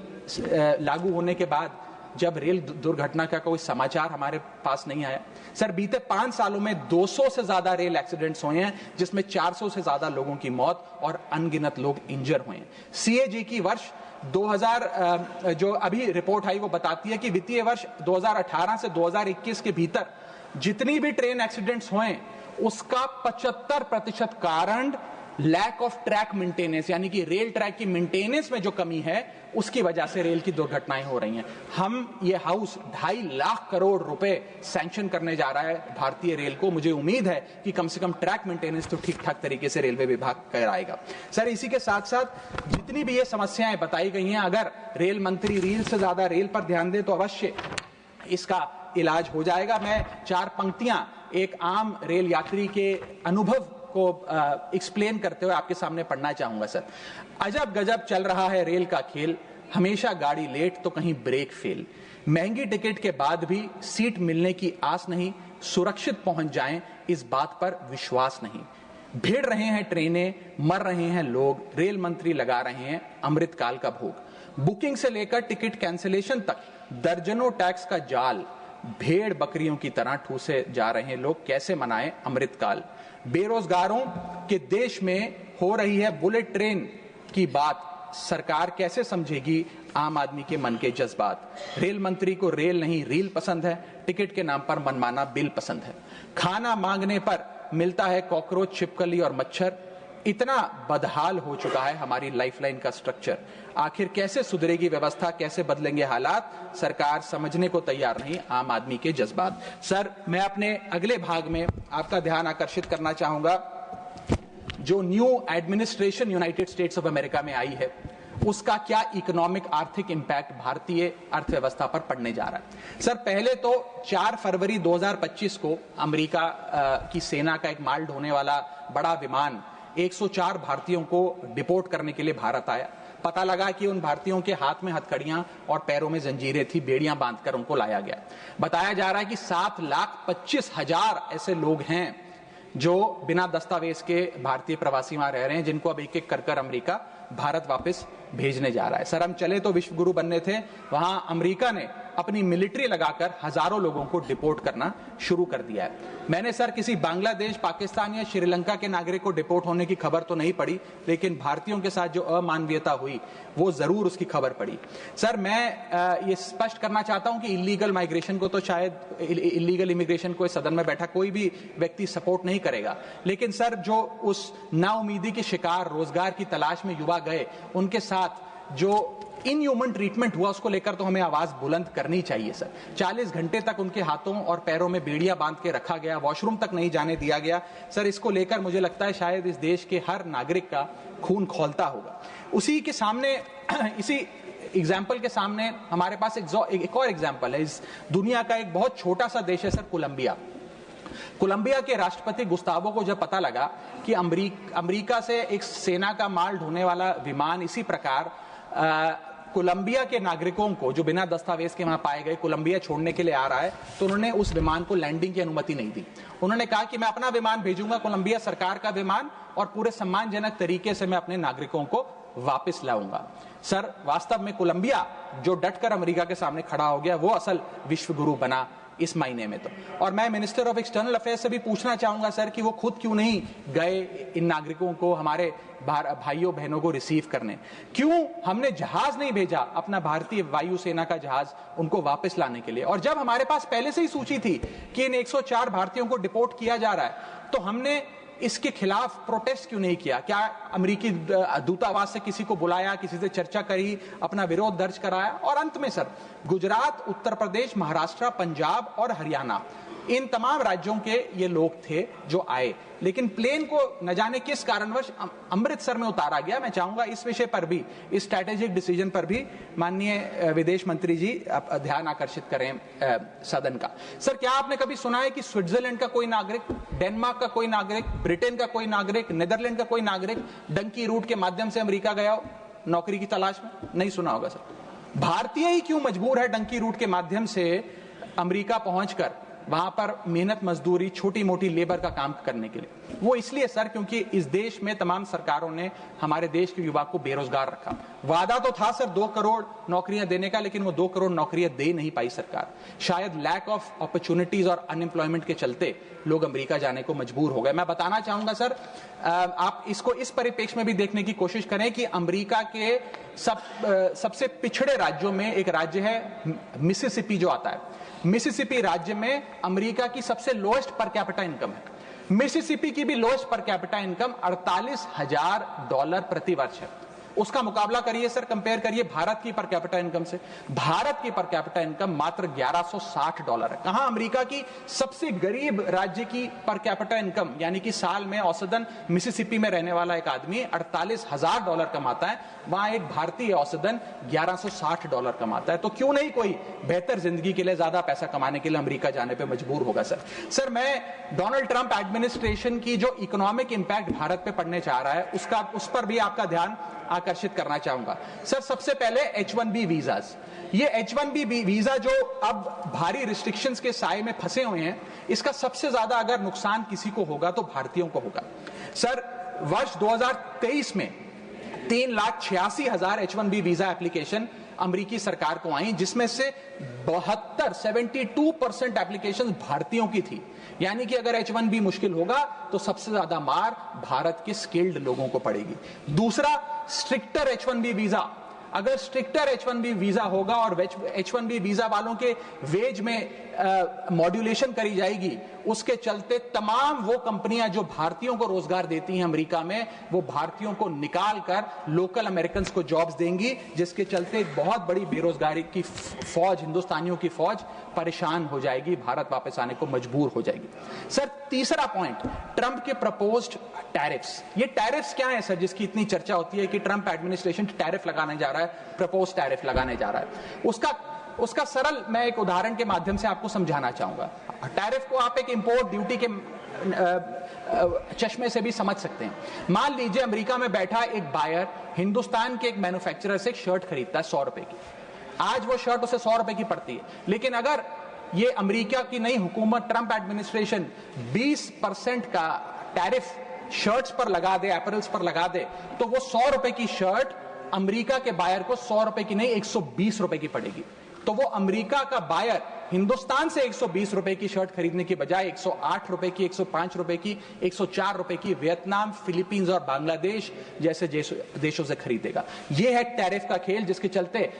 लागू होने के बाद जब रेल दुर्घटना का कोई समाचार हमारे पास नहीं आया? सर, बीते 5 सालों में 200 से ज्यादा रेल एक्सीडेंट्स हुए हैं, जिसमें 400 से ज्यादा लोगों की मौत और अनगिनत लोग इंजर हुए हैं। सीएजी की वर्ष 2000 जो अभी रिपोर्ट आई वो बताती है कि वित्तीय वर्ष 2018 से 2021 के भीतर जितनी भी ट्रेन एक्सीडेंट्स हुए उसका 75% कारण लैक ऑफ ट्रैक मेंटेनेंस, यानी कि रेल ट्रैक की मेंटेनेंस में जो कमी है उसकी वजह से रेल की दुर्घटनाएं हो रही हैं। हम ये हाउस 2.5 लाख करोड़ रुपए सैंक्शन करने जा रहा है भारतीय रेल को। मुझे उम्मीद है कि कम से कम ट्रैक मेंटेनेंस तो ठीक ठाक तरीके से रेलवे विभाग कराएगा। सर, इसी के साथ साथ जितनी भी ये समस्याएं बताई गई हैं, अगर रेल मंत्री रेल से ज्यादा रेल पर ध्यान दे तो अवश्य इसका इलाज हो जाएगा। मैं 4 पंक्तियां एक आम रेल यात्री के अनुभव को एक्सप्लेन करते हुए आपके सामने पढ़ना चाहूंगा। सर, अजब गजब चल रहा है रेल का खेल, हमेशा गाड़ी लेट तो कहीं ब्रेक फेल, महंगी टिकट के बाद भी सीट मिलने की आस नहीं, सुरक्षित पहुंच जाएं इस बात पर विश्वास नहीं, भिड़ रहे हैं ट्रेनें, मर रहे हैं लोग, रेल मंत्री लगा रहे हैं अमृतकाल का भोग, बुकिंग से लेकर टिकट कैंसिलेशन तक दर्जनों टैक्स का जाल, भेड़ बकरियों की तरह ठूसे जा रहे हैं लोग, कैसे मनाएं अमृतकाल, बेरोजगारों के देश में हो रही है बुलेट ट्रेन की बात, सरकार कैसे समझेगी आम आदमी के मन के जज्बात, रेल मंत्री को रेल नहीं रील पसंद है, टिकट के नाम पर मनमाना बिल पसंद है, खाना मांगने पर मिलता है कॉकरोच, छिपकली और मच्छर, इतना बदहाल हो चुका है हमारी लाइफलाइन का स्ट्रक्चर, आखिर कैसे सुधरेगी व्यवस्था, कैसे बदलेंगे हालात, सरकार समझने को तैयार नहीं आम आदमी के जज्बात। सर, मैं अपने अगले भाग में आपका ध्यान आकर्षित करना चाहूंगा, जो new administration United states of America में आई है उसका क्या इकोनॉमिक आर्थिक इंपैक्ट भारतीय अर्थव्यवस्था पर पड़ने जा रहा है। सर, पहले तो 4 फरवरी 2025 को अमेरिका की सेना का एक माल ढोने वाला बड़ा विमान 104 भारतीयों को डिपोर्ट करने के लिए भारत आया। पता लगा कि उन भारतीयों के हाथ में हथकड़ियां और पैरों में जंजीरें थी, बेड़ियां बांधकर उनको लाया गया। बताया जा रहा है कि 7,25,000 ऐसे लोग हैं जो बिना दस्तावेज के भारतीय प्रवासी वहां रह रहे हैं, जिनको अब एक एक कर अमेरिका भारत वापस भेजने जा रहा है। सर, हम चले तो विश्व गुरु बनने थे, वहां अमेरिका ने अपनी मिलिट्री लगाकर हजारों लोगों को डिपोर्ट करना शुरू कर दिया है। मैंने सर किसी बांग्लादेश, पाकिस्तान या श्रीलंका के नागरिक को डिपोर्ट होने की खबर तो नहीं पड़ी, लेकिन भारतीयों के साथ जो अमानवीयता हुई वो जरूर उसकी खबर पड़ी। सर, मैं ये स्पष्ट करना चाहता हूं कि इलीगल माइग्रेशन को तो शायद इलीगल इमिग्रेशन को इस सदन में बैठा कोई भी व्यक्ति सपोर्ट नहीं करेगा, लेकिन सर जो उस नाउमीदी के शिकार रोजगार की तलाश में युवा गए, उनके साथ जो इनह्यूमन ट्रीटमेंट हुआ उसको लेकर तो हमें आवाज बुलंद करनी चाहिए। सर, 40 घंटे तक उनके हाथों और पैरों में बेड़ियां बांध के रखा गया, वॉशरूम तक नहीं जाने दिया गया। सर, इसको लेकर मुझे लगता है शायद इस देश के हर नागरिक का खून खौलता होगा। उसी के सामने इसी एग्जाम्पल के सामने हमारे पास एक और एग्जाम्पल है। इस दुनिया का एक बहुत छोटा सा देश है सर, कोलंबिया। कोलंबिया के राष्ट्रपति गुस्तावो को जब पता लगा कि अमेरिका से एक सेना का माल ढोने वाला विमान इसी प्रकार कोलंबिया के नागरिकों को जो बिना दस्तावेज के वहां पाए गए कोलंबिया छोड़ने के लिए आ रहा है, तो उन्होंने उस विमान को लैंडिंग की अनुमति नहीं दी। उन्होंने कहा कि मैं अपना विमान भेजूंगा, कोलंबिया सरकार का विमान, और पूरे सम्मानजनक तरीके से मैं अपने नागरिकों को वापस लाऊंगा। सर, वास्तव में कोलंबिया जो डटकर अमेरिका के सामने खड़ा हो गया, वो असल विश्व गुरु बना इस महीने में तो। और मैं मिनिस्टर ऑफ एक्सटर्नल अफेयर्स से भी पूछना चाहूंगा सर कि वो खुद क्यों नहीं गए इन नागरिकों को, हमारे भाइयों बहनों को रिसीव करने? क्यों हमने जहाज नहीं भेजा, अपना भारतीय वायुसेना का जहाज, उनको वापस लाने के लिए? और जब हमारे पास पहले से ही सूची थी कि इन 104 भारतीयों को डिपोर्ट किया जा रहा है, तो हमने इसके खिलाफ प्रोटेस्ट क्यों नहीं किया? क्या अमेरिकी दूतावास से किसी को बुलाया, किसी से चर्चा करी, अपना विरोध दर्ज कराया? और अंत में सर, गुजरात, उत्तर प्रदेश, महाराष्ट्र, पंजाब और हरियाणा, इन तमाम राज्यों के ये लोग थे जो आए, लेकिन प्लेन को न जाने किस कारणवश अमृतसर में उतारा गया। मैं चाहूंगा इस विषय पर भी, इस स्ट्रैटेजिक डिसीजन पर भी माननीय विदेश मंत्री जी ध्यान आकर्षित करें सदन का। सर, क्या आपने कभी सुना है कि स्विट्जरलैंड का कोई नागरिक, डेनमार्क का कोई नागरिक, ब्रिटेन का कोई नागरिक, नीदरलैंड का कोई नागरिक डंकी रूट के माध्यम से अमेरिका गया हो नौकरी की तलाश में? नहीं सुना होगा सर। भारतीय ही क्यों मजबूर है डंकी रूट के माध्यम से अमेरिका पहुंचकर वहां पर मेहनत मजदूरी, छोटी मोटी लेबर का काम करने के लिए? वो इसलिए सर क्योंकि इस देश में तमाम सरकारों ने हमारे देश के युवा को बेरोजगार रखा। वादा तो था सर 2 करोड़ नौकरियां देने का, लेकिन वो 2 करोड़ नौकरियां दे नहीं पाई सरकार। शायद लैक ऑफ अपॉर्चुनिटीज और अनएम्प्लॉयमेंट के चलते लोग अमेरिका जाने को मजबूर हो गए। मैं बताना चाहूंगा सर, आप इसको इस परिप्रेक्ष्य में भी देखने की कोशिश करें कि अमेरिका के सबसे पिछड़े राज्यों में एक राज्य है मिसिसिपी जो आता है। मिसिसिपी राज्य में अमेरिका की सबसे लोएस्ट पर कैपिटा इनकम है। मिसिसिपी की भी लोएस्ट पर कैपिटा इनकम $48,000 प्रति वर्ष है। उसका मुकाबला करिए सर, कंपेयर करिए भारत की पर कैपिटा इनकम से। भारत की पर कैपिटा इनकम मात्र $1160 है। कहां अमेरिका की सबसे गरीब राज्य की पर कैपिटा इनकम, यानी कि साल में औसतन मिसिसिपी में रहने वाला एक आदमी $48,000 कमाता है, वहां एक भारतीय औसतन $1160 कमाता है। तो क्यों नहीं कोई बेहतर जिंदगी के लिए, ज्यादा पैसा कमाने के लिए अमेरिका जाने पर मजबूर होगा सर? मैं डोनाल्ड ट्रंप एडमिनिस्ट्रेशन की जो इकोनॉमिक इंपैक्ट भारत पे पड़ने जा रहा है उस पर भी आपका ध्यान आकर्षित करना चाहूंगा सर। सबसे पहले H1B वीजास, ये H1B वीजा जो अब भारी रिस्ट्रिक्शंस के साए में फंसे हुए हैं, इसका सबसे ज्यादा अगर नुकसान किसी को होगा तो भारतीयों को होगा सर। वर्ष 2023 में 3,86,000 H1B वीजा एप्लीकेशन अमेरिकी सरकार को आई, जिसमें से 72% एप्लीकेशन भारतीयों की थी। यानी कि अगर H1B मुश्किल होगा तो सबसे ज्यादा मार भारत के स्किल्ड लोगों को पड़ेगी। दूसरा, स्ट्रिक्टर H1B वीजा। अगर स्ट्रिक्टर H1B वीजा होगा और H1B वीजा वालों के वेज में मॉड्यूलेशन करी जाएगी, उसके चलते तमाम वो कंपनियां जो भारतीयों को रोजगार देती हैं अमेरिका में, वो भारतीयों को निकाल कर लोकल अमेरिकन को जॉब्स देंगी, जिसके चलते बहुत बड़ी बेरोजगारी की फौज, हिंदुस्तानियों की फौज परेशान हो जाएगी, भारत वापस आने को मजबूर हो जाएगी। सर, तीसरा पॉइंट, ट्रंप के प्रपोज्ड टैरिफ्स। ये टैरिफ्स क्या है सर जिसकी इतनी चर्चा होती है कि ट्रंप एडमिनिस्ट्रेशन टैरिफ लगाने जा रहा है, प्रपोज टैरिफ लगाने जा रहा है? उसका सरल मैं एक उदाहरण के माध्यम से आपको समझाना चाहूंगा। टैरिफ को आप एक इंपोर्ट ड्यूटी के चश्मे से भी समझ सकते हैं। मान लीजिए अमेरिका में बैठा एक बायर हिंदुस्तान के एक मैन्युफैक्चरर से एक शर्ट खरीदता है 100 रुपए की। आज वो शर्ट उसे 100 रुपए की पड़ती है, लेकिन अगर ये अमेरिका की नई हुकूमत, ट्रंप एडमिनिस्ट्रेशन 20% का टैरिफ शर्ट्स पर लगा दे, एपरल्स पर लगा दे, तो वो 100 रुपए की शर्ट अमेरिका के बायर को 100 रुपए की नहीं 120 रुपए की पड़ेगी। तो वो अमेरिका का बायर हिंदुस्तान से 120 रुपए की शर्ट खरीदने की बजाय 108 रुपए की, 105 रुपए की, 104 रुपए की वियतनाम, फिलीपींस और बांग्लादेश जैसे देशों से खरीदेगा। यह है टैरिफ का खेल, जिसके चलते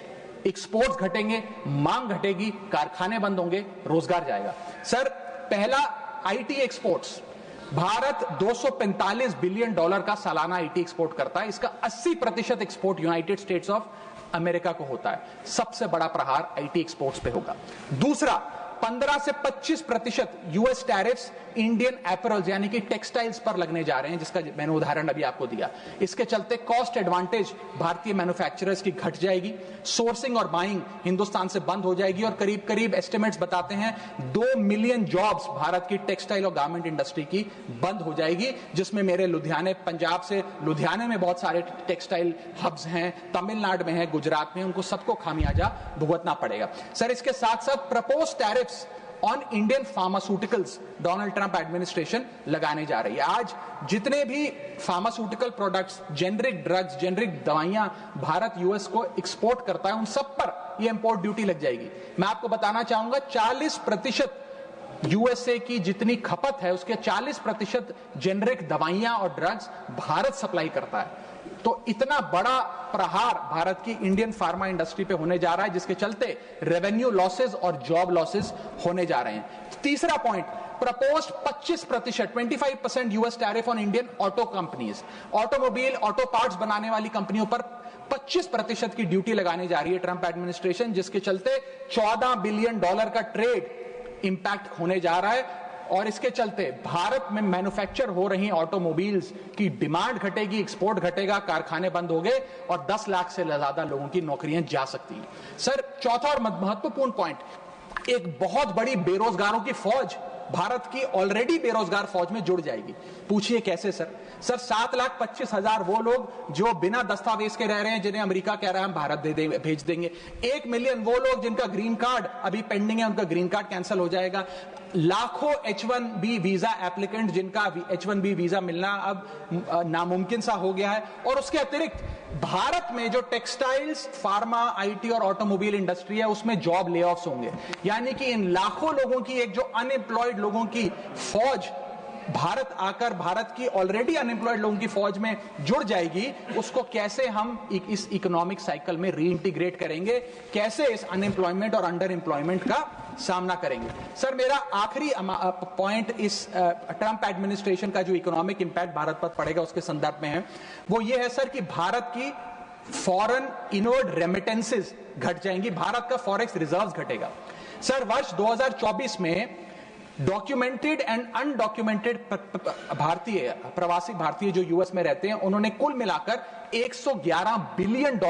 एक्सपोर्ट्स घटेंगे, मांग घटेगी, कारखाने बंद होंगे, रोजगार जाएगा। सर, पहला आईटी एक्सपोर्ट्स। भारत $245 बिलियन का सालाना आईटी एक्सपोर्ट करता है। इसका 80% export United states of America को होता है। सबसे बड़ा प्रहार आईटी एक्सपोर्ट्स पे होगा। दूसरा, 15 से 25% यूएस टैरिफ्स इंडियन एपरल्स यानी कि टेक्सटाइल्स पर लगने जा रहे हैं, जिसका मैंने उदाहरण अभी आपको दिया। इसके चलते कॉस्ट एडवांटेज भारतीय मैन्युफैक्चरर्स की घट जाएगी, सोर्सिंग और बाइंग हिंदुस्तान से बंद हो जाएगी, और करीब करीब एस्टिमेट्स बताते हैं 2 मिलियन जॉब्स भारत की टेक्सटाइल और गारमेंट इंडस्ट्री की बंद हो जाएगी, जिसमें मेरे लुधियाने, पंजाब से लुधियाने में बहुत सारे टेक्सटाइल हब्स हैं, तमिलनाडु में है, गुजरात में, उनको सबको खामियाजा भुगतना पड़ेगा। सर, इसके साथ साथ propose tariffs on Indian pharmaceuticals Donald Trump administration लगाने जा रही है। आज जितने भी pharmaceutical products, generic drugs, generic दवाइयां भारत यूएस को एक्सपोर्ट करता है, उन सब पर यह इंपोर्ट ड्यूटी लग जाएगी। मैं आपको बताना चाहूंगा 40% यूएसए की जितनी खपत है उसके 40% जेनरिक दवाइयां और ड्रग्स भारत सप्लाई करता है। तो इतना बड़ा प्रहार भारत की इंडियन फार्मा इंडस्ट्री पे होने जा रहा है, जिसके चलते रेवेन्यू लॉसेस और जॉब लॉसेस होने जा रहे हैं। तीसरा point, proposed 25%, 25% US tariff on Indian auto companies. Automobile, auto parts बनाने वाली कंपनियों पर 25% की ड्यूटी लगाने जा रही है ट्रंप एडमिनिस्ट्रेशन, जिसके चलते $14 बिलियन का ट्रेड इंपैक्ट होने जा रहा है। और इसके चलते भारत में मैन्युफैक्चर हो रही ऑटोमोबाइल्स की डिमांड घटेगी, एक्सपोर्ट घटेगा, कारखाने बंद हो गए और 10 लाख से ज्यादा लोगों की नौकरियां जा सकती हैं। सर, चौथा और महत्वपूर्ण पॉइंट, एक बहुत बड़ी बेरोजगारों की फौज भारत की ऑलरेडी बेरोजगार फौज में जुड़ जाएगी। पूछिए कैसे सर? सर, 7,25,000 वो लोग जो बिना दस्तावेज के रह रहे हैं, जिन्हें अमेरिका कह रहा है हम भारत भेज देंगे। 1 मिलियन वो लोग जिनका ग्रीन कार्ड अभी पेंडिंग है, उनका ग्रीन कार्ड कैंसिल हो जाएगा। लाखों H1B वीजा एप्लीकेंट जिनका H1B वीजा मिलना अब नामुमकिन सा हो गया है। और उसके अतिरिक्त भारत में जो टेक्सटाइल्स, फार्मा, आईटी और ऑटोमोबाइल इंडस्ट्री है, उसमें जॉब ले ऑफ्स होंगे। यानी कि इन लाखों लोगों की, एक जो अनएम्प्लॉयड लोगों की फौज भारत आकर भारत की ऑलरेडी अनएम्प्लॉयड लोगों की फौज में जुड़ जाएगी, उसको कैसे हम इस इकोनॉमिक साइकिल में रीइंटीग्रेट करेंगे, कैसे इस अनएम्प्लॉयमेंट और अंडर एम्प्लॉयमेंट का सामना करेंगे। सर, मेरा आखिरी पॉइंट इस ट्रंप एडमिनिस्ट्रेशन का जो इकोनॉमिक इंपैक्ट भारत पर पड़ेगा उसके संदर्भ में है, वो ये है सर कि भारत की फॉरेन इनवर्ड रेमिटेंसेस घट जाएंगी, भारत का फॉरेक्स रिजर्व्स घटेगा। सर, वर्ष 2024 में डॉक्यूमेंटेड एंड अनडॉक्यूमेंटेड भारतीय, प्रवासी भारतीय जो यूएस में रहते हैं, उन्होंने कुल मिलाकर $111 बिलियन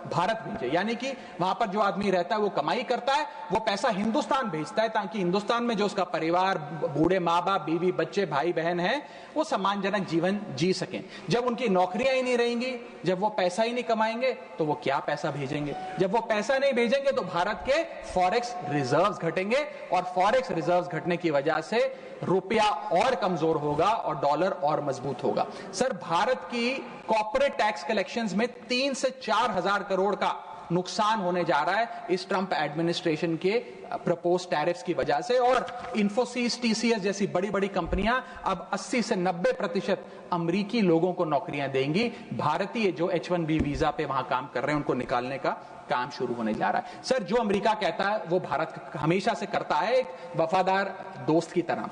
भारत भेजे। यानी कि वहां पर जो आदमी रहता है वो कमाई करता है, वो पैसा हिंदुस्तान भेजता है ताकि हिंदुस्तान में जो उसका परिवार, बूढ़े माँ बाप, बीवी बच्चे, भाई बहन है, वो सम्मानजनक जीवन जी सकें। जब उनकी नौकरियां ही नहीं रहेंगी, जब वो पैसा ही नहीं कमाएंगे, तो वो क्या पैसा भेजेंगे? जब वो पैसा नहीं भेजेंगे तो भारत के फॉरेक्स रिजर्व्स घटेंगे, और फॉरेक्स रिजर्व्स घटने की वजह से रुपया और कमजोर होगा और डॉलर और मजबूत होगा। सर, भारत की कॉर्पोरेट टैक्स कलेक्शंस में 3 से 4 हजार करोड़ का नुकसान होने जा रहा है इस ट्रंप एडमिनिस्ट्रेशन के प्रपोज टैरिफ्स की वजह से। और इन्फोसिस, टीसीएस जैसी बड़ी बड़ी कंपनियां अब 80 से 90% अमेरिकी लोगों को नौकरियां देंगी। भारतीय जो H1B वीजा पे वहां काम कर रहे हैं उनको निकालने का काम शुरू होने जा रहा है। सर, जो अमेरिका कहता है वो भारत हमेशा से करता है, एक वफादार दोस्त की तरह।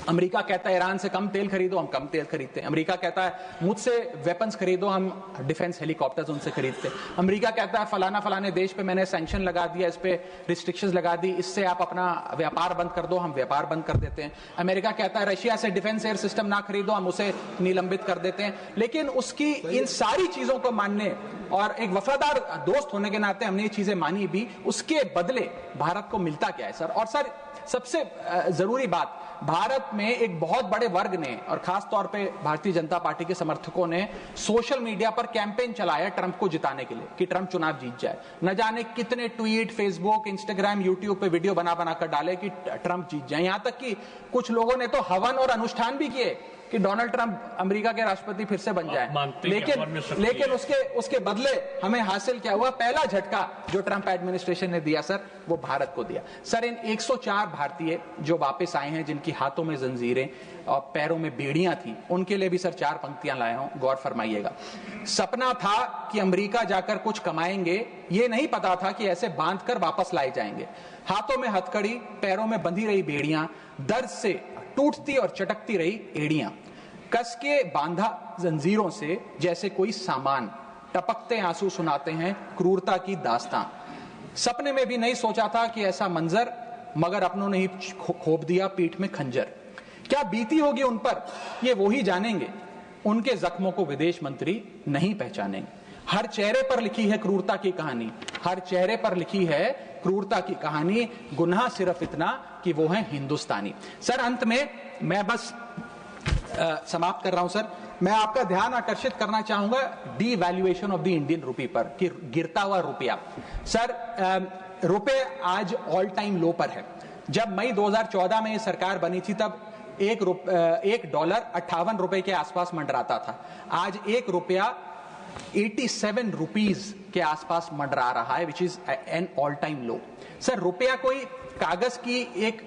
अमेरिका कहता है ईरान से कम तेल खरीदो, हम कम तेल खरीदते हैं। अमेरिका कहता है मुझसे वेपन्स खरीदो, हम डिफेंस हेलीकॉप्टर्स उनसे खरीदते हैं। अमेरिका कहता है फलाने देश पे मैंने सैंक्शन लगा दिया, इस पे रिस्ट्रिक्शंस लगा दी, इससे आप अपना व्यापार बंद कर दो, हम व्यापार बंद कर देते हैं। अमेरिका कहता है रशिया से डिफेंस एयर सिस्टम ना खरीदो, हम उसे निलंबित कर देते हैं। लेकिन उसकी इन सारी चीजों को मानने और एक वफादार दोस्त होने के नाते हमने ये चीजें मानी भी, उसके बदले भारत को मिलता क्या है सर? और सर, सबसे जरूरी बात, भारत में एक बहुत बड़े वर्ग ने और खास तौर पे भारतीय जनता पार्टी के समर्थकों ने सोशल मीडिया पर कैंपेन चलाया ट्रंप को जिताने के लिए कि ट्रंप चुनाव जीत जाए। न जाने कितने ट्वीट, फेसबुक, इंस्टाग्राम, यूट्यूब पे वीडियो बना कर डाले कि ट्रंप जीत जाए। यहां तक कि कुछ लोगों ने तो हवन और अनुष्ठान भी किए कि डोनाल्ड ट्रंप अमेरिका के राष्ट्रपति फिर से बन जाए। लेकिन उसके बदले हमें हासिल क्या हुआ? पहला झटका जो ट्रंप एडमिनिस्ट्रेशन ने दिया सर, वो भारत को दिया। सर, इन 104 भारतीय जो वापस आए हैं, जिनकी हाथों में जंजीरें और पैरों में बेड़ियां थी, उनके लिए भी सर 4 पंक्तियां लाया हूं, गौर फरमाइएगा। सपना था कि अमेरिका जाकर कुछ कमाएंगे, ये नहीं पता था कि ऐसे बांध कर वापस लाए जाएंगे। हाथों में हथकड़ी, पैरों में बंधी रही बेड़ियां, दर्द से टूटती और चटकती रही एड़ियां, कस के बांधा जंजीरों से जैसे कोई सामान, टपकते आंसू सुनाते हैं क्रूरता की दास्तां। सपने में भी नहीं सोचा था कि ऐसा मंजर, मगर अपनों ने ही खोप दिया पीठ में खंजर। क्या बीती होगी उन पर, ये वो ही जानेंगे, उनके जख्मों को विदेश मंत्री नहीं पहचानेंगे। हर चेहरे पर लिखी है क्रूरता की कहानी, हर चेहरे पर लिखी है क्रूरता की कहानी, गुनाह सिर्फ इतना कि वो है हिंदुस्तानी। सर, अंत में मैं बस समाप्त कर रहा हूं सर। मैं आपका ध्यान आकर्षित करना चाहूंगा devaluation of the Indian rupee पर, कि गिरता हुआ रुपया। सर, रुपये आज ऑल टाइम लो पर है। जब मई 2014 में ये सरकार बनी थी तब $1 58 रुपए के आसपास मंडराता था। आज ₹1 87 रुपीज के आसपास मंडरा रहा है, which is an all time low. Sir, रुपया कोई कागज की एक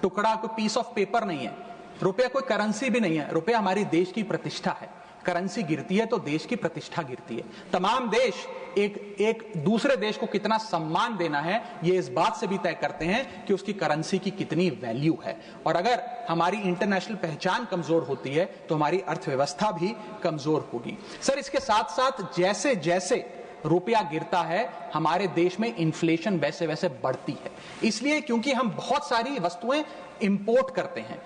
टुकड़ा, कोई पीस ऑफ पेपर नहीं है, रुपया कोई करेंसी भी नहीं है, रुपया हमारी देश की प्रतिष्ठा है। करेंसी गिरती है तो देश की प्रतिष्ठा गिरती है। तमाम देश एक दूसरे देश को कितना सम्मान देना है ये इस बात से भी तय करते हैं कि उसकी करेंसी की कितनी वैल्यू है। और अगर हमारी इंटरनेशनल पहचान कमजोर होती है तो हमारी अर्थव्यवस्था भी कमजोर होगी। सर, इसके साथ साथ जैसे जैसे रुपया गिरता है हमारे देश में इन्फ्लेशन वैसे वैसे बढ़ती है। इसलिए क्योंकि हम बहुत सारी वस्तुएं इंपोर्ट करते हैं।